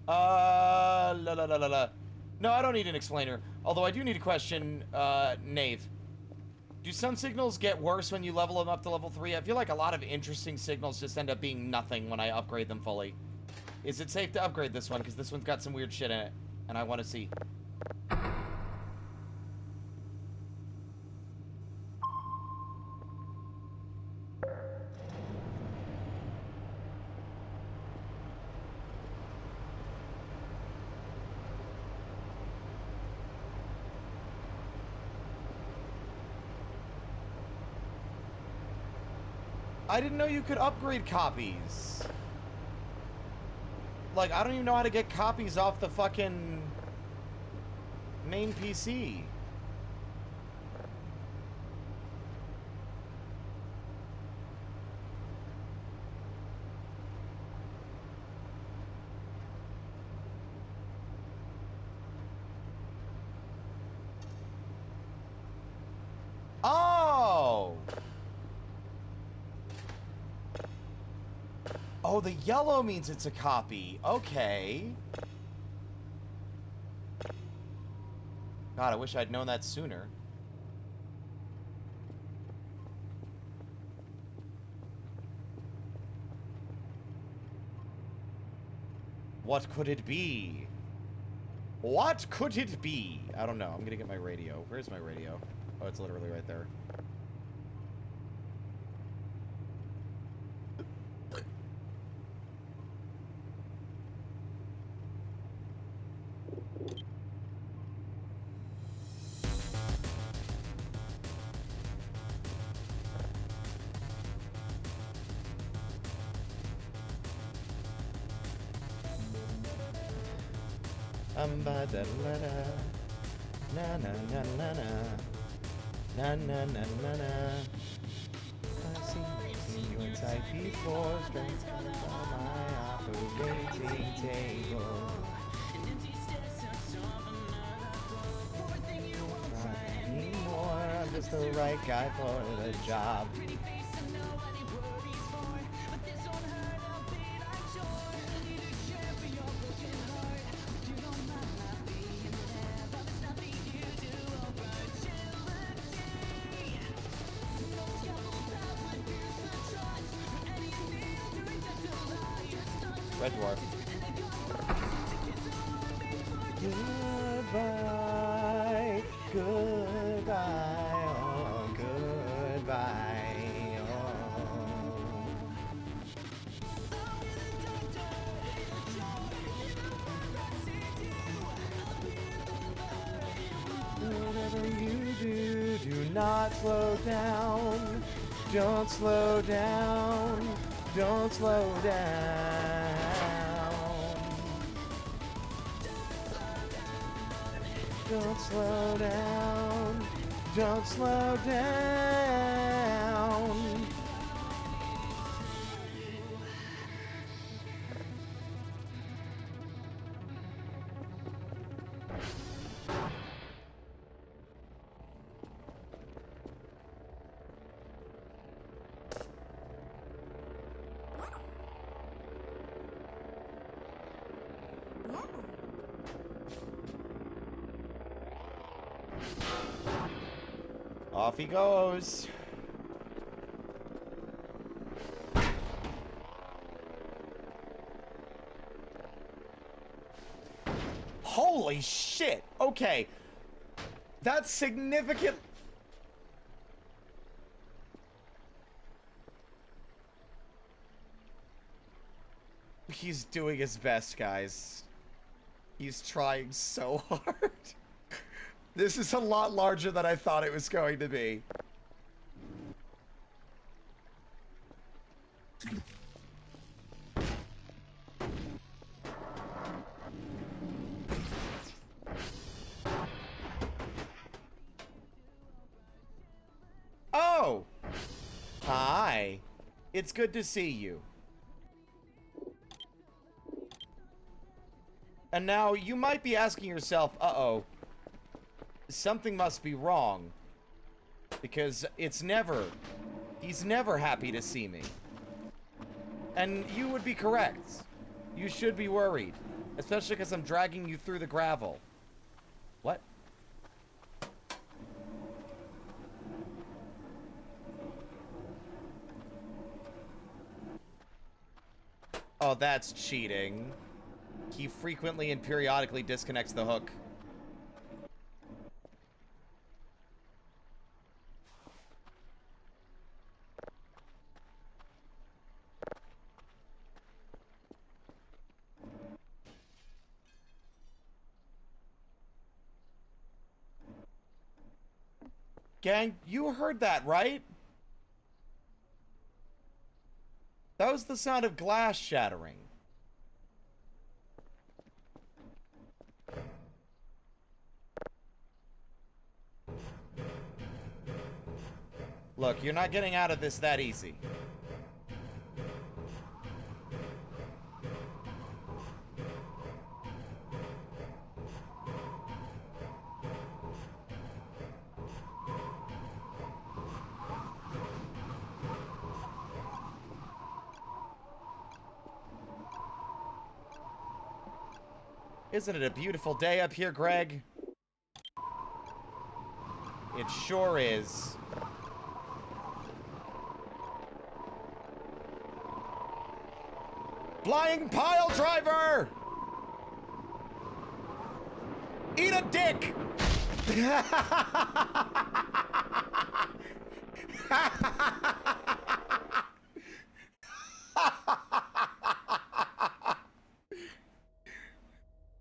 La la la la la. No, I don't need an explainer. Although I do need a question, Nave. Do some signals get worse when you level them up to level 3? I feel like a lot of interesting signals just end up being nothing when I upgrade them fully. Is it safe to upgrade this one? Because this one's got some weird shit in it, and I want to see. I didn't know you could upgrade copies. Like, I don't even know how to get copies off the fucking main PC. Oh! Oh, the yellow means it's a copy. Okay. God, I wish I'd known that sooner. What could it be? What could it be? I don't know. I'm gonna get my radio. Where's my radio? Oh, it's literally right there. Ba da la da, na na na na na, na na na na na. I've seen your type before. Strength comes on my operating table. Not anymore. I'm just the right guy for the job. Red Dwarf. Goodbye, goodbye, oh, goodbye, oh. Whatever you do, do not slow down. Don't slow down. Don't slow down. Don't slow down. Don't slow down. Off he goes. Holy shit. Okay. That's significant. He's doing his best, guys. He's trying so hard. This is a lot larger than I thought it was going to be. Oh! Hi. It's good to see you. And now, you might be asking yourself, uh-oh. Something must be wrong. Because he's never happy to see me. And you would be correct. You should be worried. Especially because I'm dragging you through the gravel. What? Oh, that's cheating. He frequently and periodically disconnects the hook. Gang, you heard that, right? That was the sound of glass shattering. Look, you're not getting out of this that easy. Isn't it a beautiful day up here, Greg? It sure is. Flying pile driver! Eat a dick!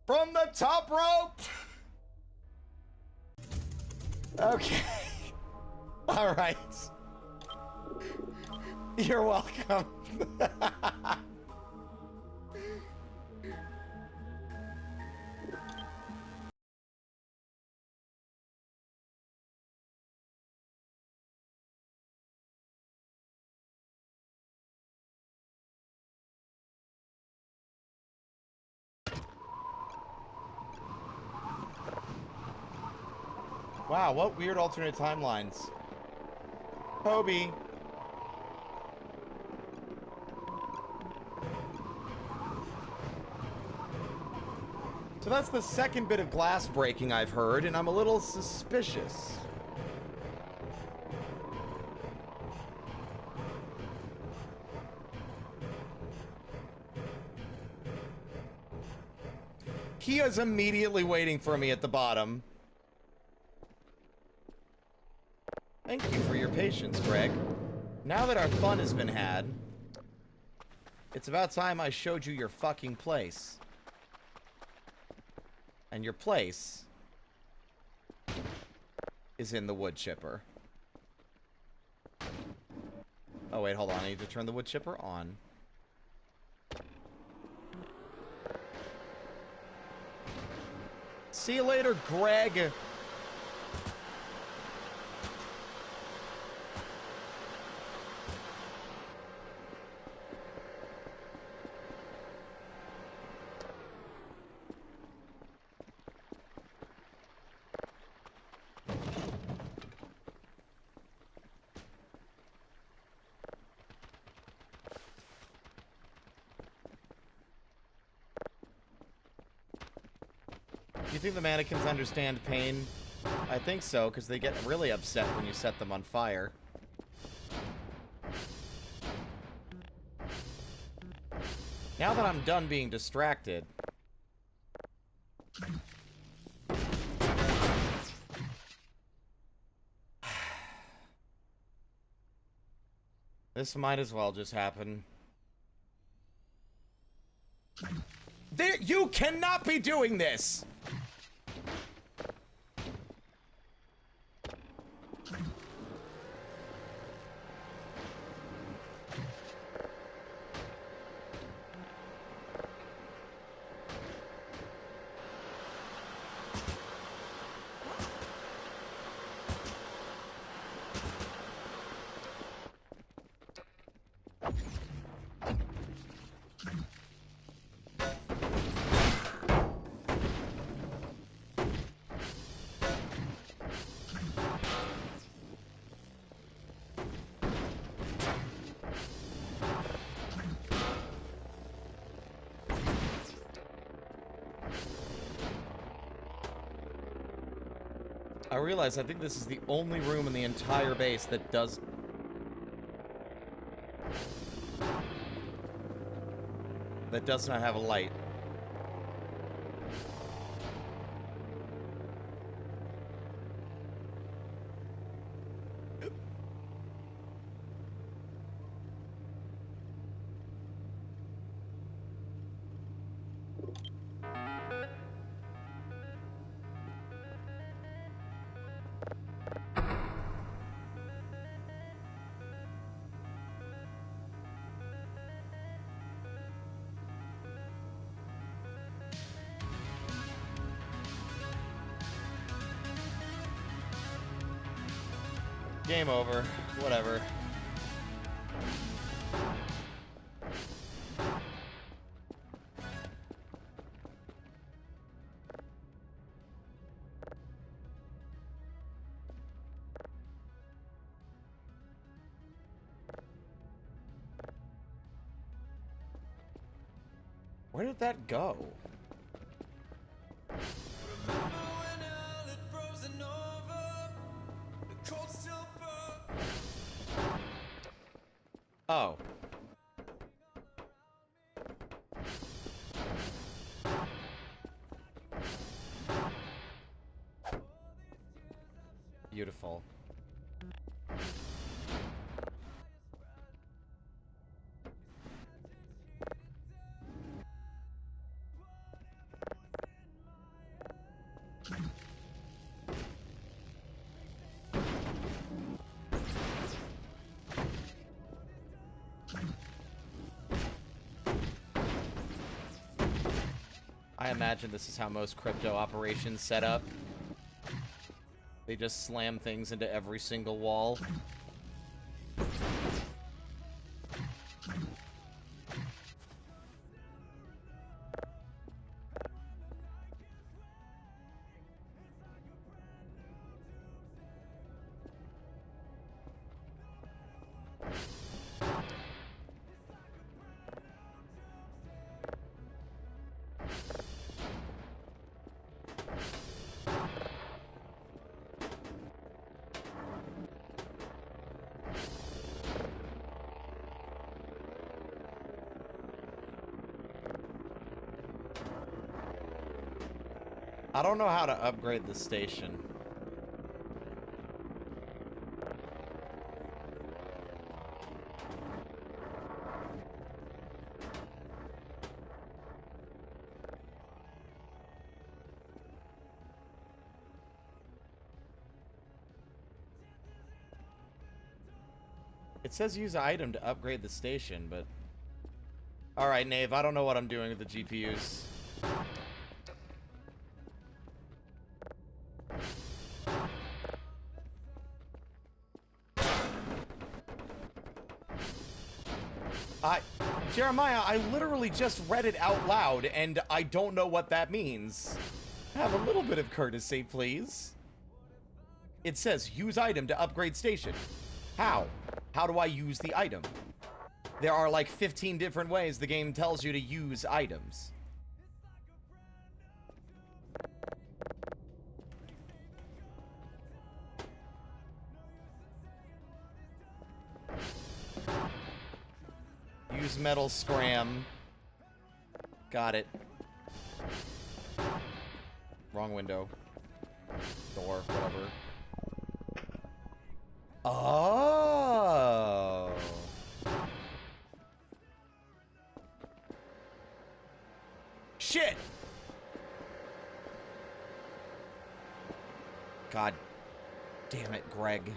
From the top rope! Okay. All right. You're welcome. Wow, what weird alternate timelines. Hobie. So that's the second bit of glass breaking I've heard, and I'm a little suspicious. He is immediately waiting for me at the bottom. Thank you for your patience, Greg. Now that our fun has been had, it's about time I showed you your fucking place. And your place is in the wood chipper. Oh, wait, hold on. I need to turn the wood chipper on. See you later, Greg. Do you think the mannequins understand pain? I think so, because they get really upset when you set them on fire. Now that I'm done being distracted... This might as well just happen. There, you cannot be doing this! I realize I think this is the only room in the entire base that does... that does not have a light. Game over. Whatever. Where did that go? Oh. Beautiful. I imagine this is how most crypto operations set up. They just slam things into every single wall. I don't know how to upgrade the station. It says use item to upgrade the station, but... Alright, Nave, I don't know what I'm doing with the GPUs. Jeremiah, I literally just read it out loud, and I don't know what that means. Have a little bit of courtesy, please. It says, use item to upgrade station. How? How do I use the item? There are like 15 different ways the game tells you to use items. Use metal scram. Got it. Wrong window. Door, whatever. Oh. Shit. God damn it, Greg.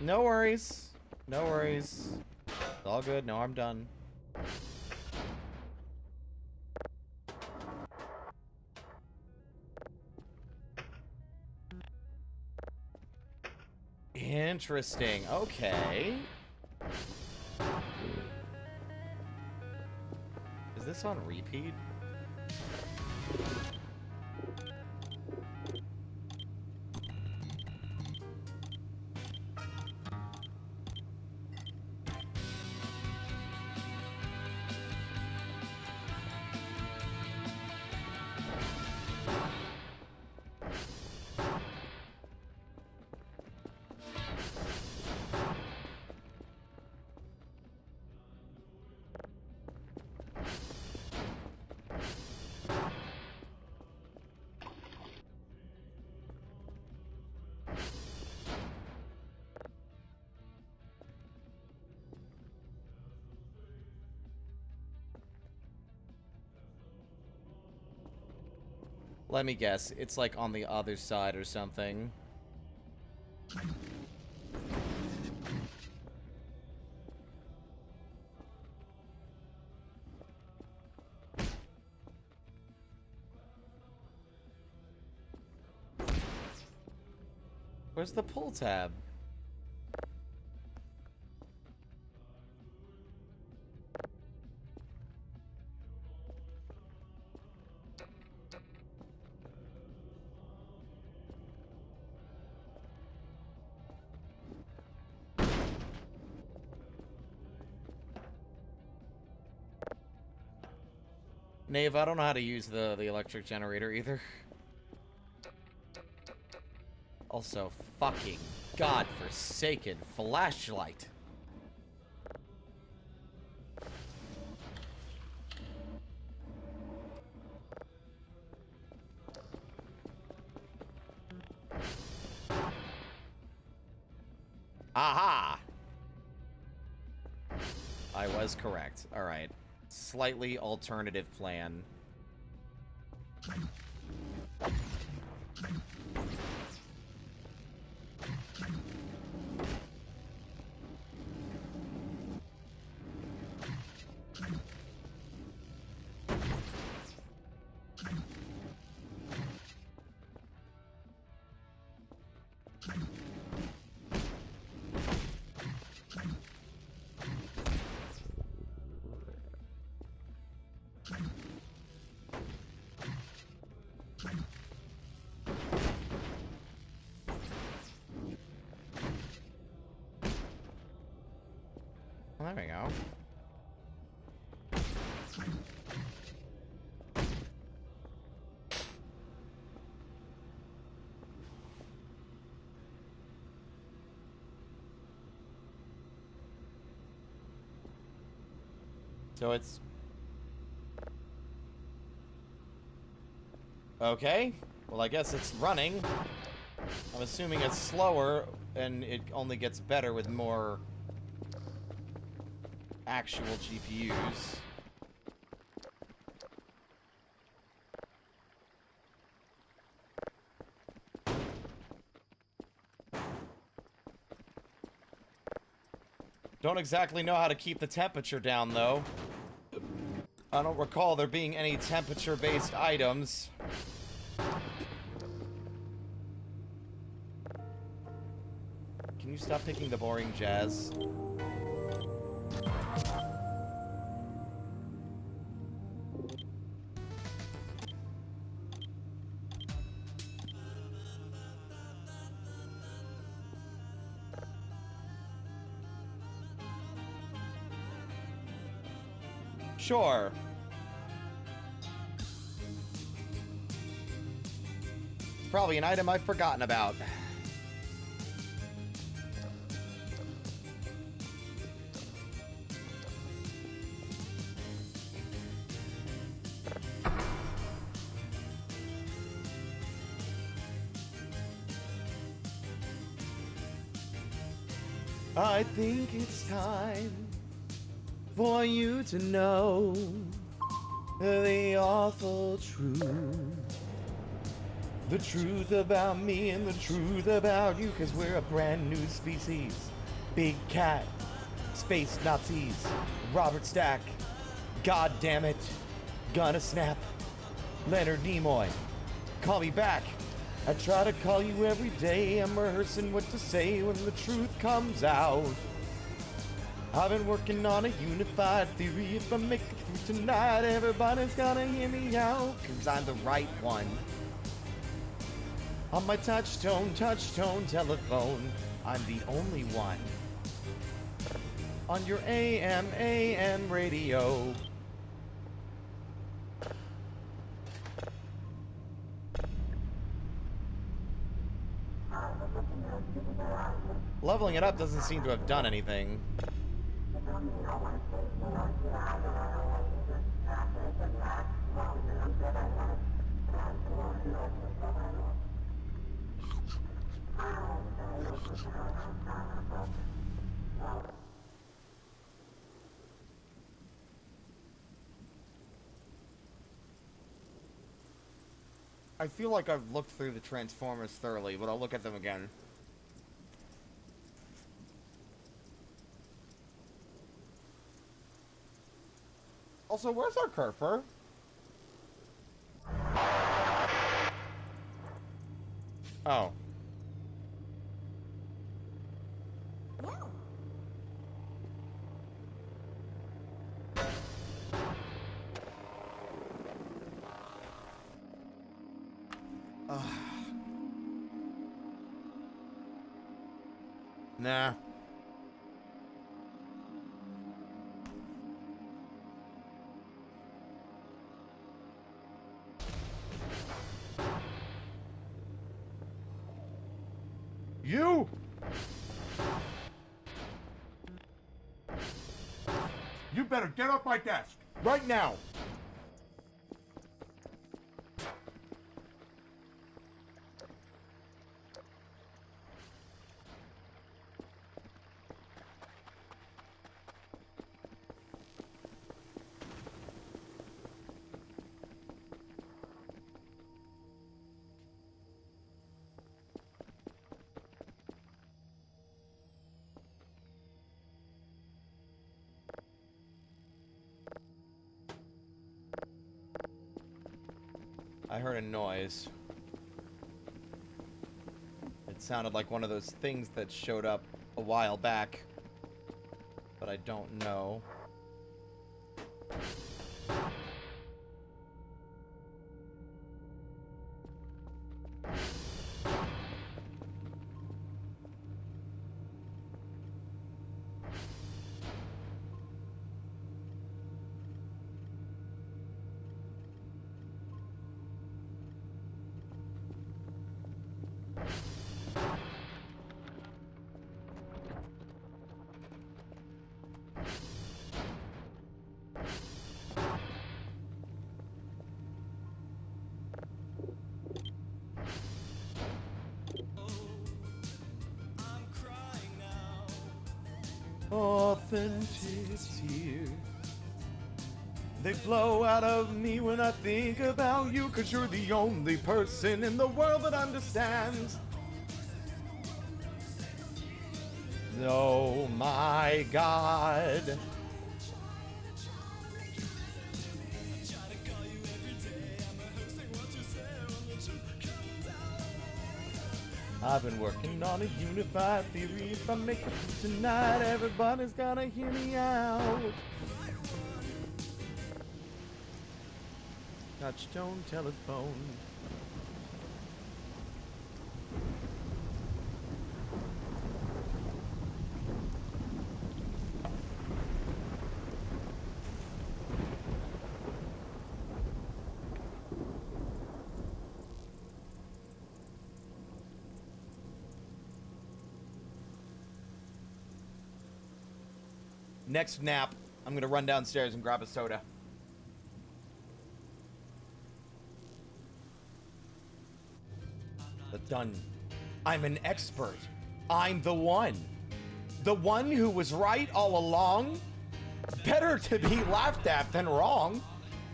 No worries. No worries. It's all good. No, I'm done. Interesting. Okay. Is this on repeat? Let me guess. It's like on the other side or something. Where's the pull tab? Nave, I don't know how to use the electric generator either. Also, fucking godforsaken flashlight. Aha! I was correct. Alright. Slightly alternative plan. Well, there we go. So it's... Okay. Well, I guess it's running. I'm assuming it's slower, and it only gets better with more actual GPUs. Don't exactly know how to keep the temperature down, though. I don't recall there being any temperature-based items. Can you stop picking the boring jazz? Sure. It's probably an item I've forgotten about. I think it's time for you to know the awful truth. The truth about me and the truth about you, 'cause we're a brand new species. Big Cat, Space Nazis, Robert Stack, God damn it, Gonna Snap, Leonard Nimoy, Call Me Back. I try to call you every day, I'm rehearsing what to say when the truth comes out. I've been working on a unified theory. If I make it through tonight, everybody's gonna hear me out, 'cause I'm the right one. On my touch-tone telephone, I'm the only one. On your AM radio. Leveling it up doesn't seem to have done anything. I feel like I've looked through the Transformers thoroughly, but I'll look at them again. Also, where's our Kerfer? Oh. No. Nah. You! You better get off my desk! Right now! I heard a noise. It sounded like one of those things that showed up a while back, but I don't know. authentic tears. They flow out of me when I think about you, 'cause you're the only person in the world that understands. Oh my God. I've been working on a unified theory. If I make it tonight, everybody's gonna hear me out. Touchtone telephone. Next nap, I'm gonna run downstairs and grab a soda. But done. I'm an expert. I'm the one. The one who was right all along. Better to be laughed at than wrong.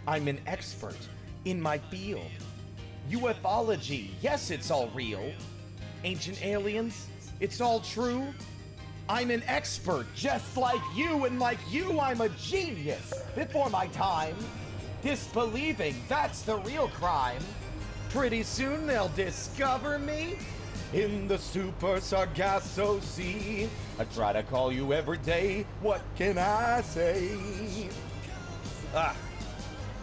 I'm an expert in my field. UFOlogy, yes, it's all real. Ancient aliens, it's all true. I'm an expert just like you, and like you, I'm a genius before my time. Disbelieving, that's the real crime. Pretty soon they'll discover me in the Super Sargasso Sea. I try to call you every day, what can I say?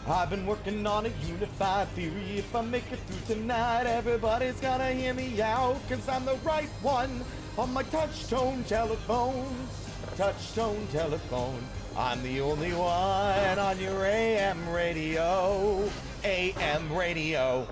I've been working on a unified theory. If I make it through tonight, everybody's gonna hear me out, 'cause I'm the right one on my touch-tone telephone. Touch-tone telephone. I'm the only one on your AM radio. AM radio.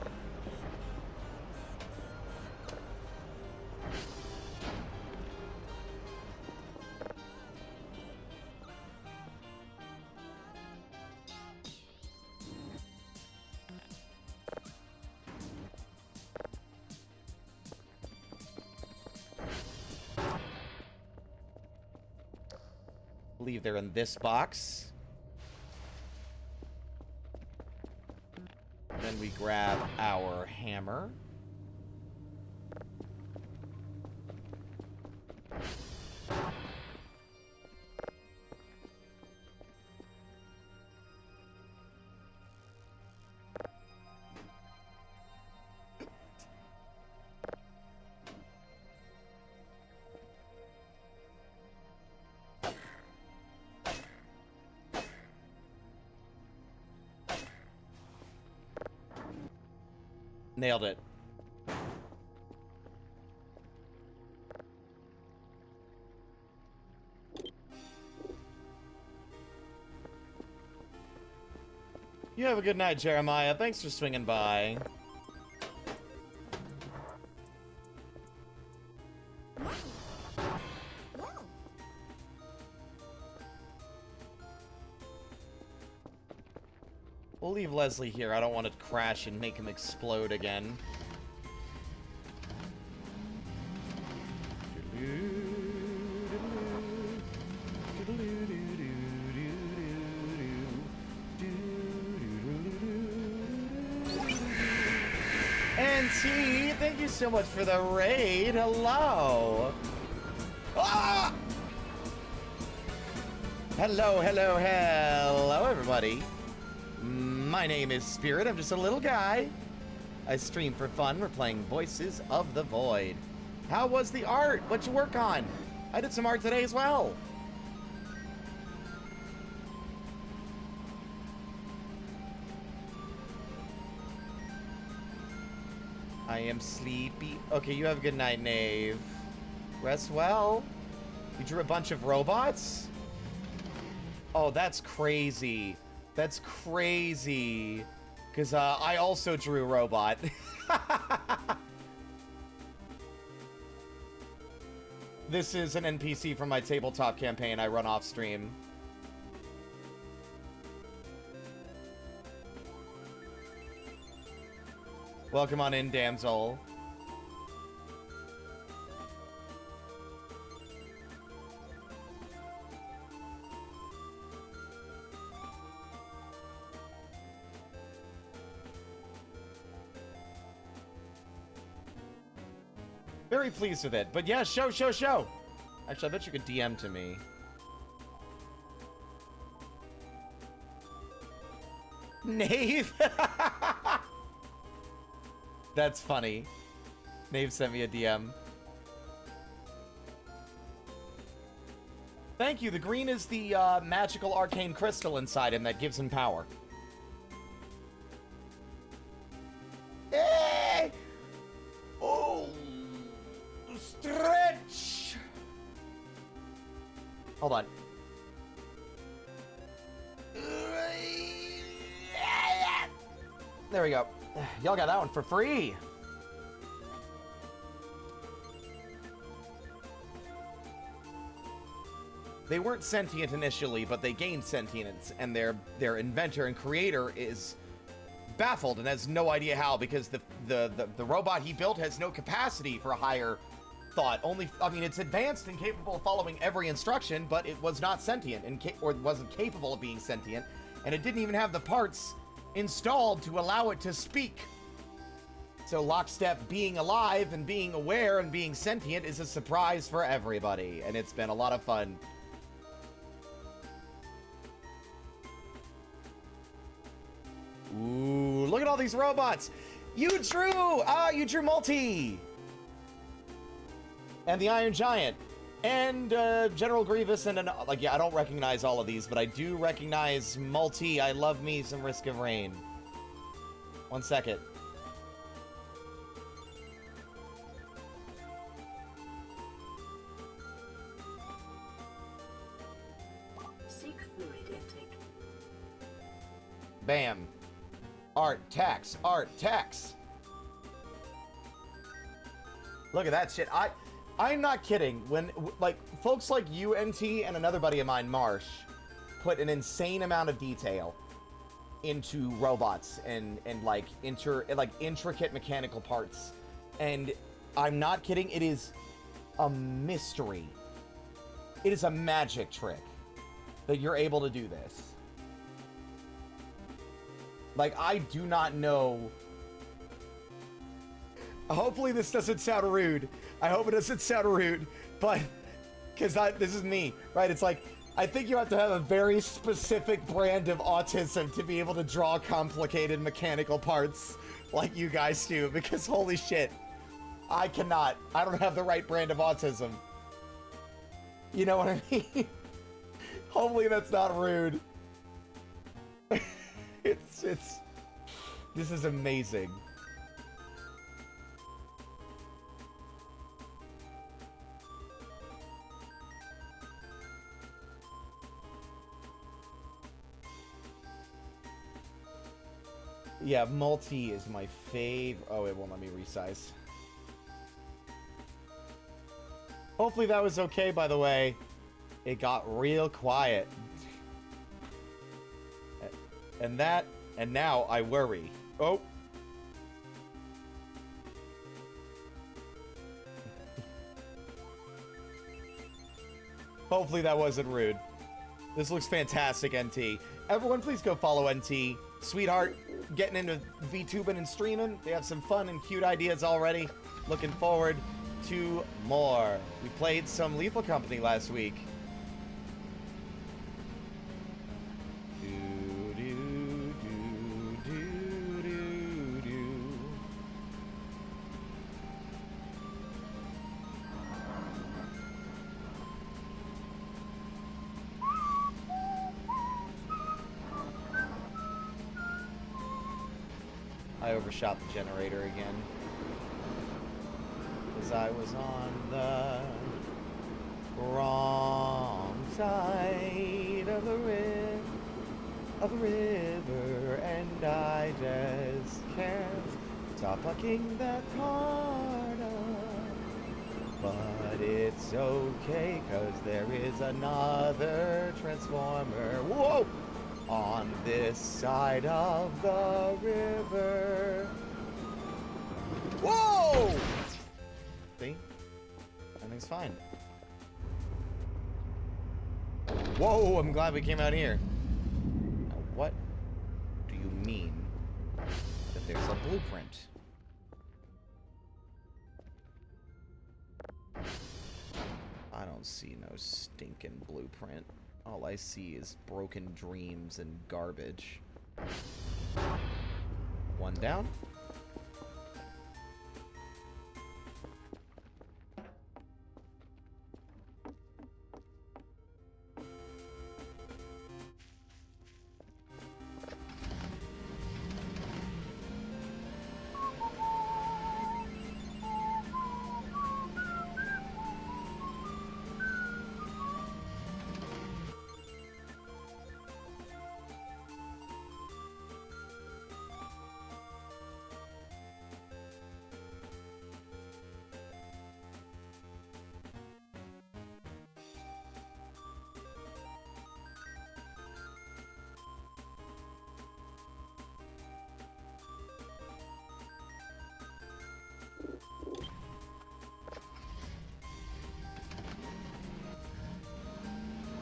I believe they're in this box. Then we grab our hammer. Nailed it. You have a good night, Jeremiah. Thanks for swinging by. We'll leave Leslie here. I don't want to crash and make him explode again. And T, thank you so much for the raid. Hello. Ah! Hello, hello, hello, everybody. My name is Spirit. I'm just a little guy. I stream for fun. We're playing Voices of the Void. How was the art? What'd you work on? I did some art today as well. I am sleepy. Okay, you have a good night, Knave. Rest well. You drew a bunch of robots? Oh, that's crazy. That's crazy. Because I also drew a robot. This is an NPC from my tabletop campaign I run off stream. Welcome on in, damsel. Very pleased with it. But yeah, show. Actually, I bet you could DM to me. Nave? That's funny. Nave sent me a DM. Thank you. The green is the magical arcane crystal inside him that gives him power. Hey! Oh! Stretch! Hold on. There we go. Y'all got that one for free. They weren't sentient initially, but they gained sentience, and their inventor and creator is baffled and has no idea how, because the robot he built has no capacity for a higher thought. I mean, it's advanced and capable of following every instruction, but it was not sentient or wasn't capable of being sentient, and it didn't even have the parts installed to allow it to speak. So lockstep being alive and being aware and being sentient is a surprise for everybody, and it's been a lot of fun. Ooh, look at all these robots. You drew Multi. And the Iron Giant. And General Grievous and yeah, I don't recognize all of these, but I do recognize Multi. I love me some Risk of Rain. 1 second. Seek fluid intake. Bam. Art tax. Look at that shit. I'm not kidding. When like folks like you, NT, and another buddy of mine, Marsh, put an insane amount of detail into robots and like intricate mechanical parts. And I'm not kidding. It is a mystery. It is a magic trick that you're able to do this. Like, I do not know. Hopefully this doesn't sound rude. I hope it doesn't sound rude, but because this is me, right? It's like, I think you have to have a very specific brand of autism to be able to draw complicated mechanical parts like you guys do, because holy shit, I cannot. I don't have the right brand of autism. You know what I mean? Hopefully that's not rude. This is amazing. Yeah, Multi is my fave. Oh, it won't let me resize. Hopefully that was okay, by the way. It got real quiet. And now I worry. Oh. Hopefully that wasn't rude. This looks fantastic, NT. Everyone, please go follow NT. Sweetheart, getting into VTubing and streaming. They have some fun and cute ideas already. Looking forward to more. We played some Lethal Company last week. I overshot the generator again. Because I was on the wrong side of the river, and I just can't stop fucking that part up. But it's okay, cause there is another transformer. Whoa! On this side of the river. Whoa! See? Everything's fine. Whoa, I'm glad we came out here. Now, what do you mean that there's a blueprint? see no stinking blueprint. All I see is broken dreams and garbage. One down.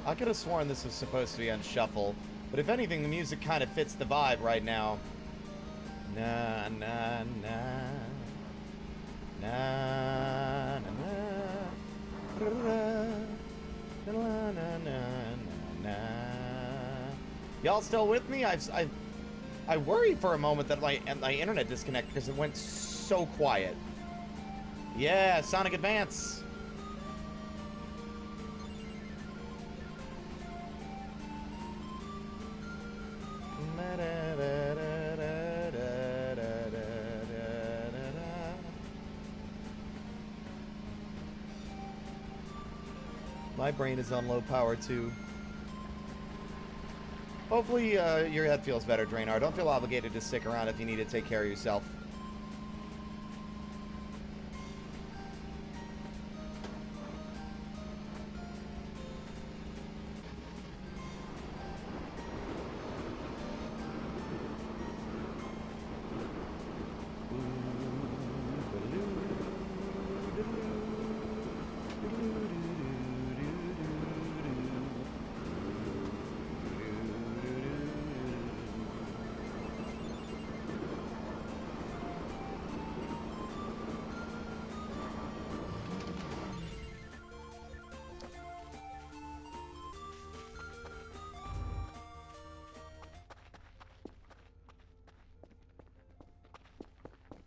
I could have sworn this was supposed to be on shuffle, but if anything, the music kind of fits the vibe right now. Na na na na na na na na na na. Y'all still with me? I worried for a moment that my internet disconnected because it went so quiet. Yeah, Sonic Advance. My brain is on low power too. Hopefully your head feels better, Draynar. Don't feel obligated to stick around if you need to take care of yourself.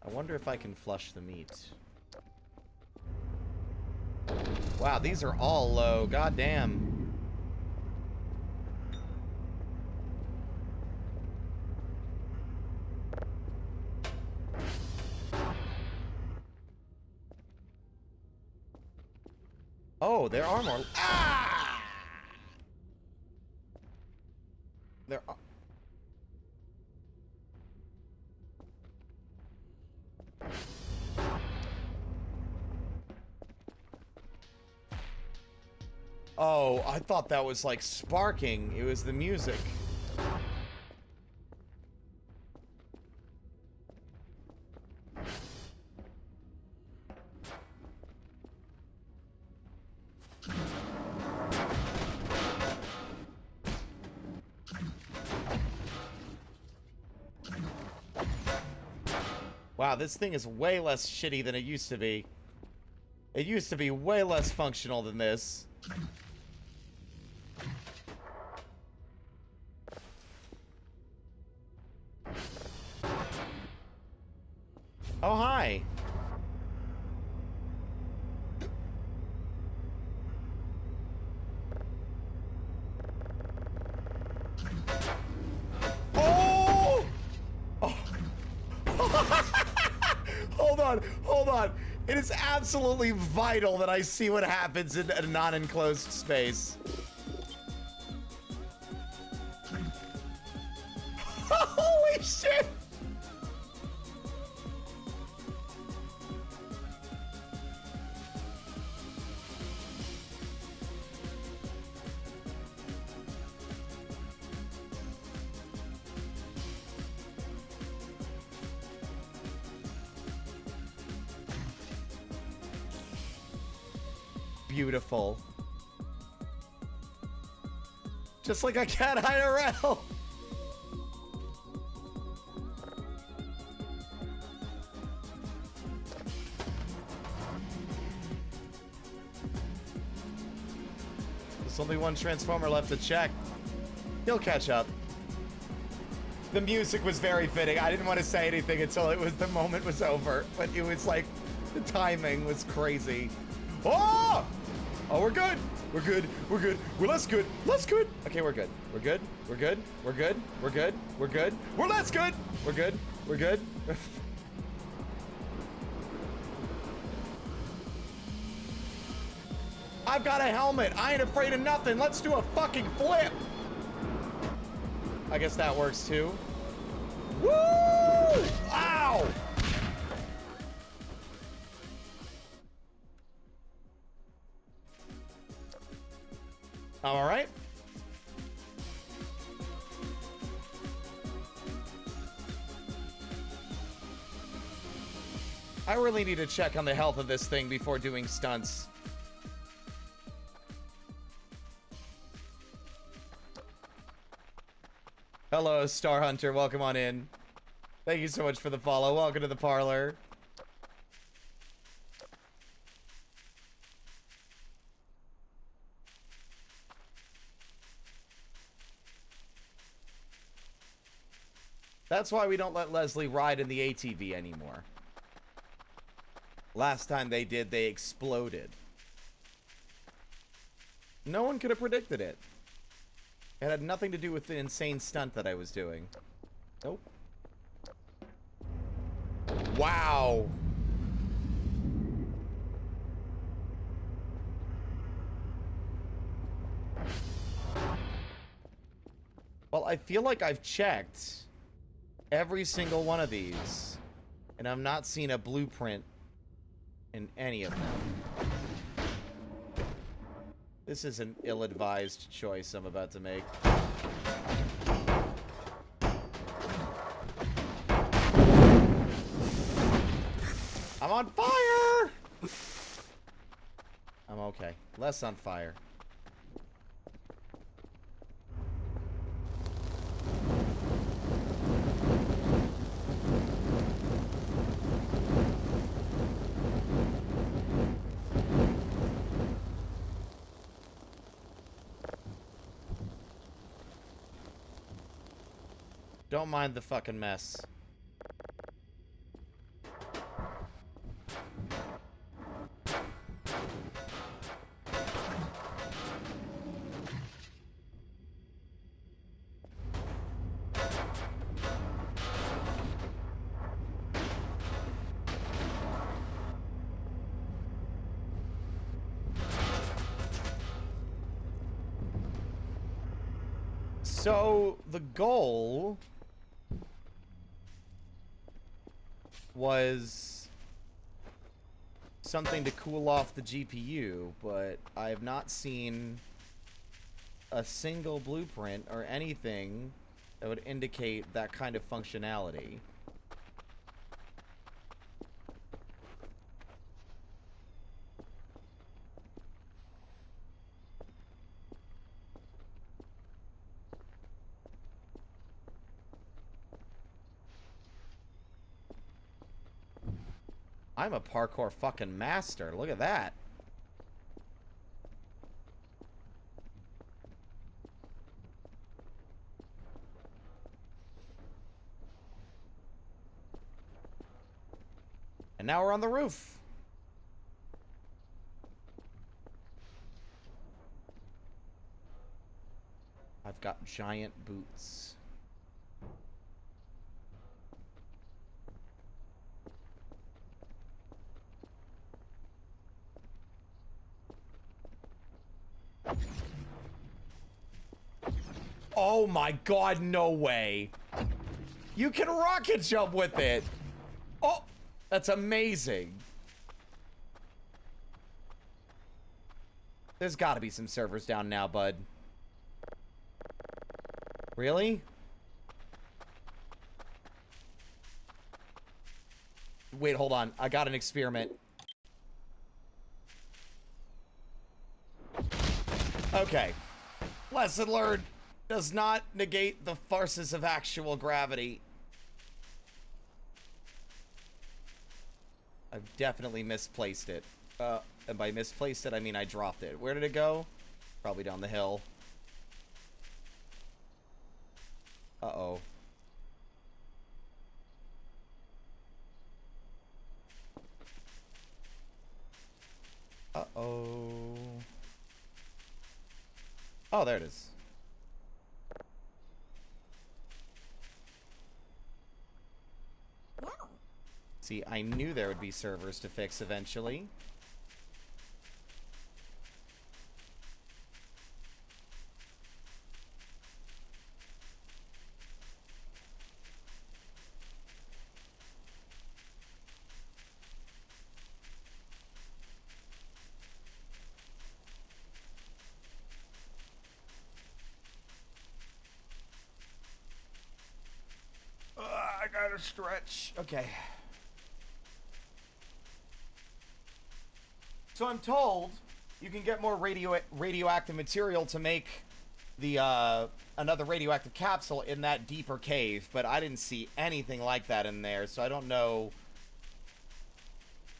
I wonder if I can flush the meat. Wow, these are all low. God damn. Oh, there are more. Ah! There are. Oh, I thought that was like sparking. It was the music. Wow, this thing is way less shitty than it used to be. It used to be way less functional than this. Oh, hi. Oh! Oh. Hold on. It is absolutely vital that I see what happens in a non-enclosed space. Holy shit! Beautiful. Just like I can IRL. There's only one Transformer left to check. He'll catch up. The music was very fitting. I didn't want to say anything until the moment was over, but it was like, the timing was crazy. Oh! Oh, we're good. We're good. We're good. We're less good. Less good. Okay, we're good. We're good. We're good. We're good. We're good. We're good. We're less good. We're good. We're good. I've got a helmet. I ain't afraid of nothing. Let's do a fucking flip. I guess that works too. Woo! Ow! All right. I really need to check on the health of this thing before doing stunts. Hello, Star Hunter. Welcome on in. Thank you so much for the follow. Welcome to the parlor. That's why we don't let Leslie ride in the ATV anymore. Last time they did, they exploded. No one could have predicted it. It had nothing to do with the insane stunt that I was doing. Nope. Wow. Well, I feel like I've checked every single one of these, and I've not seen a blueprint in any of them. This is an ill-advised choice I'm about to make. I'm on fire! I'm okay. Less on fire. Don't mind the fucking mess. So, the goal was something to cool off the GPU, but I have not seen a single blueprint or anything that would indicate that kind of functionality. I'm a parkour fucking master. Look at that. And now we're on the roof. I've got giant boots. Oh my god, no way. You can rocket jump with it. Oh, that's amazing. There's gotta be some servers down now, bud. Really? Wait, hold on. I got an experiment. Okay. Lesson learned. Does not negate the farces of actual gravity. I've definitely misplaced it. And by misplaced it, I mean I dropped it. Where did it go? Probably down the hill. Uh-oh. Uh-oh. Oh, there it is. Wow. See, I knew there would be servers to fix eventually. I gotta stretch. Okay. So I'm told you can get more radioactive material to make the another radioactive capsule in that deeper cave, but I didn't see anything like that in there, so I don't know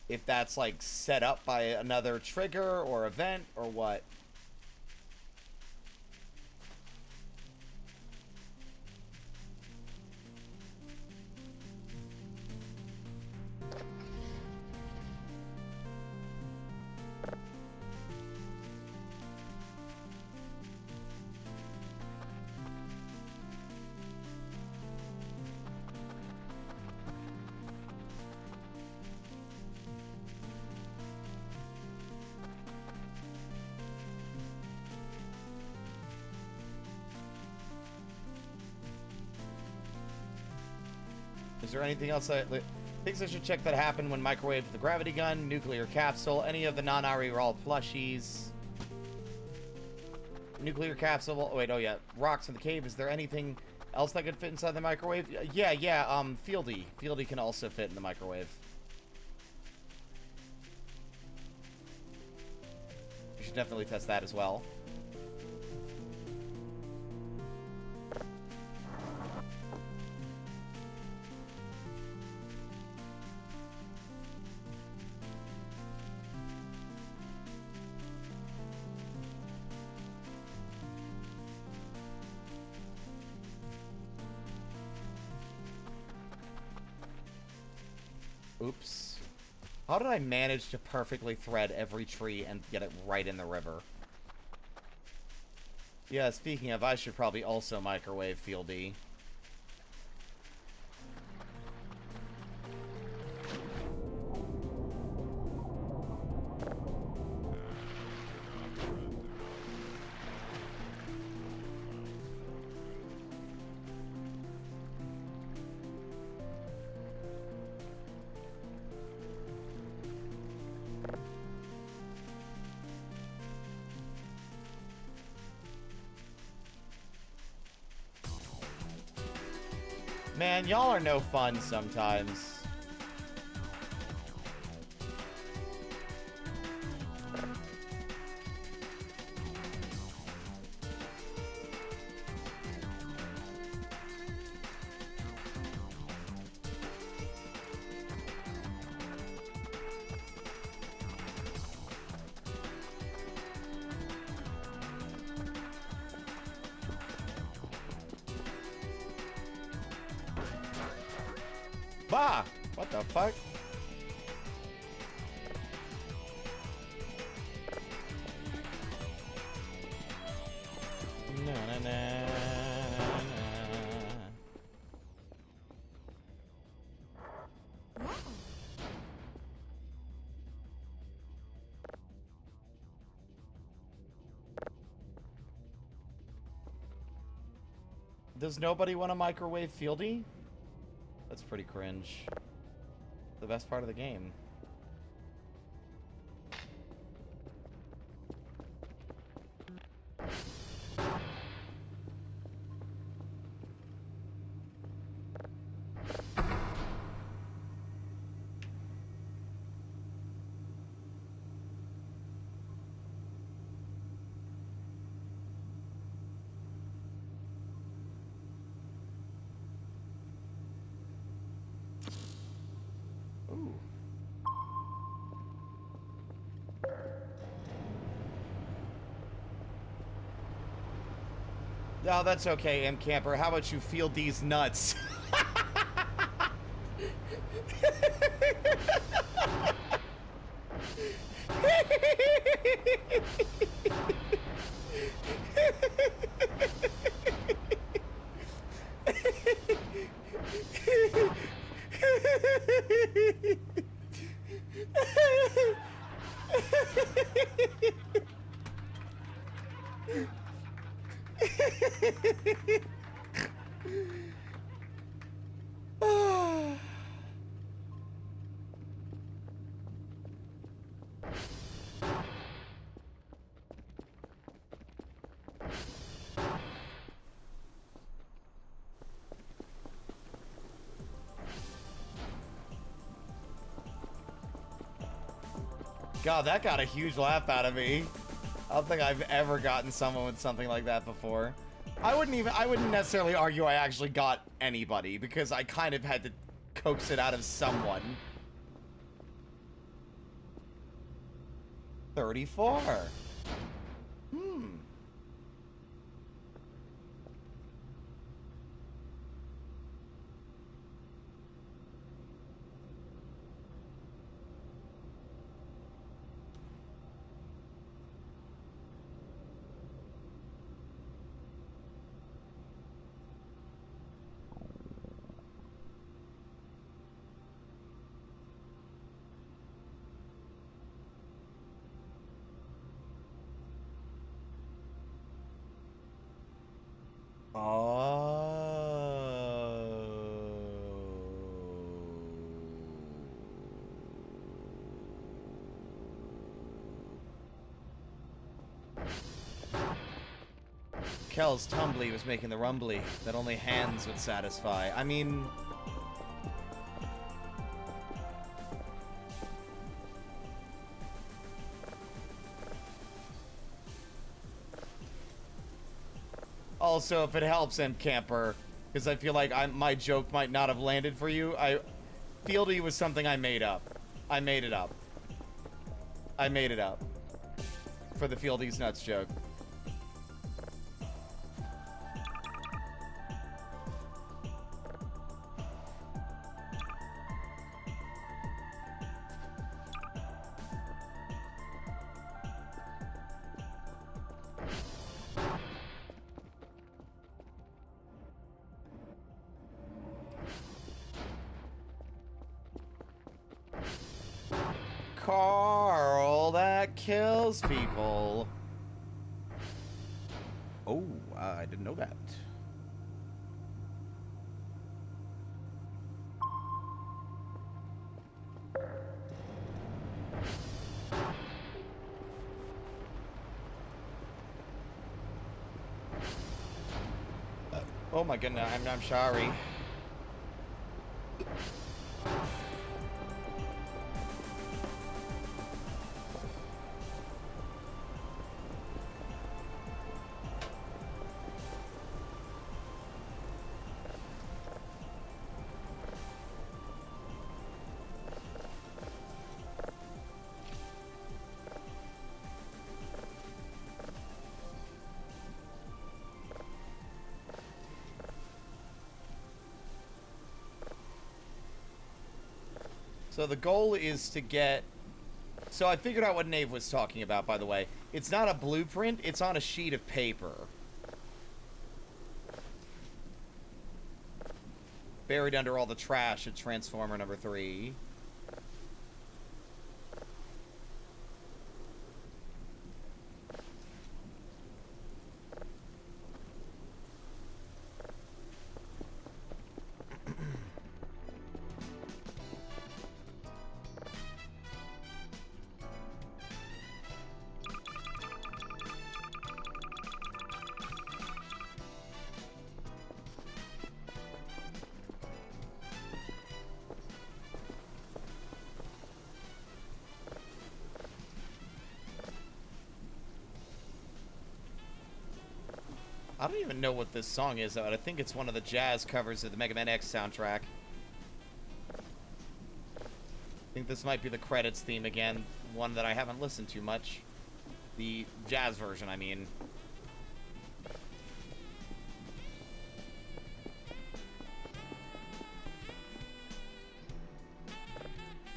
if that's like set up by another trigger or event or what. Is there anything else things I should check that happened when microwaved the gravity gun, nuclear capsule, any of the non-Ari-Rawl plushies? Nuclear capsule. Oh, wait, oh yeah. Rocks in the cave. Is there anything else that could fit inside the microwave? Yeah, Fieldy. Fieldy can also fit in the microwave. You should definitely test that as well. Oops. How did I manage to perfectly thread every tree and get it right in the river? Yeah, speaking of, I should probably also microwave Fieldy. Man, y'all are no fun sometimes. Bah! What the fuck? Na, na, na, na. Does nobody want to microwave Fieldy? That's pretty cringe. The best part of the game. Ooh. Oh, that's okay, M Camper. How about you feel these nuts? God, that got a huge laugh out of me. I don't think I've ever gotten someone with something like that before. I wouldn't necessarily argue I actually got anybody, because I kind of had to coax it out of someone. 34. Kel's tumbly was making the rumbly that only hands would satisfy. I mean... Also, if it helps, M Camper, because I feel like my joke might not have landed for you, Fieldy was something I made up. I made it up. I made it up. For the Fieldy's Nuts joke. Carl, that kills people. Oh, I didn't know that. Oh my goodness, I'm sorry. So the goal is to get... So I figured out what Nave was talking about, by the way. It's not a blueprint, it's on a sheet of paper. Buried under all the trash at Transformer number 3. I don't even know what this song is, though. I think it's one of the jazz covers of the Mega Man X soundtrack. I think this might be the credits theme again. One that I haven't listened to much. The jazz version, I mean.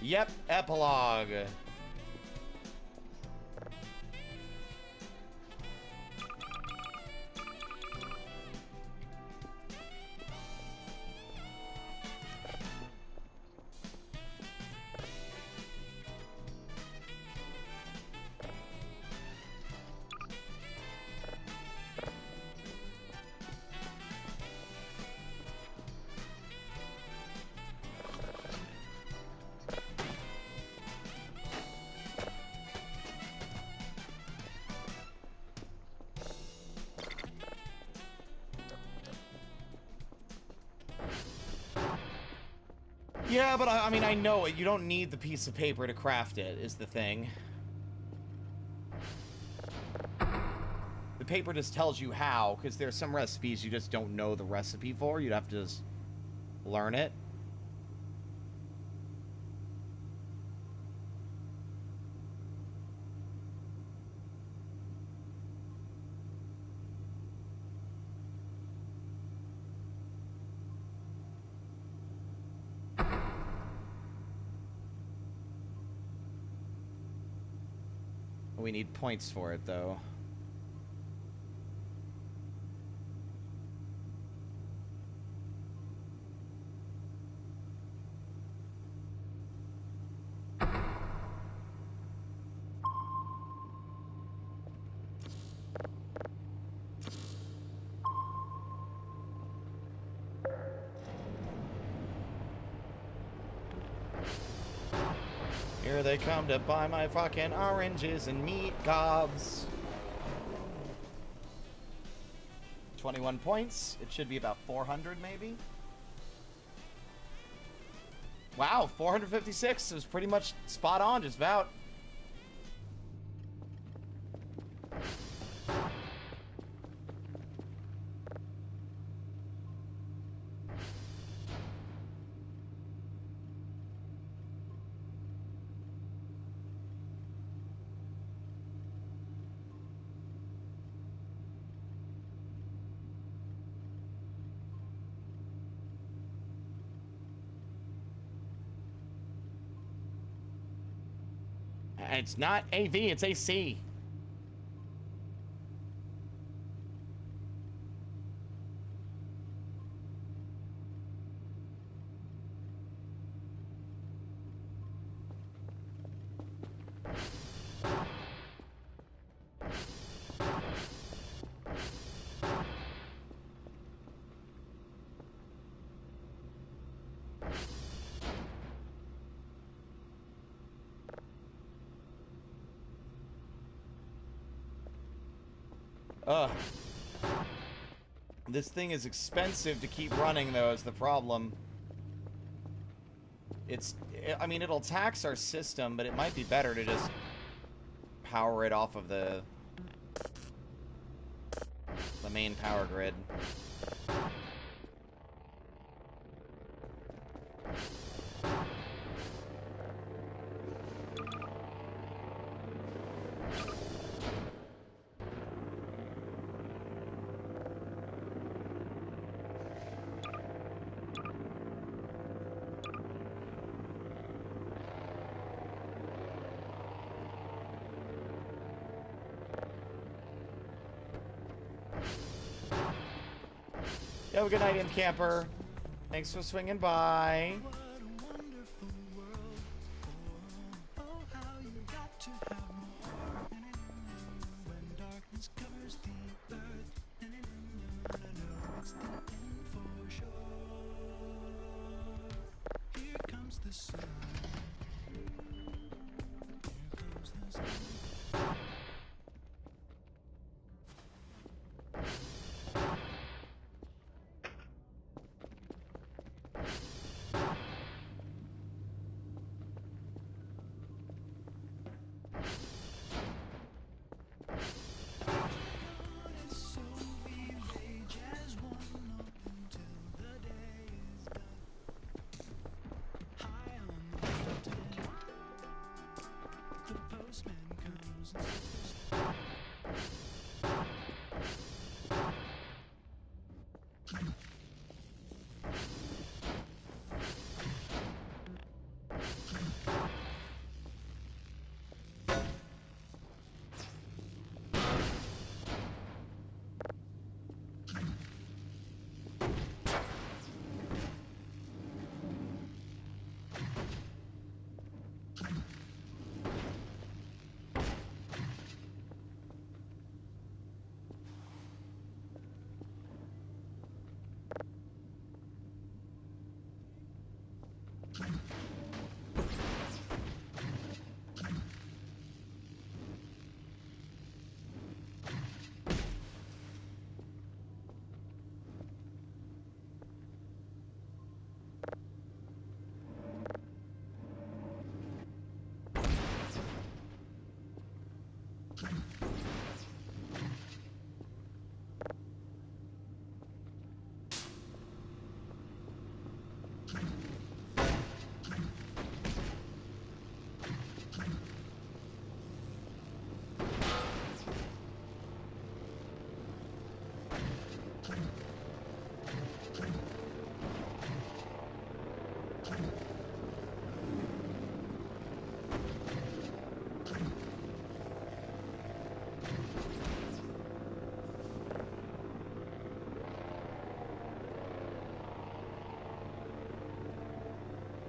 Yep, epilogue. Yeah, but I mean, I know it. You don't need the piece of paper to craft it, is the thing. The paper just tells you how, because there's some recipes you just don't know the recipe for. You'd have to just learn it. We need points for it, though. Here they come to buy my fucking oranges and meat gobs. 21 points. It should be about 400, maybe. Wow, 456 is pretty much spot on, just about. It's not AV, it's AC. Ugh. This thing is expensive to keep running, though, is the problem. I mean, it'll tax our system, but it might be better to just power it off of the main power grid. Have a good night, Camper. Thanks for swinging by.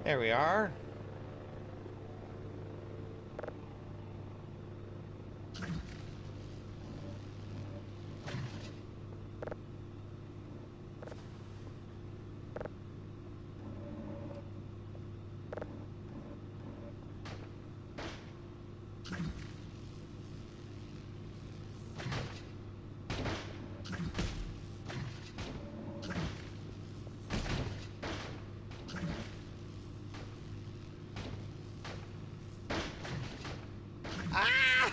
There we are. Ah!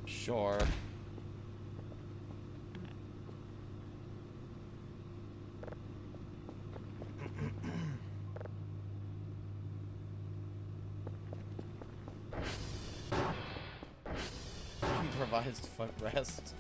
Sure. Improvised footrest.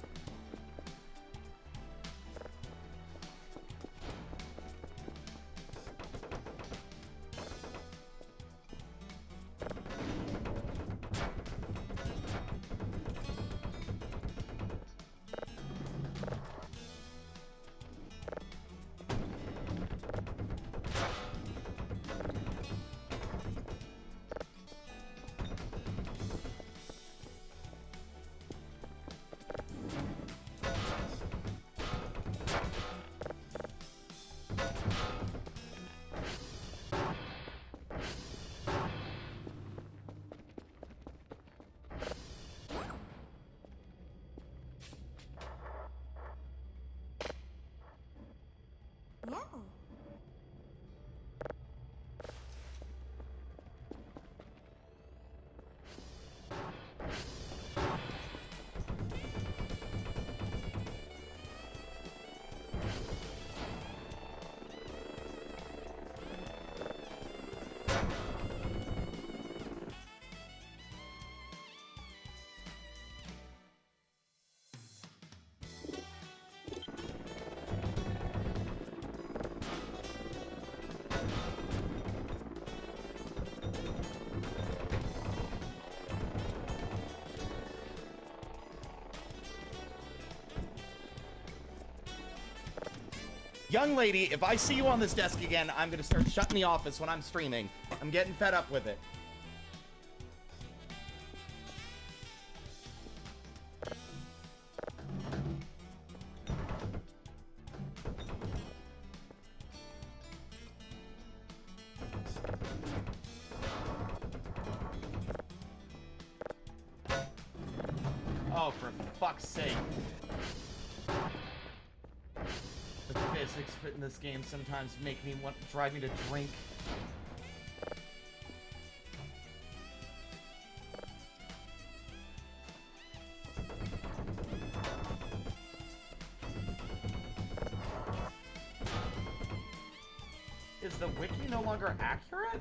Whoa. Young lady, if I see you on this desk again, I'm gonna start shutting the office when I'm streaming. I'm getting fed up with it. Oh, for fuck's sake. The physics in this game sometimes make me drive me to drink. Is the wiki no longer accurate?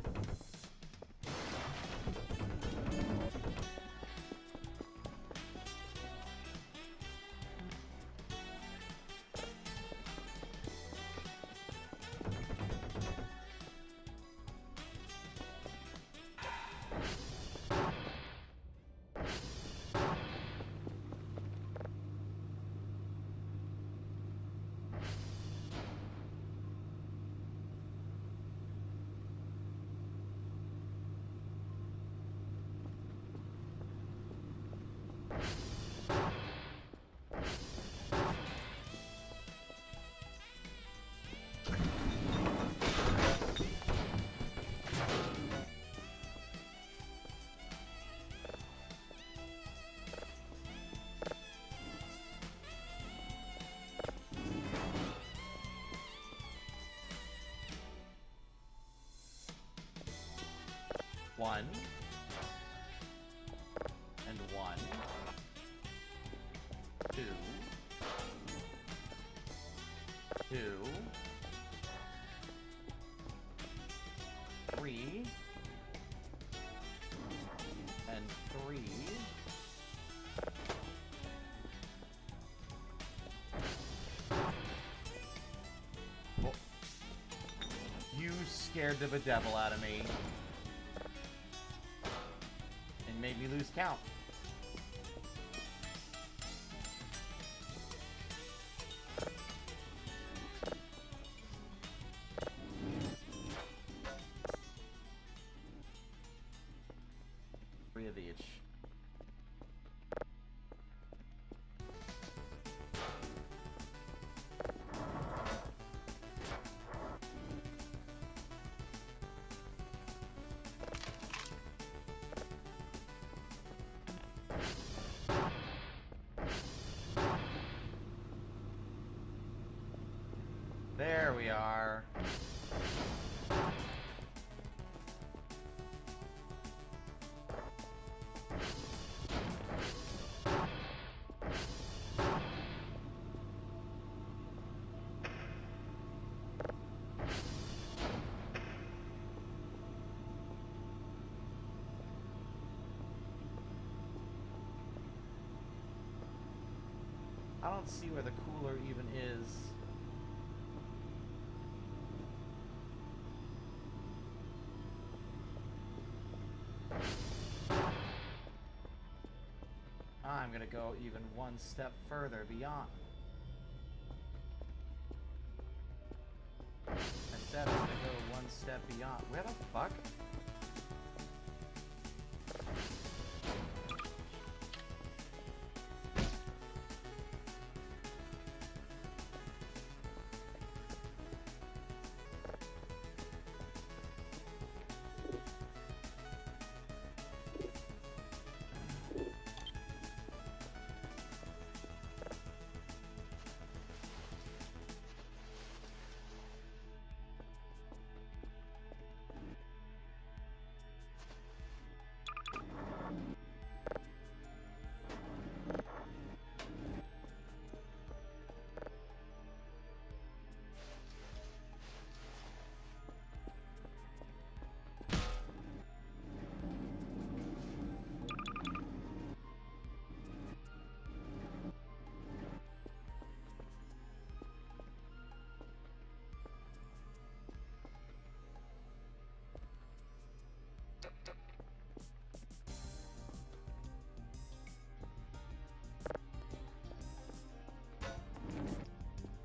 1 and 1, 2, 2, 3, and 3. Oh. You scared the bedevil out of me. And made me lose count. Three of each. There we are. I don't see where the cooler even is. I'm gonna go even one step further beyond. I said I'm gonna go one step beyond. Where the fuck?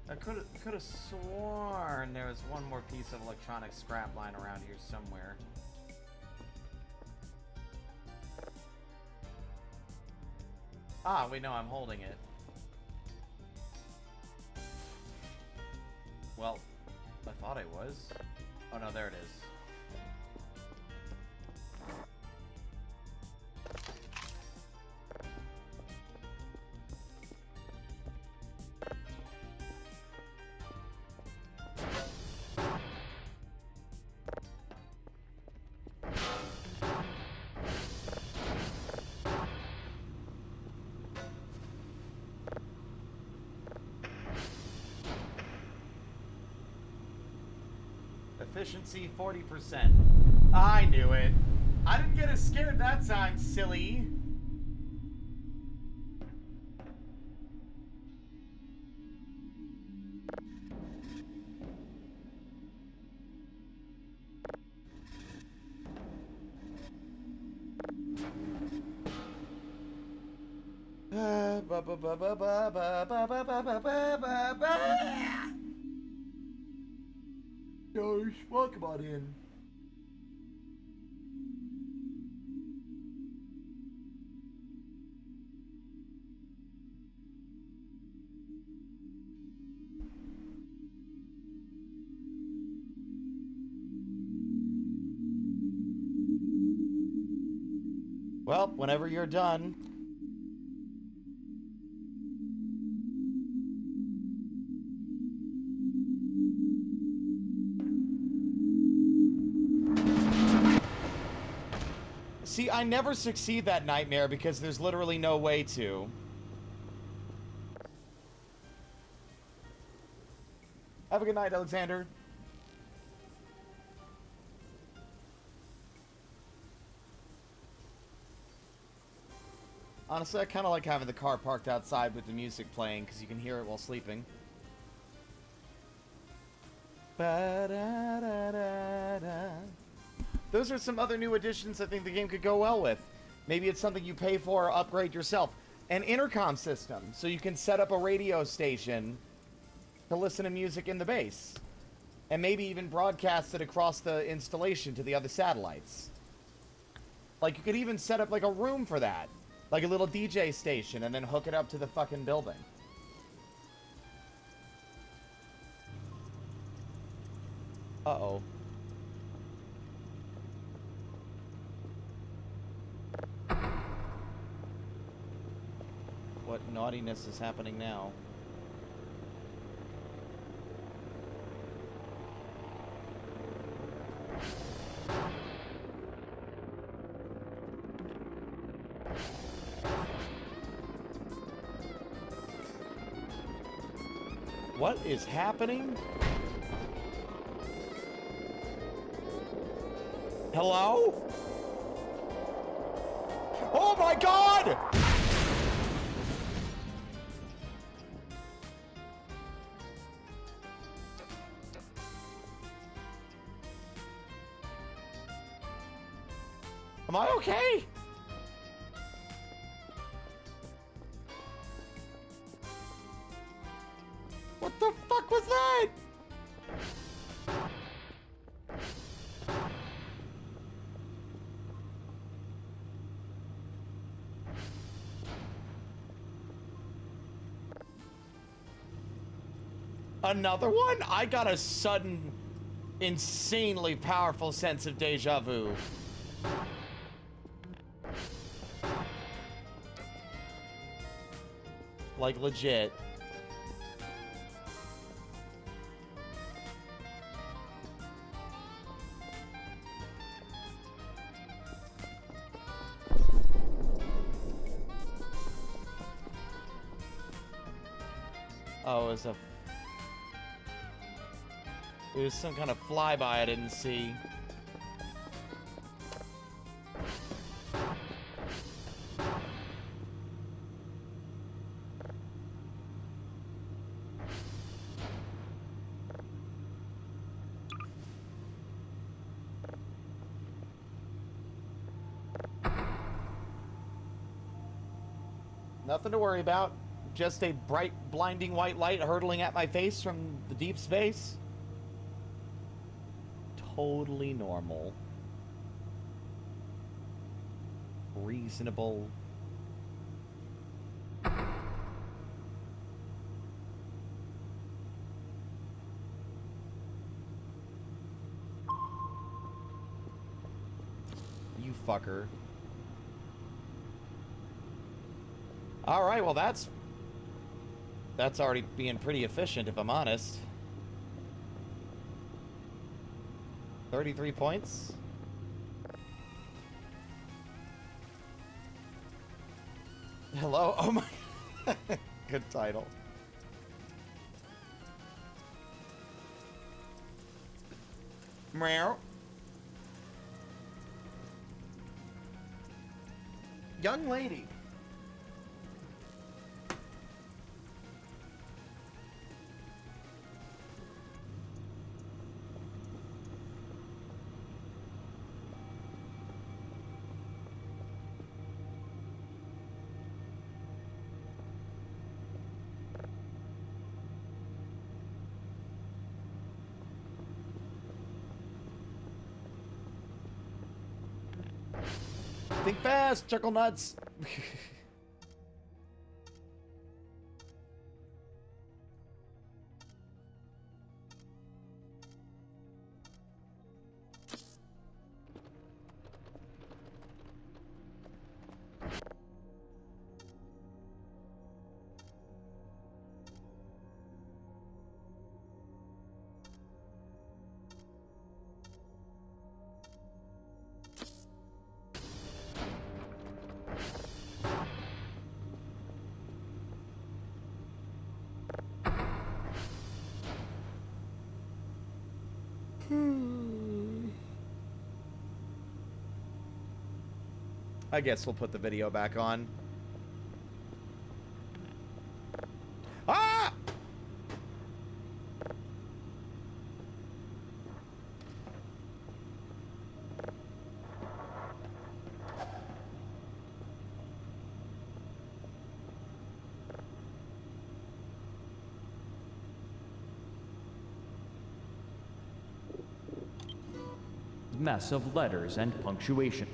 I could have sworn there was one more piece of electronic scrap lying around here somewhere. Ah, wait, no, I'm holding it. Well, I thought I was. Oh no, there it is. Efficiency 40%. I knew it. I didn't get as scared that time, silly. Gosh, welcome on in. Well, whenever you're done. See, I never succeed that nightmare because there's literally no way to. Have a good night, Alexander. Honestly, I kind of like having the car parked outside with the music playing because you can hear it while sleeping. Ba-da-da-da-da. Those are some other new additions I think the game could go well with. Maybe it's something you pay for or upgrade yourself. An intercom system, so you can set up a radio station to listen to music in the base. And maybe even broadcast it across the installation to the other satellites. Like, you could even set up, like, a room for that. Like a little DJ station, and then hook it up to the fucking building. Uh-oh. What naughtiness is happening now? What is happening? Hello? Oh my God! Am I okay? What the fuck was that? Another one? I got a sudden, insanely powerful sense of deja vu. Like, legit. Oh, it was some kind of flyby I didn't see. Nothing to worry about. Just a bright, blinding white light hurtling at my face from the deep space. Totally normal. Reasonable. You fucker. Alright, well that's already being pretty efficient, if I'm honest. 33 points. Hello? Oh my... Good title. Meow. Young lady. Think fast, chuckle nuts. I guess we'll put the video back on. Ah! Mess of letters and punctuation.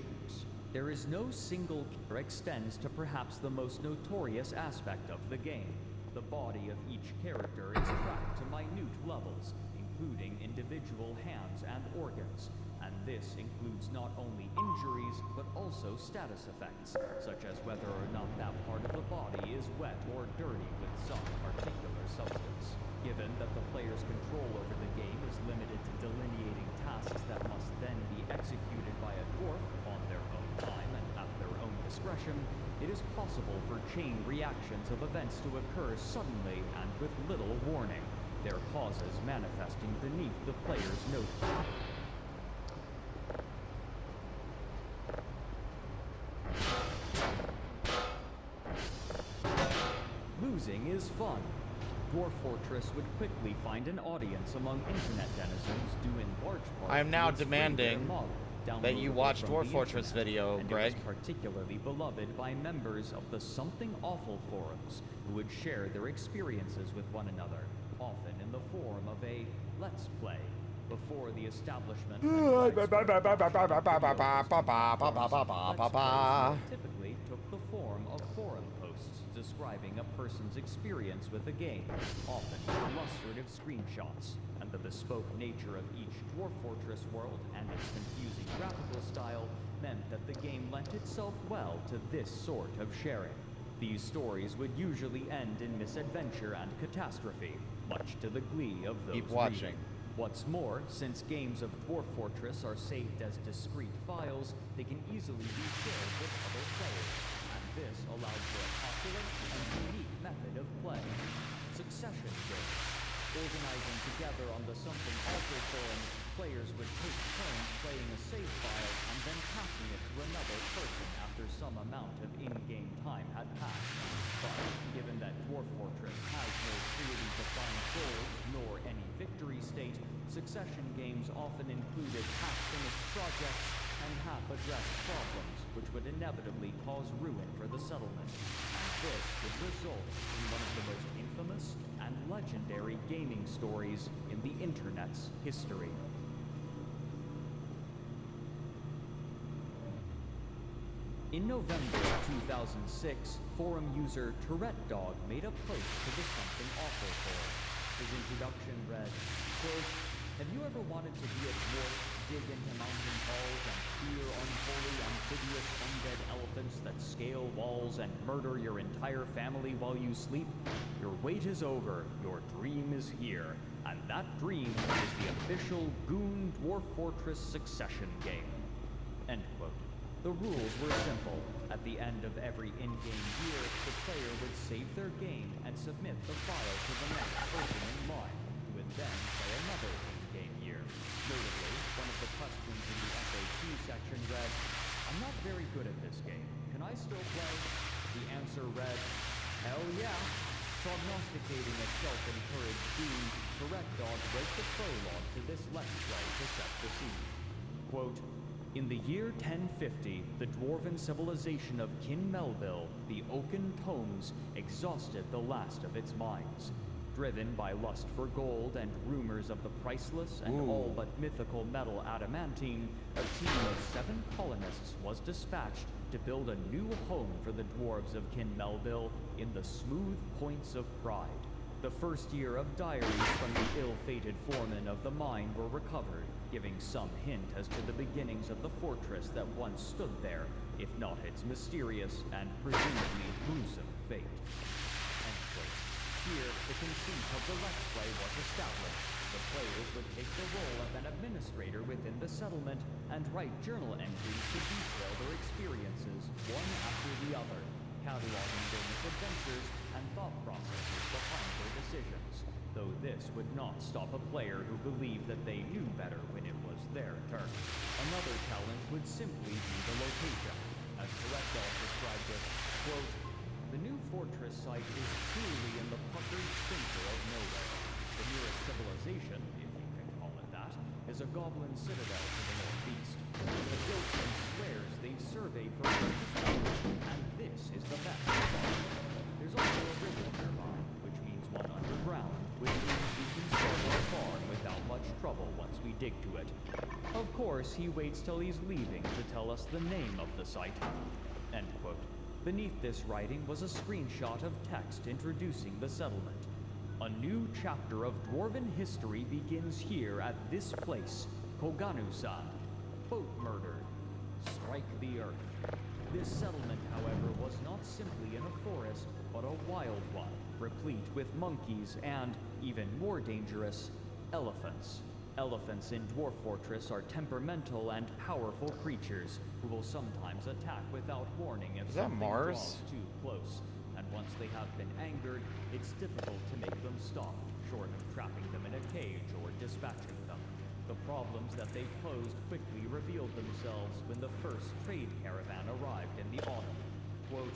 There is no single character extends to perhaps the most notorious aspect of the game. The body of each character is tracked to minute levels, including individual hands and organs, and this includes not only injuries, but also status effects, such as whether or not that part of the body is wet or dirty with some particular substance. Given that the player's control over the game is limited to delineating tasks that must then be executed by a dwarf on their own time and at their own discretion, it is possible for chain reactions of events to occur suddenly and with little warning, their causes manifesting beneath the player's notice. Losing is fun. Dwarf Fortress would quickly find an audience among internet denizens due in large part I am now to its demanding freeware model, that you downloadable watch from Dwarf the Fortress internet, video, and Greg. It was particularly beloved by members of the Something Awful forums, who would share their experiences with one another, often in the form of a Let's Play, before the establishment and widespread adoption of videos. Let's Plays typically took the form of forum posts describing a person's experience with a game, often with illustrative screenshots, and the bespoke nature of each Dwarf Fortress world and its confusing graphical style meant that the game lent itself well to this sort of sharing. These stories would usually end in misadventure and catastrophe, much to the glee of those Keep watching. reading. What's more, since games of Dwarf Fortress are saved as discrete files, they can easily be shared with other players, and this allows for a popular and unique method of play. Succession games. Organizing together on the Something Awful forum, players would take turns playing a save file and then passing it to another person after some amount of in-game time had passed. But given that Dwarf Fortress has no clearly defined goals nor any victory state, succession games often included half-finished projects and half-addressed problems, which would inevitably cause ruin for the settlement. And this would result in one of the most infamous and legendary gaming stories in the internet's history. In November 2006, forum user Tourette Dog made a post to the Something Awful forum. His introduction read, quote, "Have you ever wanted to be a dwarf, dig into mountain halls, and fear unholy amphibious undead elephants that scale walls and murder your entire family while you sleep? Your wait is over, your dream is here, and that dream is the official Goon Dwarf Fortress Succession game." End quote. The rules were simple. At the end of every in-game year, the player would save their game and submit the file to the next person in line, who would then play another in-game year. Notably, one of the questions in the FAQ section read, "I'm not very good at this game. Can I still play?" The answer read, "Hell yeah." Prognosticating a self-encouraged doom, Tourette Dog wrote the prologue to this Let's Play to set the scene. Quote, "In the year 1050, the dwarven civilization of Kin Melville, the Oaken Tomes, exhausted the last of its mines. Driven by lust for gold and rumors of the priceless and all but mythical metal adamantine, a team of 7 colonists was dispatched to build a new home for the dwarves of Kin Melville in the Smooth Points of Pride. The first year of diaries from the ill-fated foreman of the mine were recovered, giving some hint as to the beginnings of the fortress that once stood there, if not its mysterious and presumably gruesome fate." End quote. Here, the conceit of the Let's Play was established. The players would take the role of an administrator within the settlement and write journal entries to detail their experiences, one after the other, cataloging their misadventures and thought processes behind their decisions, though this would not stop a player who believed that they knew better when it was their turn. Another challenge would simply be the location, as Quote, the new fortress site is truly in the puckered center of nowhere. The nearest civilization, if you can call it that, is a goblin citadel to the northeast. The guildsman swears they've surveyed for precious metals, and this is the best. There's also a river nearby, which means one underground, which means we can start our farm without much trouble once we dig to it. Of course, he waits till he's leaving to tell us the name of the site. End quote. Beneath this writing was a screenshot of text introducing the settlement. A new chapter of dwarven history begins here at this place, Koganu-san. Boat murdered. Strike the earth. This settlement, however, was not simply in a forest, but a wild one, replete with monkeys and, even more dangerous, elephants. Elephants in Dwarf Fortress are temperamental and powerful creatures who will sometimes attack without warning if Is that something Mars? draws too close. And once they have been angered, it's difficult to make them stop, short of trapping them in a cage or dispatching them. The problems that they posed quickly revealed themselves when the first trade caravan arrived in the autumn. Quote,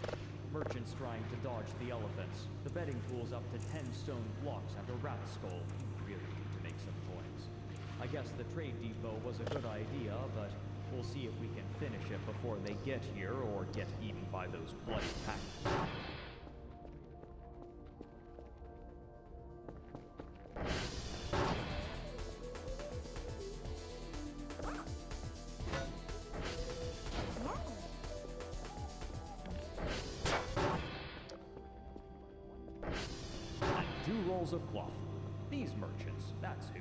merchants trying to dodge the elephants, the betting pools up to 10 stone blocks and a rat skull. You really need to make some coins. I guess the trade depot was a good idea, but we'll see if we can finish it before they get here or get eaten by those bloody packs. And 2 rolls of cloth. These merchants, that's who.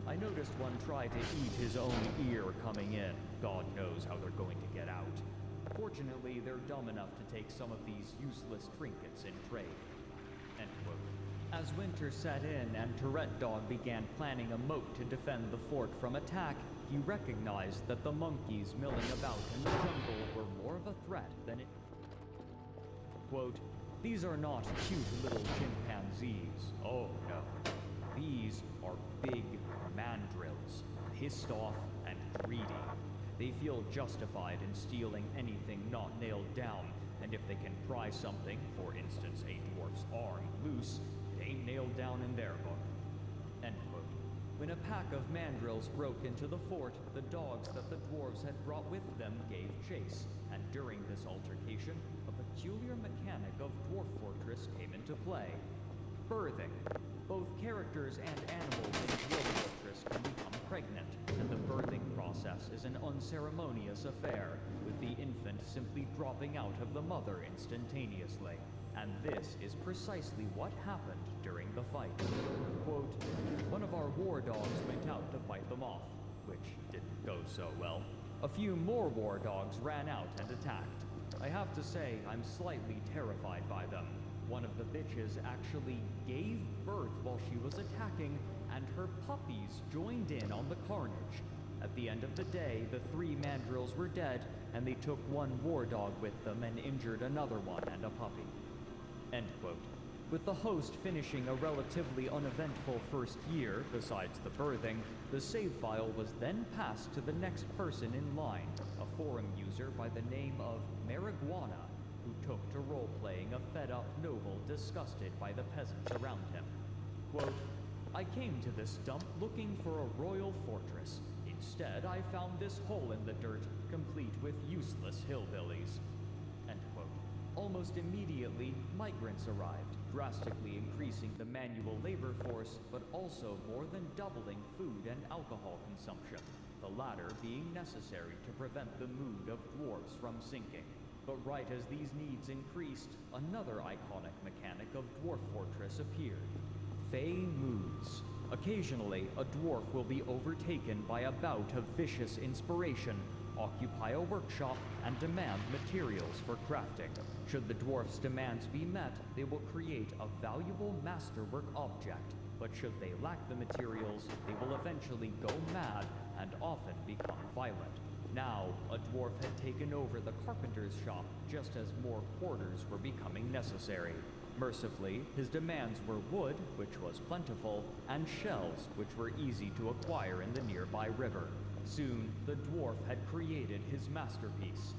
I noticed one tried to eat his own ear coming in. God knows how they're going to get out. Fortunately, they're dumb enough to take some of these useless trinkets in trade. End quote. As winter set in and Tourette Dog began planning a moat to defend the fort from attack, he recognized that the monkeys milling about in the jungle were more of a threat than it... Quote, these are not cute little chimpanzees. Oh no. These are big mandrills, pissed off and greedy. They feel justified in stealing anything not nailed down, and if they can pry something, for instance a dwarf's arm, loose, it ain't nailed down in their book. End quote. When a pack of mandrills broke into the fort, the dogs that the dwarves had brought with them gave chase, and during this altercation, a peculiar mechanic of Dwarf Fortress came into play. Birthing. Both characters and animals in Dwarf Fortress can become pregnant, and the birthing process is an unceremonious affair, with the infant simply dropping out of the mother instantaneously. And this is precisely what happened during the fight. Quote, one of our war dogs went out to fight them off, which didn't go so well. A few more war dogs ran out and attacked. I have to say, I'm slightly terrified by them. One of the bitches actually gave birth while she was attacking, and her puppies joined in on the carnage. At the end of the day, the 3 mandrills were dead, and they took 1 war dog with them and injured another one and a puppy. End quote. With the host finishing a relatively uneventful first year, besides the birthing, the save file was then passed to the next person in line, a forum user by the name of Marijuana, who took to role-playing a fed-up noble disgusted by the peasants around him. Quote, I came to this dump looking for a royal fortress. Instead, I found this hole in the dirt, complete with useless hillbillies. End quote. Almost immediately, migrants arrived, drastically increasing the manual labor force, but also more than doubling food and alcohol consumption, the latter being necessary to prevent the mood of dwarves from sinking. But right as these needs increased, another iconic mechanic of Dwarf Fortress appeared. Fey moods. Occasionally, a dwarf will be overtaken by a bout of vicious inspiration, occupy a workshop, and demand materials for crafting. Should the dwarf's demands be met, they will create a valuable masterwork object, but should they lack the materials, they will eventually go mad and often become violent. Now, a dwarf had taken over the carpenter's shop just as more quarters were becoming necessary. Mercifully, his demands were wood, which was plentiful, and shells, which were easy to acquire in the nearby river. Soon, the dwarf had created his masterpiece.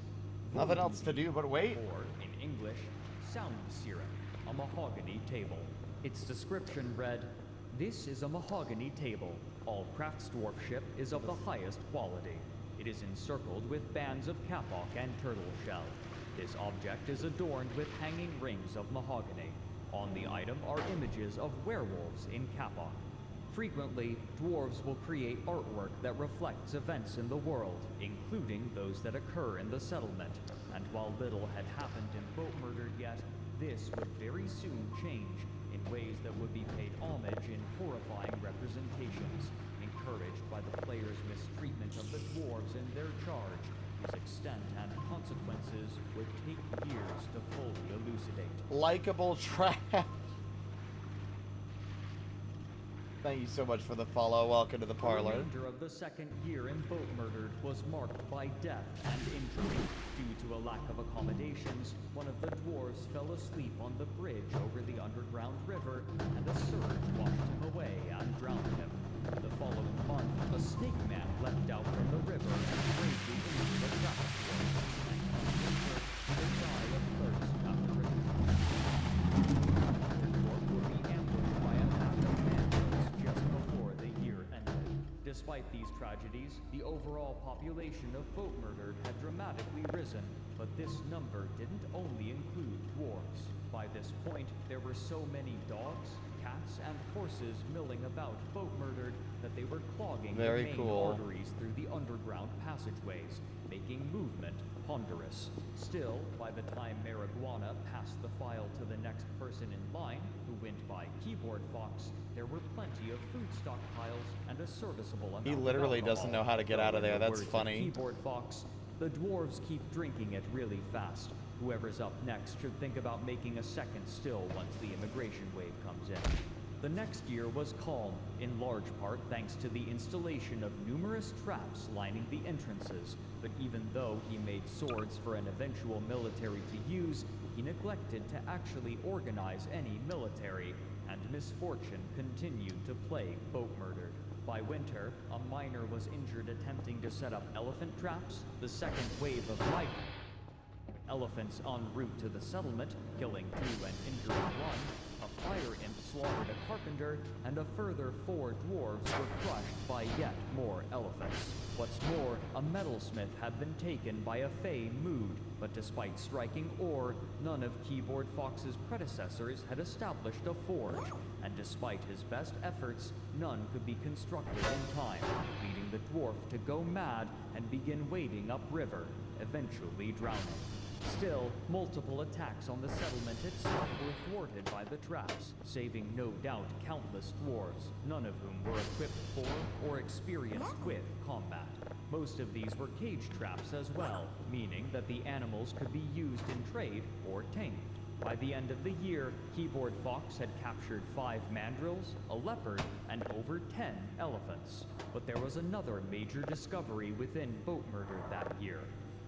Nothing else to do but wait. Or, in English, sound syrup, a mahogany table. Its description read, "This is a mahogany table. All craftsdwarfship is of the highest quality. It is encircled with bands of kapok and turtle shell. This object is adorned with hanging rings of mahogany. On the item are images of werewolves in kapok. Frequently, dwarves will create artwork that reflects events in the world, including those that occur in the settlement. And while little had happened in Boat Murdered yet, this would very soon change in ways that would be paid homage in horrifying representations, encouraged by the player's mistreatment of the dwarves in their charge, whose extent and consequences would take years to fully elucidate." Likeable trash. Thank you so much for the follow. Welcome to the The parlor. remainder of the second year in Boat Murdered was marked by death and injury. Due to a lack of accommodations, one of the dwarves fell asleep on the bridge over the underground river, and a surge washed him away and drowned him. The following month, a snake man leapt out from the river and bravely into the trap dwarf, and come winter, they die of thirst after it. The dwarf would be ambushed by a pack of bandits just before the year ended. Despite these tragedies, the overall population of Boat Murdered had dramatically risen, but this number didn't only include dwarves. By this point, there were so many dogs, cats, and horses milling about Boat Murdered that they were clogging the Very main cool. arteries through the underground passageways, making movement ponderous. Still, by the time Marijuana passed the file to the next person in line, who went by Keyboard Fox, there were plenty of food stockpiles and a serviceable amount He of literally alcohol. doesn't know how to get Though out of in there. the That's words of funny. Keyboard Fox, the dwarves keep drinking it really fast. Whoever's up next should think about making a second still once the immigration wave comes in. The next year was calm, in large part thanks to the installation of numerous traps lining the entrances, but even though he made swords for an eventual military to use, he neglected to actually organize any military, and misfortune continued to plague Boat Murdered. By winter, a miner was injured attempting to set up elephant traps. The second wave of elephants en route to the settlement, killing 2 and injuring 1. A fire imp slaughtered a carpenter, and a further 4 dwarves were crushed by yet more elephants. What's more, a metalsmith had been taken by a fey mood, but despite striking ore, none of Keyboard Fox's predecessors had established a forge, and despite his best efforts, none could be constructed in time, leading the dwarf to go mad and begin wading upriver, eventually drowning. Still, multiple attacks on the settlement itself were thwarted by the traps, saving no doubt countless dwarves, none of whom were equipped for or experienced with combat. Most of these were cage traps as well, meaning that the animals could be used in trade or tamed. By the end of the year, Keyboard Fox had captured 5 mandrills, a leopard, and over 10 elephants. But there was another major discovery within Boat Murdered that year: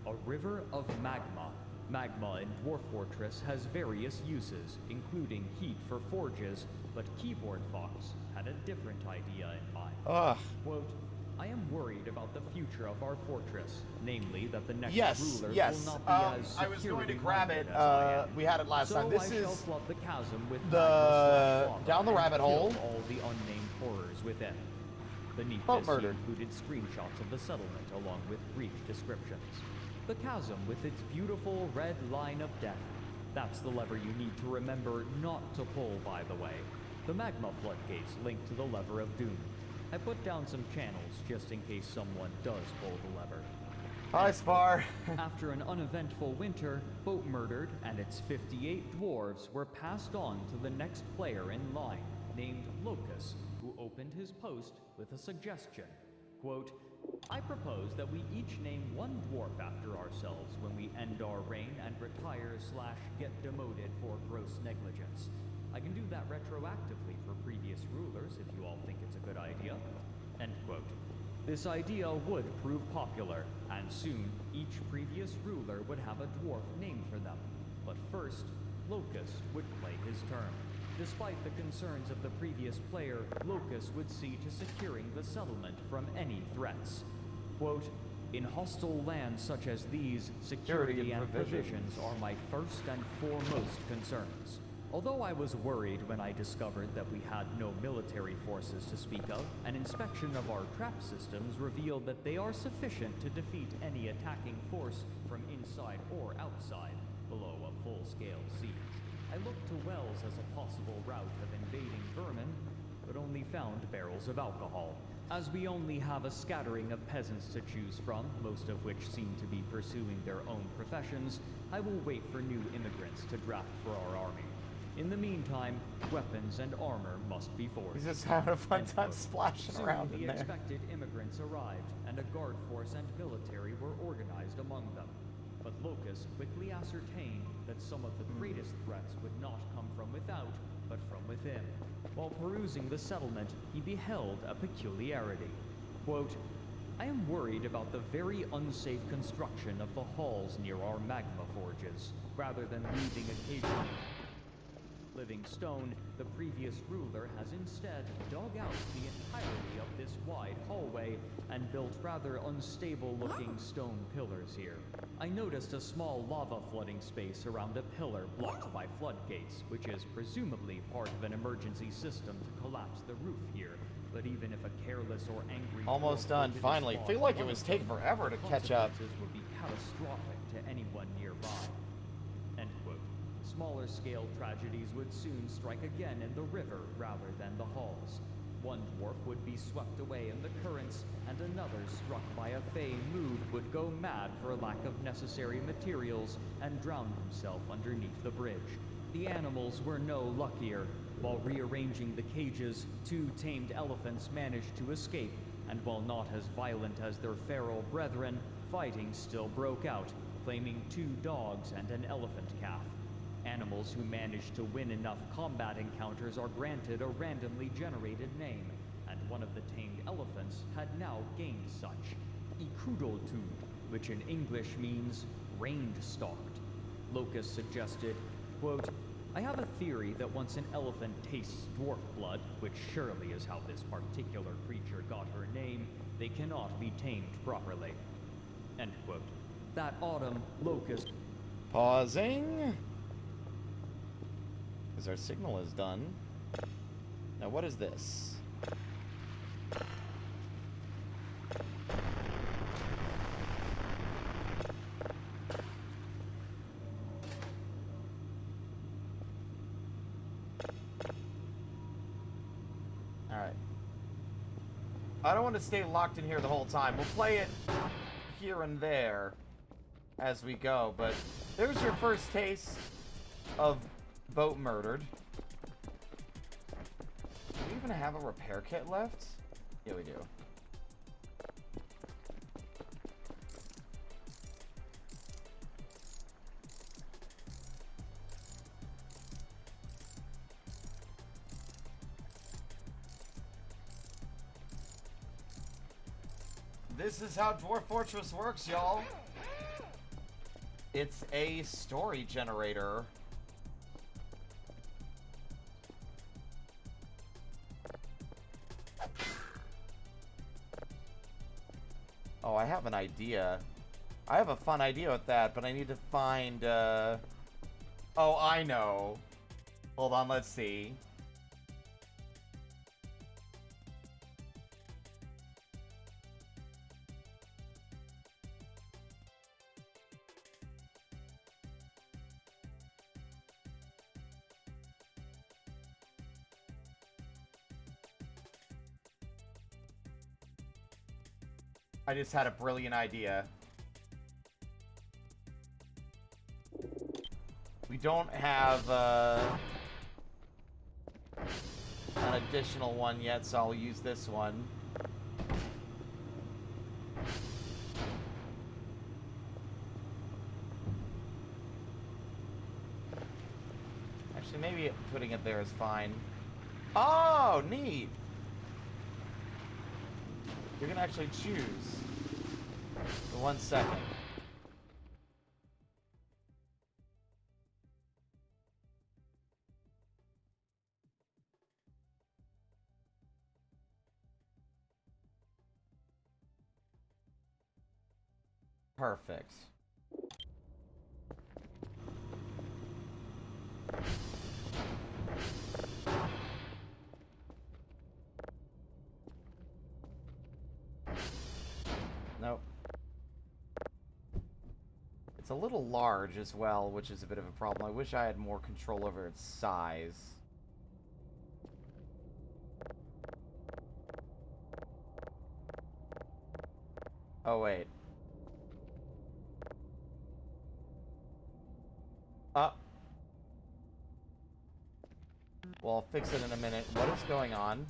a river of magma. Magma in Dwarf Fortress has various uses, including heat for forges, but Keyboard Fox had a different idea in mind. Ugh. Quote, "I am worried about the future of our fortress, namely that the next Yes, rulers yes. will not be as I was going to grab it. security-minded as I am. We had it last So time. This I shall is flood the chasm with the- magma/lava down the and rabbit kill hole. all the unnamed horrors within. Beneath Boat this, Murdered. he included screenshots of the settlement along with brief descriptions. The chasm with its beautiful red line of death. That's the lever you need to remember not to pull, by the way. The magma floodgates link to the lever of doom. I put down some channels just in case someone does pull the lever. Hi, Spar. After an uneventful winter, Boat Murdered and its 58 dwarves were passed on to the next player in line, named Locus, who opened his post with a suggestion. Quote, "I propose that we each name one dwarf after ourselves when we end our reign and retire/get demoted for gross negligence. I can do that retroactively for previous rulers if you all think it's a good idea." End quote. This idea would prove popular, and soon each previous ruler would have a dwarf named for them. But first, Locus would play his turn. Despite the concerns of the previous player, Locus would see to securing the settlement from any threats. Quote, In hostile lands such as these, security and provisions are my first and foremost concerns. Although I was worried when I discovered that we had no military forces to speak of, an inspection of our trap systems revealed that they are sufficient to defeat any attacking force from inside or outside, below a full-scale siege. I looked to wells as a possible route of invading vermin, but only found barrels of alcohol. As we only have a scattering of peasants to choose from, most of which seem to be pursuing their own professions, I will wait for new immigrants to draft for our army. In the meantime, weapons and armor must be forged. He's just having a fun time splashing Soon, around in the there. expected immigrants arrived, and a guard force and military were organized among them. But Locust quickly ascertained that some of the greatest threats would not come from without, but from within. While perusing the settlement, he beheld a peculiarity. Quote, I am worried about the very unsafe construction of the halls near our magma forges, rather than leaving occasional living stone. The previous ruler has instead dug out the entirety of this wide hallway and built rather unstable-looking stone pillars here. I noticed a small lava flooding space around a pillar blocked by floodgates, which is presumably part of an emergency system to collapse the roof here. But even if a careless or angry... Almost done, finally. Feel like it was taking forever to catch up. Consequences would be catastrophic to anyone nearby. End quote. Smaller scale tragedies would soon strike again in the river rather than the halls. One dwarf would be swept away in the currents, and another, struck by a fey mood, would go mad for lack of necessary materials and drown himself underneath the bridge. The animals were no luckier. While rearranging the cages, 2 tamed elephants managed to escape, and while not as violent as their feral brethren, fighting still broke out, claiming 2 dogs and an elephant calf. Animals who manage to win enough combat encounters are granted a randomly generated name, and one of the tamed elephants had now gained such, Ikudotud, which in English means rained-stalked. Locust suggested, quote, I have a theory that once an elephant tastes dwarf blood, which surely is how this particular creature got her name, they cannot be tamed properly. End quote. That autumn, Locust... Pausing. Because our signal is done. Now what is this? Alright. I don't want to stay locked in here the whole time. We'll play it here and there as we go, but there's your first taste of Boat Murdered. Do we even have a repair kit left? Yeah, we do. This is how Dwarf Fortress works, y'all. It's a story generator. Oh, I have an idea. I have a fun idea with that, but I need to find, Oh, I know. Hold on, let's see. I just had a brilliant idea. We don't have an additional one yet, so I'll use this one. Actually, maybe putting it there is fine. Oh, neat! You can actually choose. For 1 second. Perfect. Nope. It's a little large as well, which is a bit of a problem. I wish I had more control over its size. Oh, wait. Well, I'll fix it in a minute. What is going on?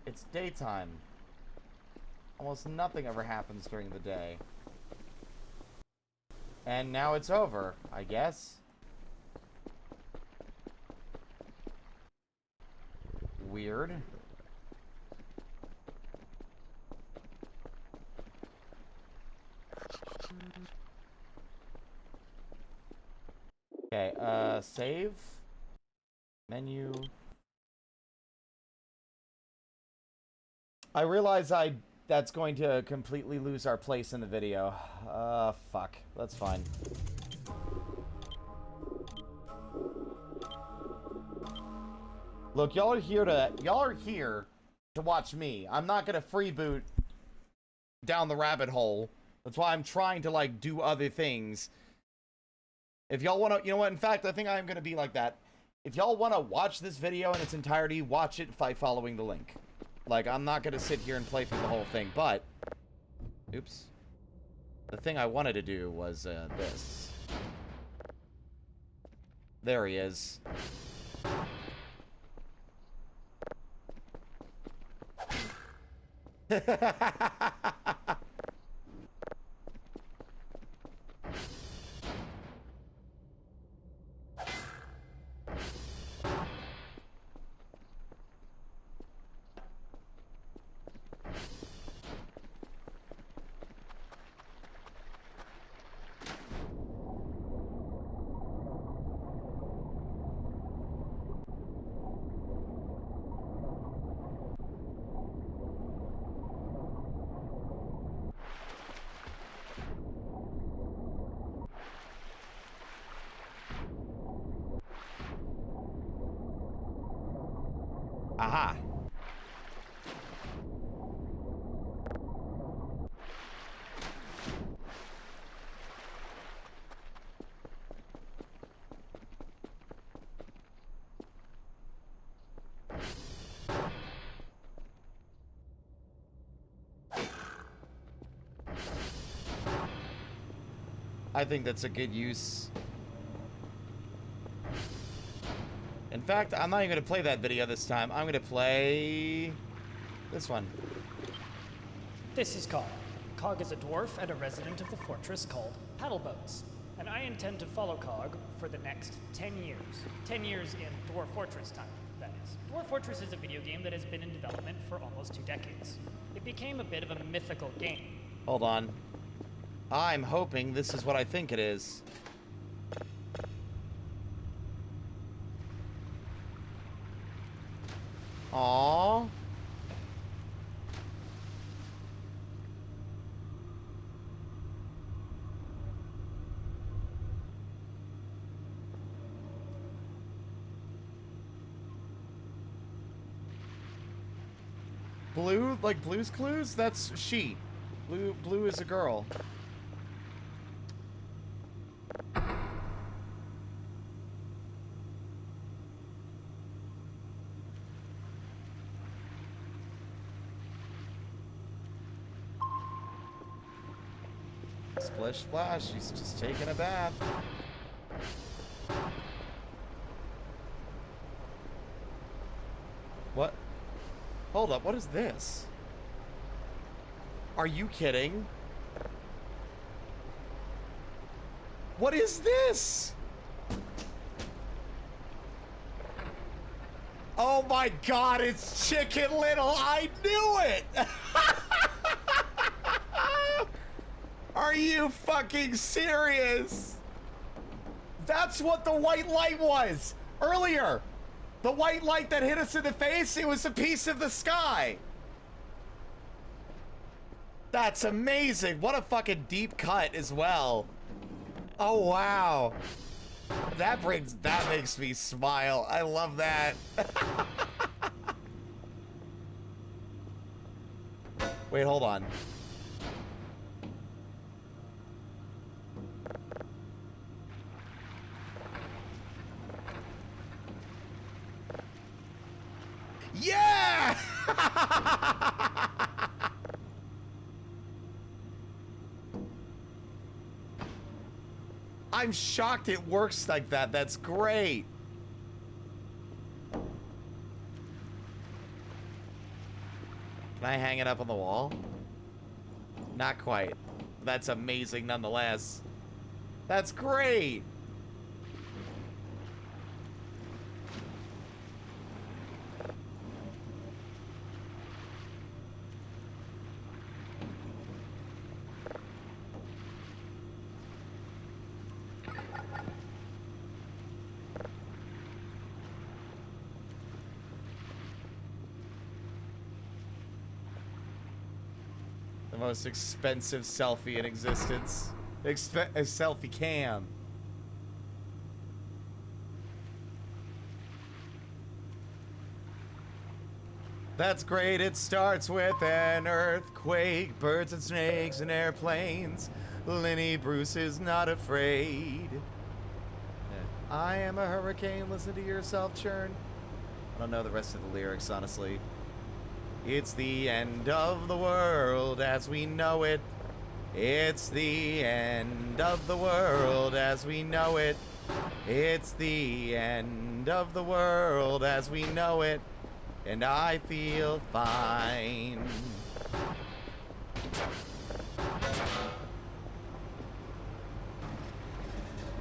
It's daytime. Almost nothing ever happens during the day. And now it's over, I guess. Weird. Okay, save. Menu. I realize that's going to completely lose our place in the video. Fuck. That's fine. Look, y'all are here to watch me. I'm not gonna freeboot down the rabbit hole. That's why I'm trying to, like, do other things. If y'all want to, you know what? In fact, I think I'm gonna be like that. If y'all want to watch this video in its entirety, watch it by following the link. Like, I'm not gonna sit here and play through the whole thing, but... Oops. The thing I wanted to do was, this. There he is. Aha. I think that's a good use. In fact, I'm not even going to play that video this time. I'm going to play this one. This is Cog. Cog is a dwarf and a resident of the fortress called Paddleboats. And I intend to follow Cog for the next 10 years. 10 years in Dwarf Fortress time, that is. Dwarf Fortress is a video game that has been in development for almost 2 decades. It became a bit of a mythical game. Hold on. I'm hoping this is what I think it is. Aww. Blue, like Blue's Clues? That's she. Blue is a girl. Splish splash, she's just taking a bath. What? Hold up, what is this? Are you kidding? What is this? Oh my god, it's Chicken Little! I knew it! Are you fucking serious? That's what the white light was earlier. The white light that hit us in the face, it was a piece of the sky. That's amazing. What a fucking deep cut as well. Oh, wow. That makes me smile. I love that. Wait, hold on. Yeah! I'm shocked it works like that. That's great. Can I hang it up on the wall? Not quite. That's amazing nonetheless. That's great. The most expensive selfie in existence. A selfie cam. That's great, it starts with an earthquake, birds and snakes and airplanes. Lenny Bruce is not afraid. I am a hurricane, listen to yourself churn. I don't know the rest of the lyrics, honestly. It's the end of the world as we know it. It's the end of the world as we know it. It's the end of the world as we know it. And I feel fine.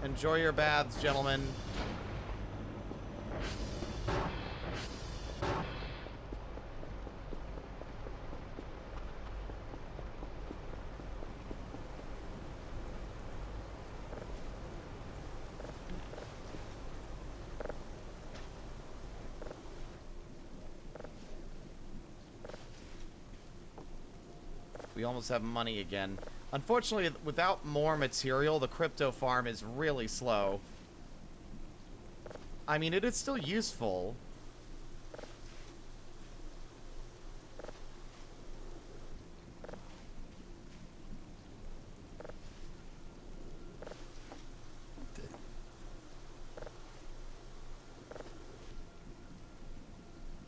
Enjoy your baths, gentlemen. We almost have money again. Unfortunately, without more material, the crypto farm is really slow. I mean, it is still useful.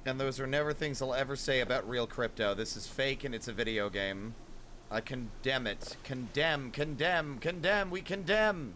And those are never things I'll ever say about real crypto. This is fake and it's a video game. I condemn it. Condemn, condemn, condemn, we condemn!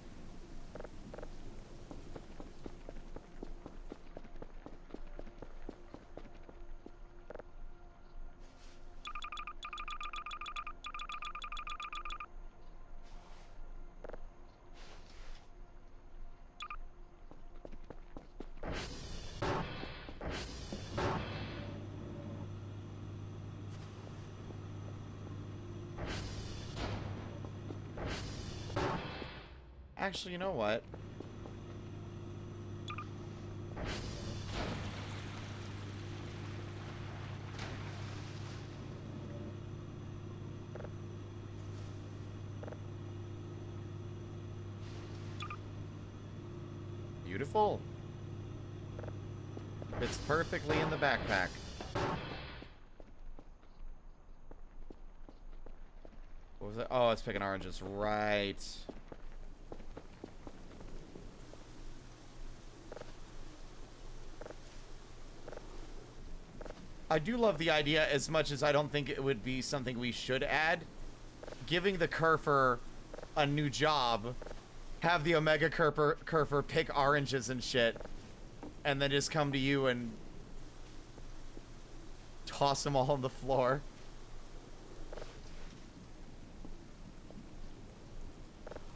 Actually, you know what? Beautiful. Fits perfectly in the backpack. What was it? Oh, it's picking oranges. Right. I do love the idea as much as I don't think it would be something we should add. Giving the Kerfer a new job, have the Omega Kerfer pick oranges and shit, and then just come to you and toss them all on the floor.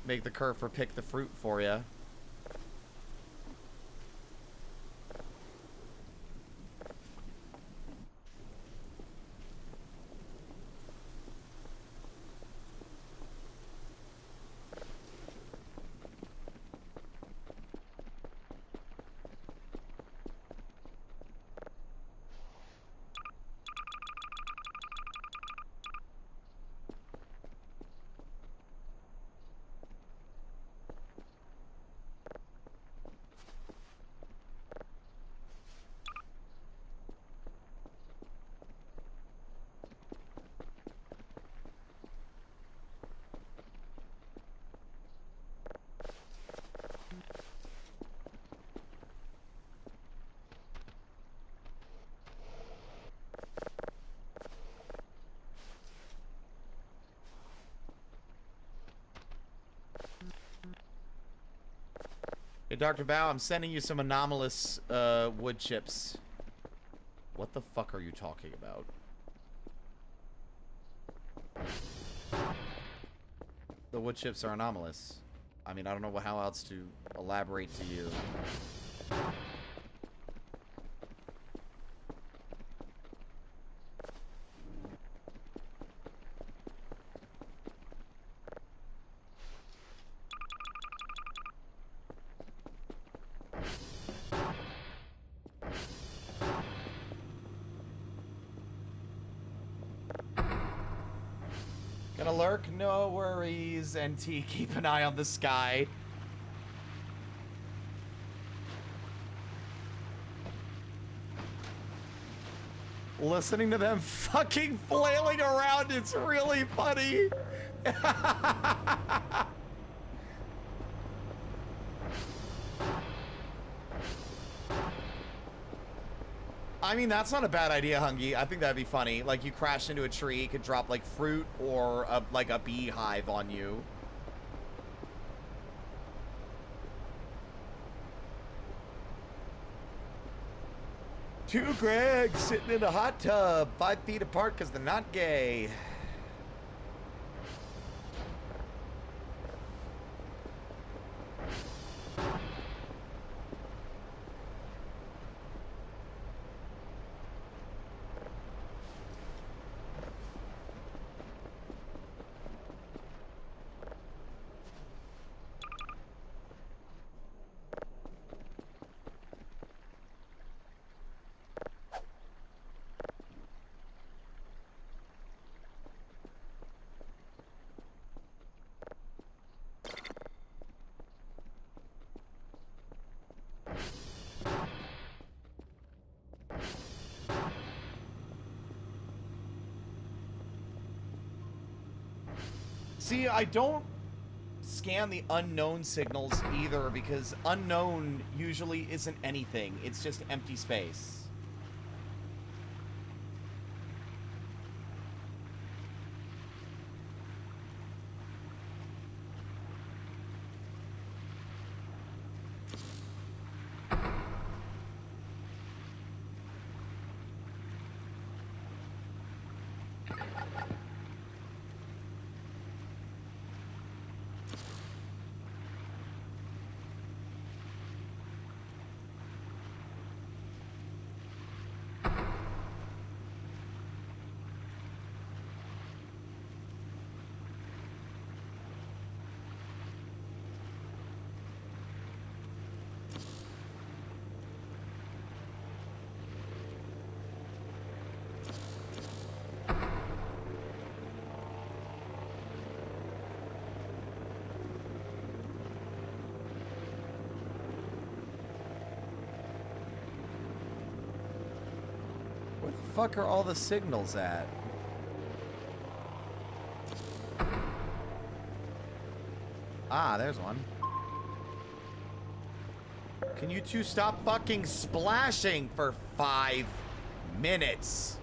Make the Kerfer pick the fruit for you. Hey, Dr. Bao, I'm sending you some anomalous wood chips. What the fuck are you talking about? The wood chips are anomalous. I mean, I don't know how else to elaborate to you. Gonna lurk? No worries, NT. Keep an eye on the sky. Listening to them fucking flailing around, it's really funny. I mean, that's not a bad idea, Hungy. I think that'd be funny. Like, you crash into a tree, it could drop, like, fruit or, like, a beehive on you. Two Gregs sitting in a hot tub, 5 feet apart because they're not gay. See, I don't scan the unknown signals either because unknown usually isn't anything. It's just empty space. Where the fuck are all the signals at? Ah, there's one. Can you two stop fucking splashing for 5 minutes?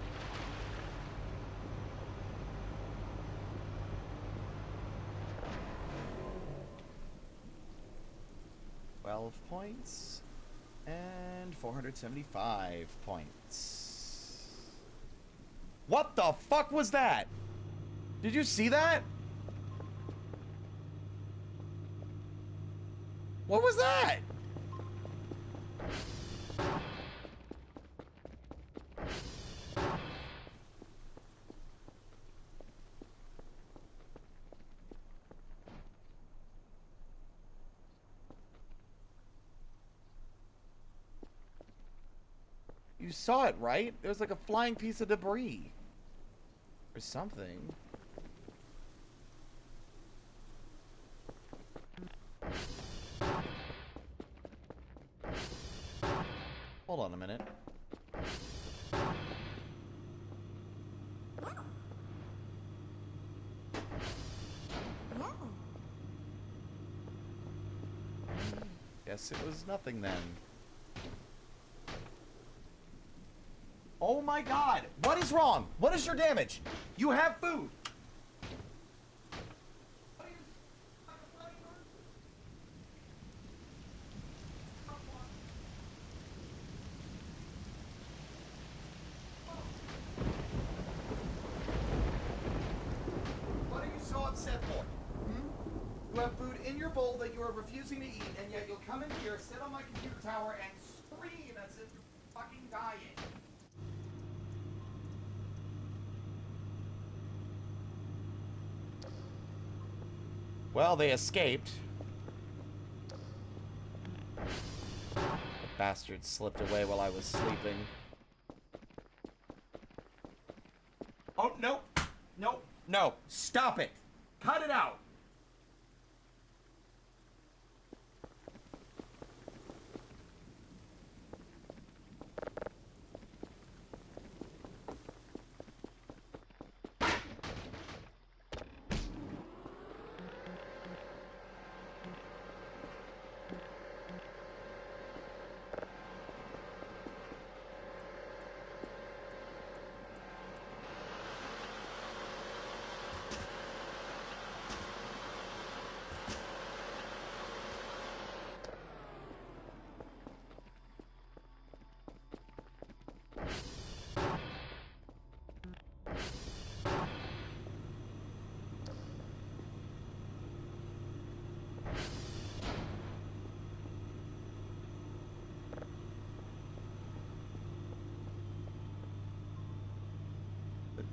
Points and 475 points. What the fuck was that? Did you see that? What was that? You saw it, right? There was like a flying piece of debris. Or something. Hold on a minute. Guess it was nothing then. Oh my god! What is wrong? What is your damage? You have food! in your bowl that you are refusing to eat, and yet you'll come in here, sit on my computer tower, and scream as if you're fucking dying. Well, they escaped. Bastard slipped away while I was sleeping. Oh, no. No. No. Stop it. Cut it out.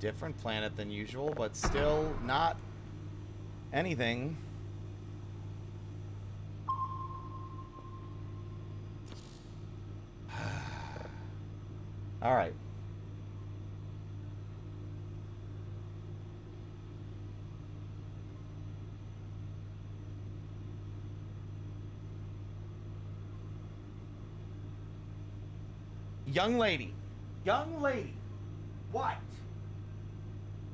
Different planet than usual, but still not anything. All right. Young lady. Young lady. What?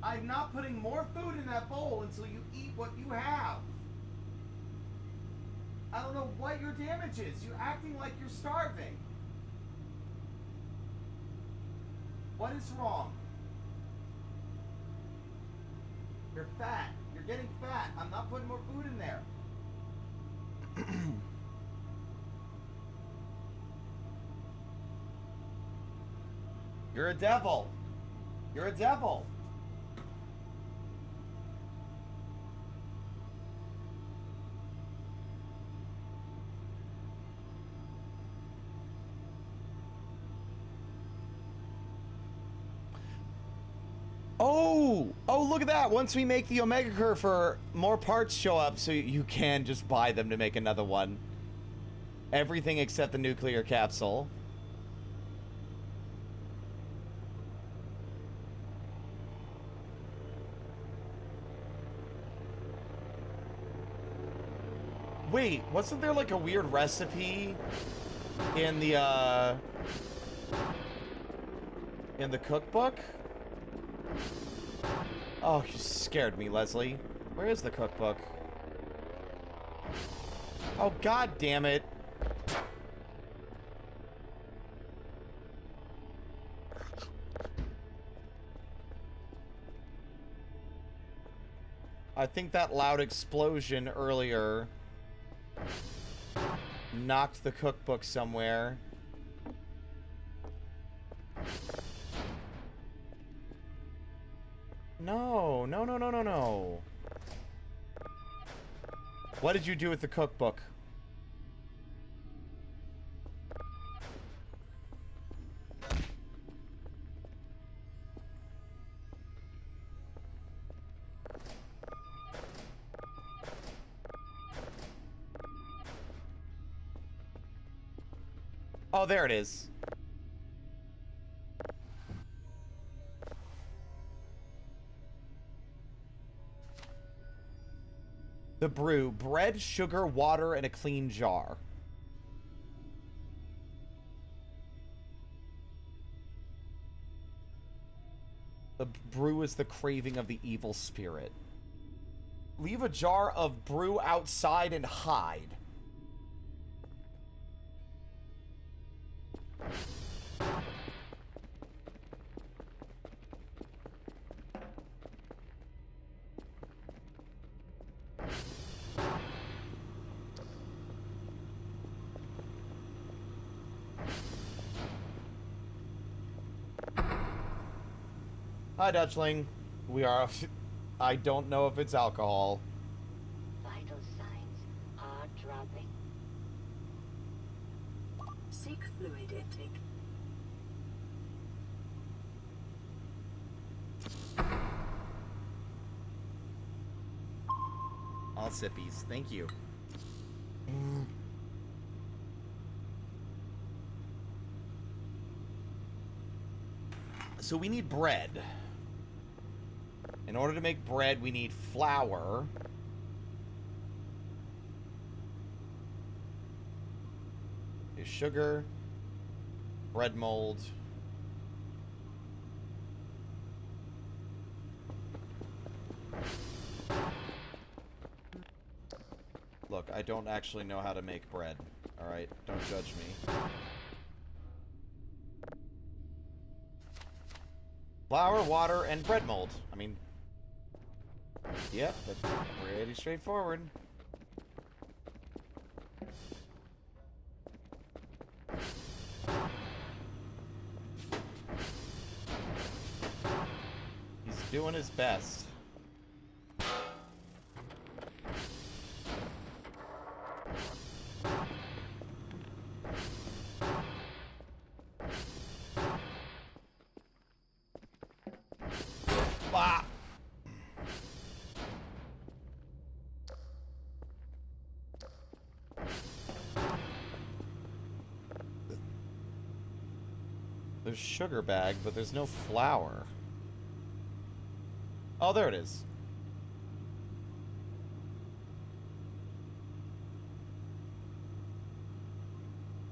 I'm not putting more food in that bowl until you eat what you have. I don't know what your damage is. You're acting like you're starving. What is wrong? You're fat. You're getting fat. I'm not putting more food in there. You're a devil. You're a devil. Oh, look at that. Once we make the Omega Curve, more parts show up, so you can just buy them to make another one. Everything except the nuclear capsule. Wait, wasn't there like a weird recipe in the cookbook? Oh, you scared me, Leslie. Where is the cookbook? Oh, god damn it. I think that loud explosion earlier knocked the cookbook somewhere. No, no, no, no, no, no. What did you do with the cookbook? Oh, there it is. The brew: bread, sugar, water, and a clean jar. The brew is the craving of the evil spirit. Leave a jar of brew outside and hide. Hi, Dutchling. We are... I don't know if it's alcohol. Vital signs Seek fluid intake. All sippies. Thank you. So we need bread. In order to make bread, we need flour. There's sugar, bread mold. Look, I don't actually know how to make bread. Alright, don't judge me. Flour, water, and bread mold. I mean, yeah, that's pretty straightforward. He's doing his best. Bah! There's sugar bag, but there's no flour. Oh, there it is.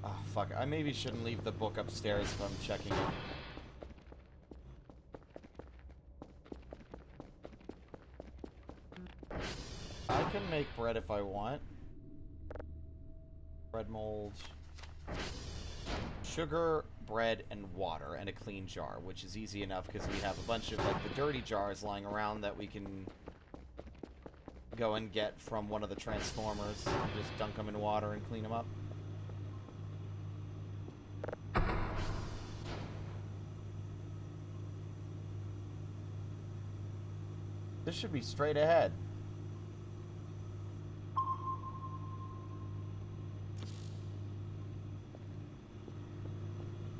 Oh, fuck. I maybe shouldn't leave the book upstairs if I'm checking it. I can make bread if I want. Bread mold. Sugar, bread, and water, and a clean jar, which is easy enough because we have a bunch of, like, the dirty jars lying around that we can go and get from one of the transformers and just dunk them in water and clean them up. This should be straight ahead.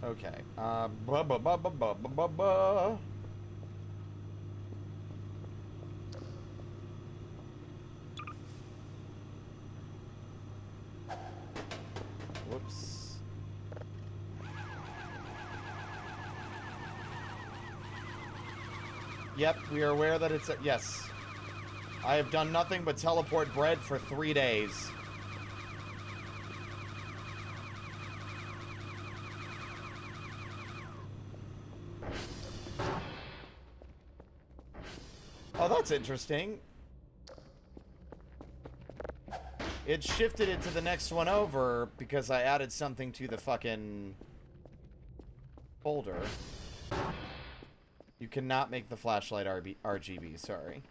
Okay. Whoops. Yep, we are aware that it's a... Yes. I have done nothing but teleport bread for 3 days. Oh, that's interesting. It shifted it to the next one over because I added something to the fucking folder. You cannot make the flashlight RGB, sorry.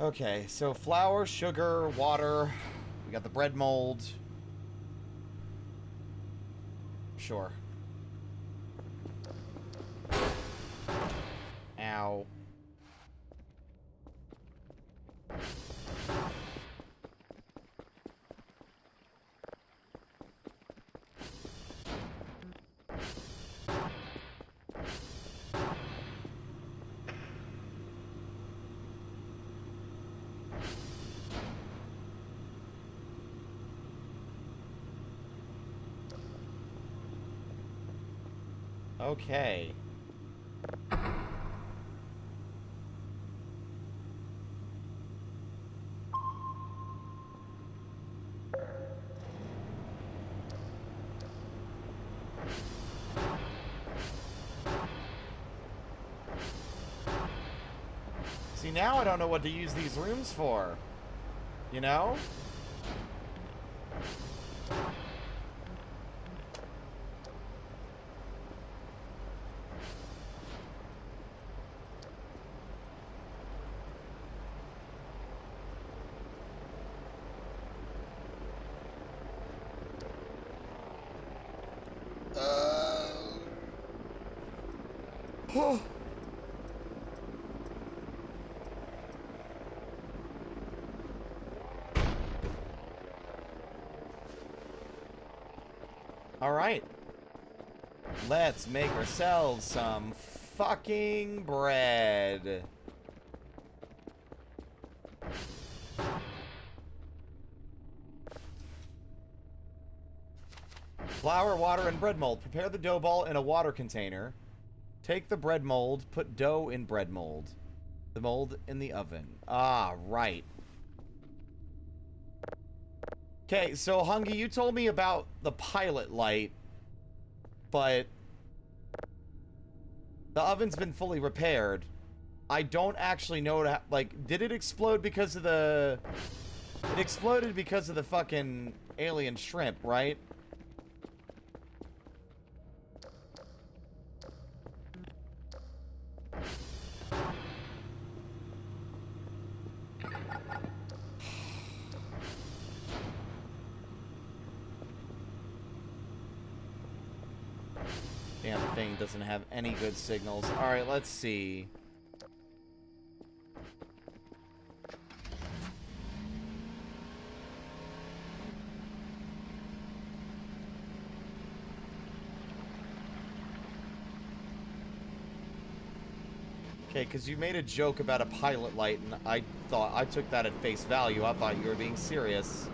Okay, so flour, sugar, water. We got the bread mold. Sure. Ow. Okay. See, now I don't know what to use these rooms for. You know? Oh. Alright. Let's make ourselves some fucking bread. Flour, water, and bread mold. Prepare the dough ball in a water container. Take the bread mold, put dough in bread mold. The mold in the oven. Ah, right. Okay, so Hungy, you told me about the pilot light, but the oven's been fully repaired. I don't actually know what, like, did it explode because of the... It exploded because of the fucking alien shrimp, right? Damn thing doesn't have any good signals. Alright, let's see. Okay, because you made a joke about a pilot light, and I took that at face value. I thought you were being serious.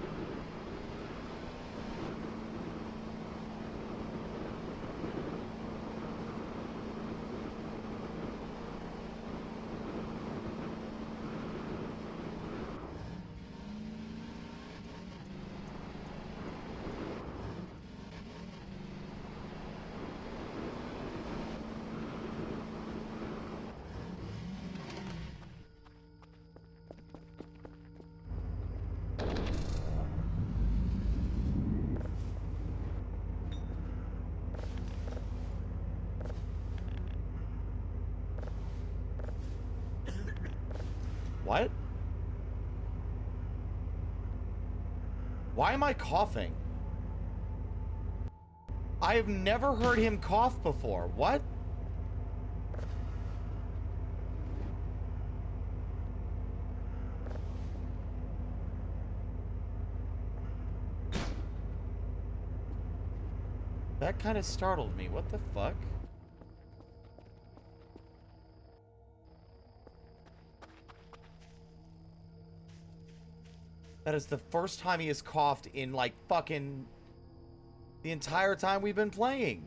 What? Why am I coughing? I have never heard him cough before. What? That kind of startled me. What the fuck? That is the first time he has coughed in, like, fucking... the entire time we've been playing.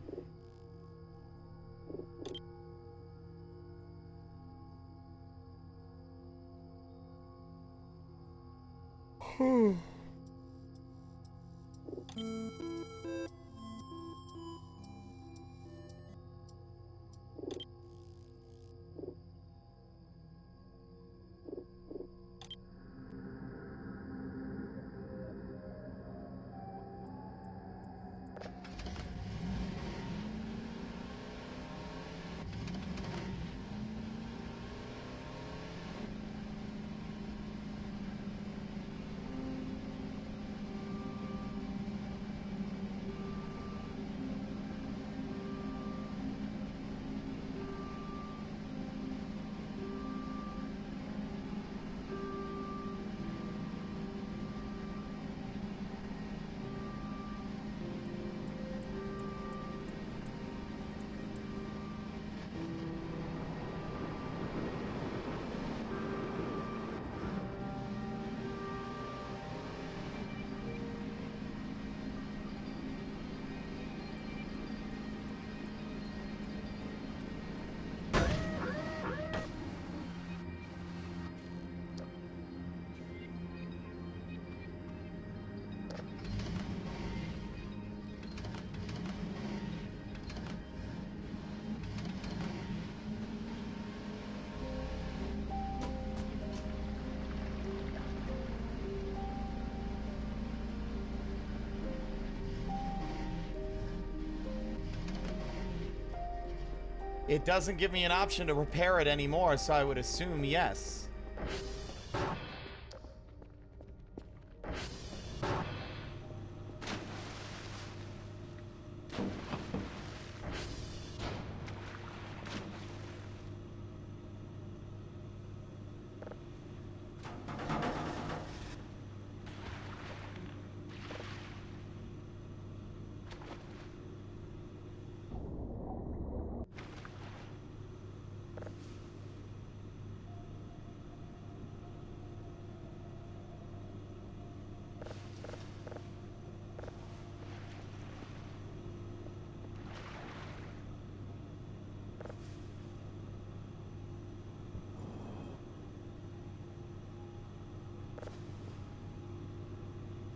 It doesn't give me an option to repair it anymore, so I would assume yes.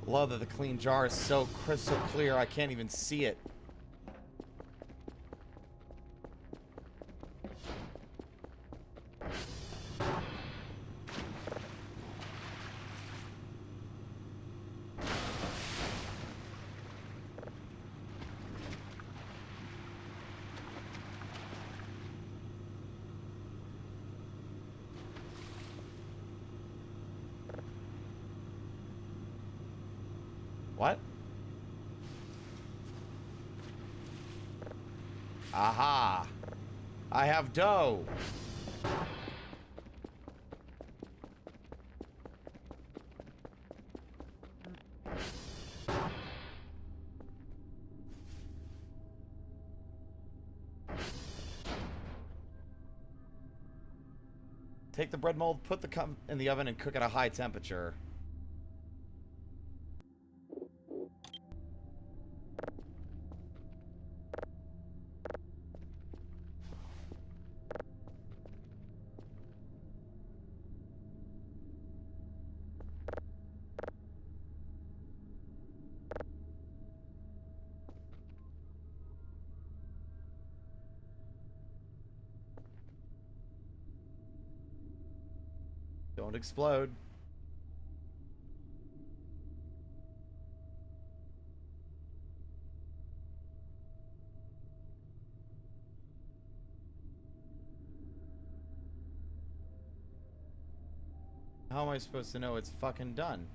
Love that the clean jar is so crystal clear I can't even see it. What? Aha! I have dough! Take the bread mold, put the cup in the oven, and cook at a high temperature. Don't explode. How am I supposed to know it's fucking done?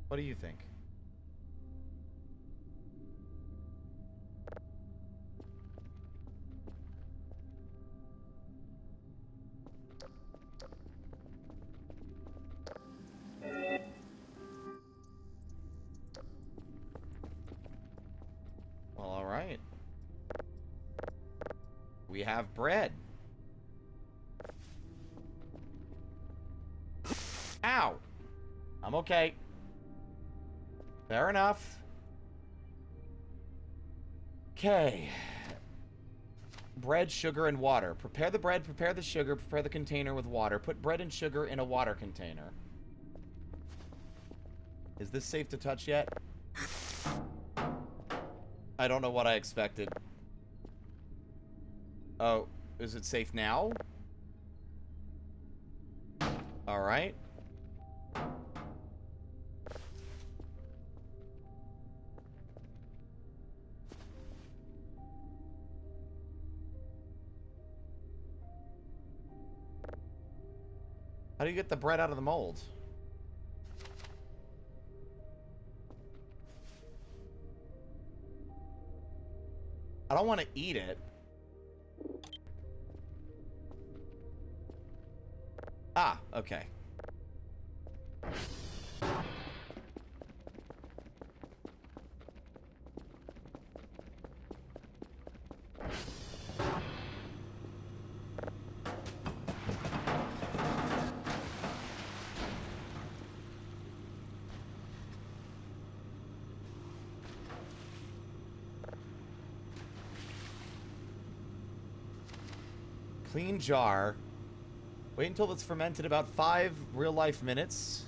What do you think? Well, all right. We have bread. Ow! I'm okay. Fair enough. Okay. Bread, sugar, and water. Prepare the bread, prepare the sugar, prepare the container with water. Put bread and sugar in a water container. Is this safe to touch yet? I don't know what I expected. Oh, is it safe now? Alright. How do you get the bread out of the mold? I don't want to eat it. Ah, okay. Clean jar. Wait until it's fermented about 5 real-life minutes.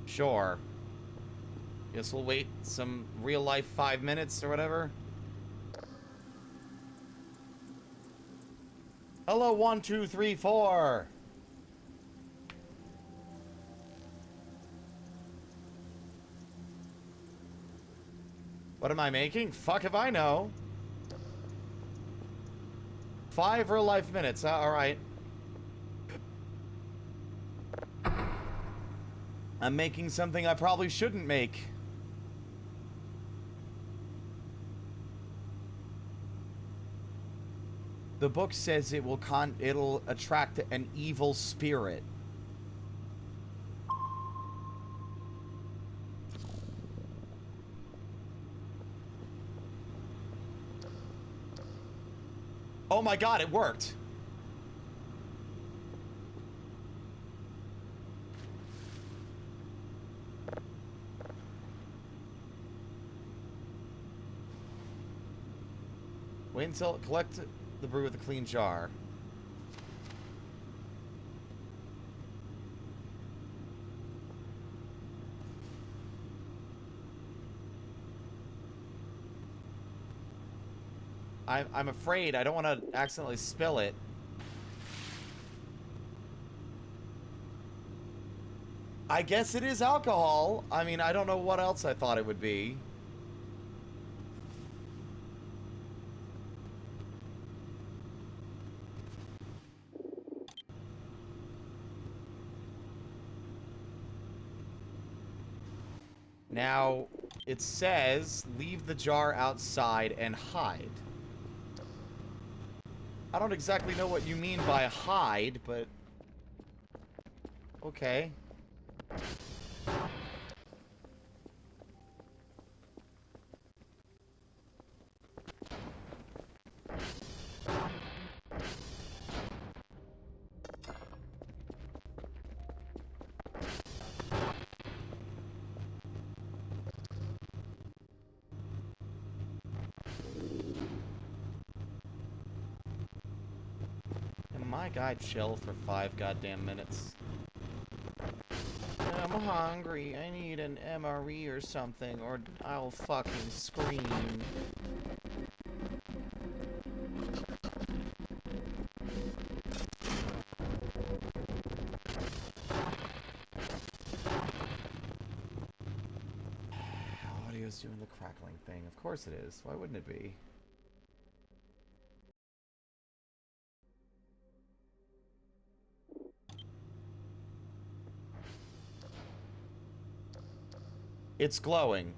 Sure. Guess we'll wait some real life 5 minutes or whatever. Hello, 1, 2, 3, 4. What am I making? Fuck if I know. 5 real-life minutes. Alright. I'm making something I probably shouldn't make. The book says it'll attract an evil spirit. Oh my god, it worked. Wait until collect the brew with a clean jar. I'm afraid I don't want to accidentally spill it. I guess it is alcohol. I mean, I don't know what else I thought it would be. Now, it says, leave the jar outside and hide. I don't exactly know what you mean by hide, but... okay. Can my guy chill for 5 goddamn minutes? I'm hungry. I need an MRE or something, or I'll fucking scream. Audio's doing the crackling thing. Of course it is. Why wouldn't it be? It's glowing.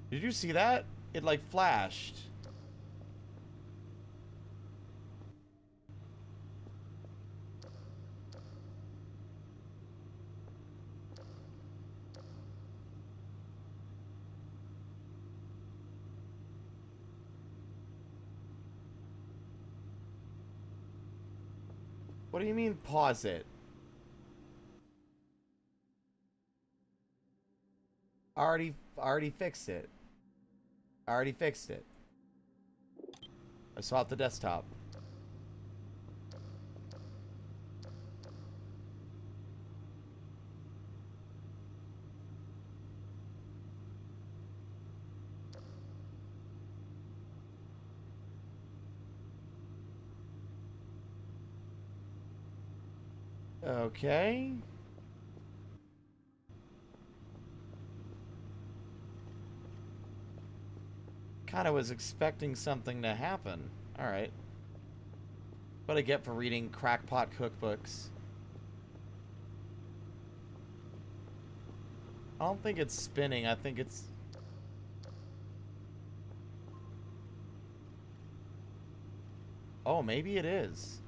Did you see that? It like flashed. What do you mean pause it? Already fixed it. I already fixed it. I swapped the desktop. Okay. Kinda was expecting something to happen. Alright. What I get for reading crackpot cookbooks. I don't think it's spinning, I think it's... oh, maybe it is.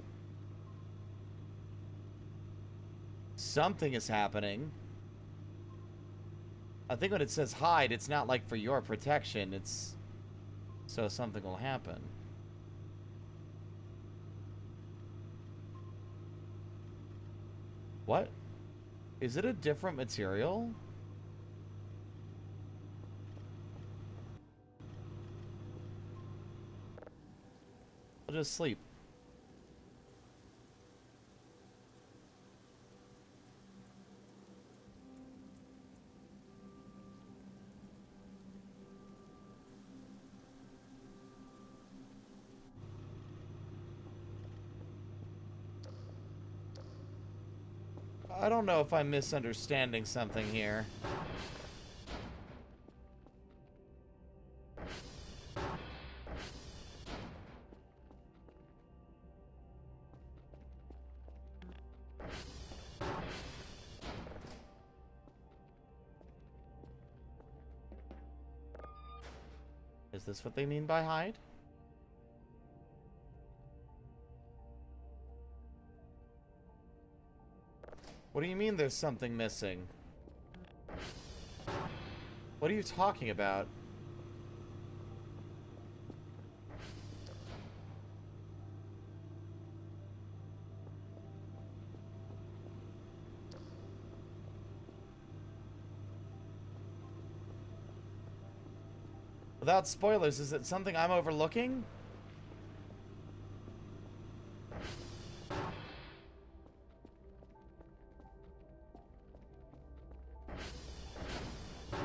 Something is happening. I think when it says hide, it's not like for your protection, it's... so something will happen. What? Is it a different material? I'll just sleep. I don't know if I'm misunderstanding something here. this what they mean by hide? What do you mean there's something missing? What are you talking about? Without spoilers, is it something I'm overlooking?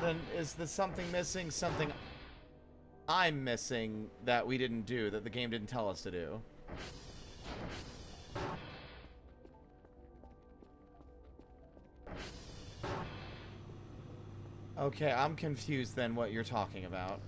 Then is the something missing something I'm missing that we didn't do, that the game didn't tell us to do? Okay, I'm confused then what you're talking about.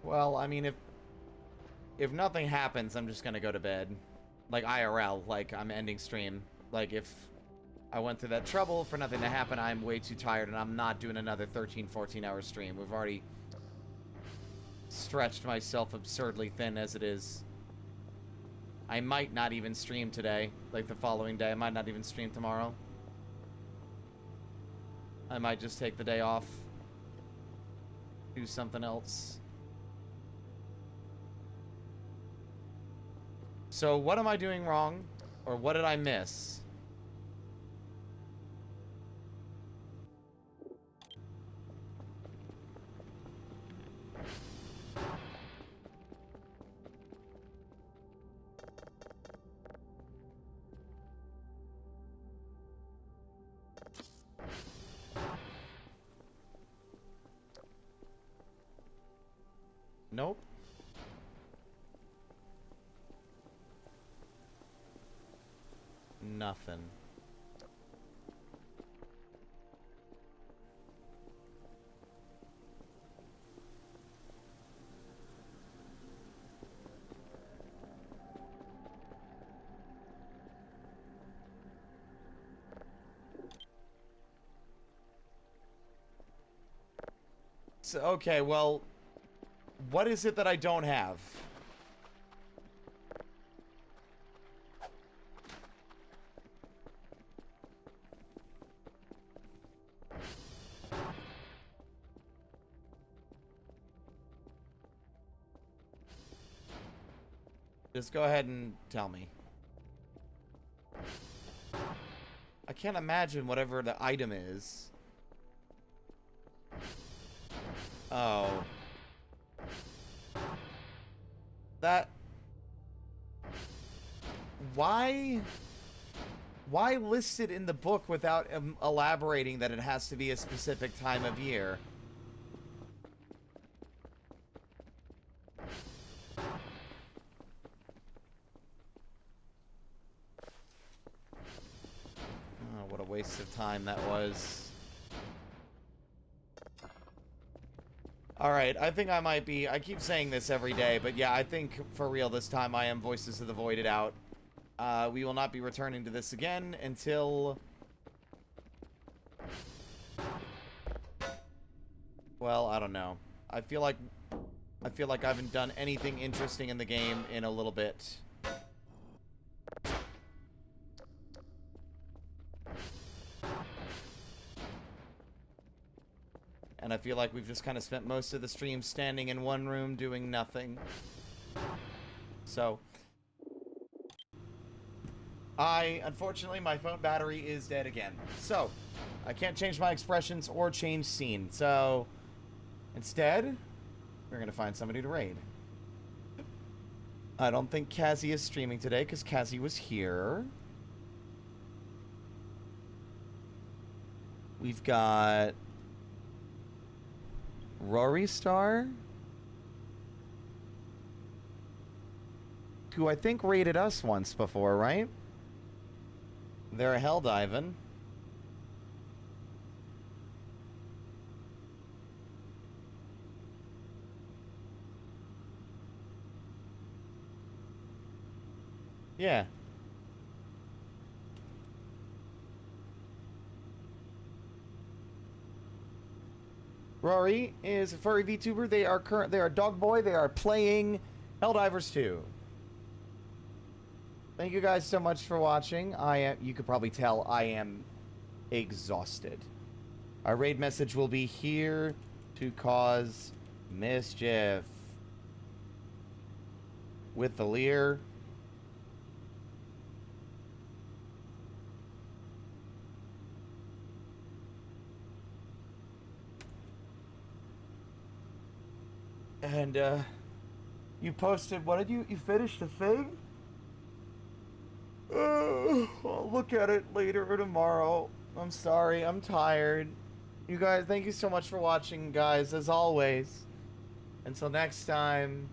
Well, I mean, if nothing happens, I'm just gonna go to bed. Like, IRL, like, I'm ending stream. Like, if I went through that trouble for nothing to happen, I'm way too tired, and I'm not doing another 13, 14-hour stream. We've already stretched myself absurdly thin as it is. I might not even stream today, like the following day. I might not even stream tomorrow. I might just take the day off, do something else. So what am I doing wrong? Or what did I miss? Nope. Nothing. So, okay, well, what is it that I don't have? Just go ahead and tell me. I can't imagine whatever the item is. Oh. That... Why list it in the book without elaborating that it has to be a specific time of year? Oh, what a waste of time that was. Alright, I think I might be... I keep saying this every day, but yeah, I think for real this time I am Voices of the Voided out. We will not be returning to this again until... Well, I don't know. I feel like I haven't done anything interesting in the game in a little bit. And I feel like we've just kind of spent most of the stream standing in one room doing nothing. So... unfortunately, my phone battery is dead again. So, I can't change my expressions or change scene. So, instead, we're going to find somebody to raid. I don't think Cassie is streaming today because Cassie was here. We've got Rory Star, who I think raided us once before, right? They're a Helldivin. Yeah. Rory is a furry VTuber. They are Dog Boy. They are playing Helldivers 2. Thank you guys so much for watching. You could probably tell I am exhausted. Our raid message will be here to cause mischief. With the leer. And, you posted, what did you finished the thing? I'll look at it later or tomorrow. I'm sorry, I'm tired. You guys, thank you so much for watching, guys, as always. Until next time.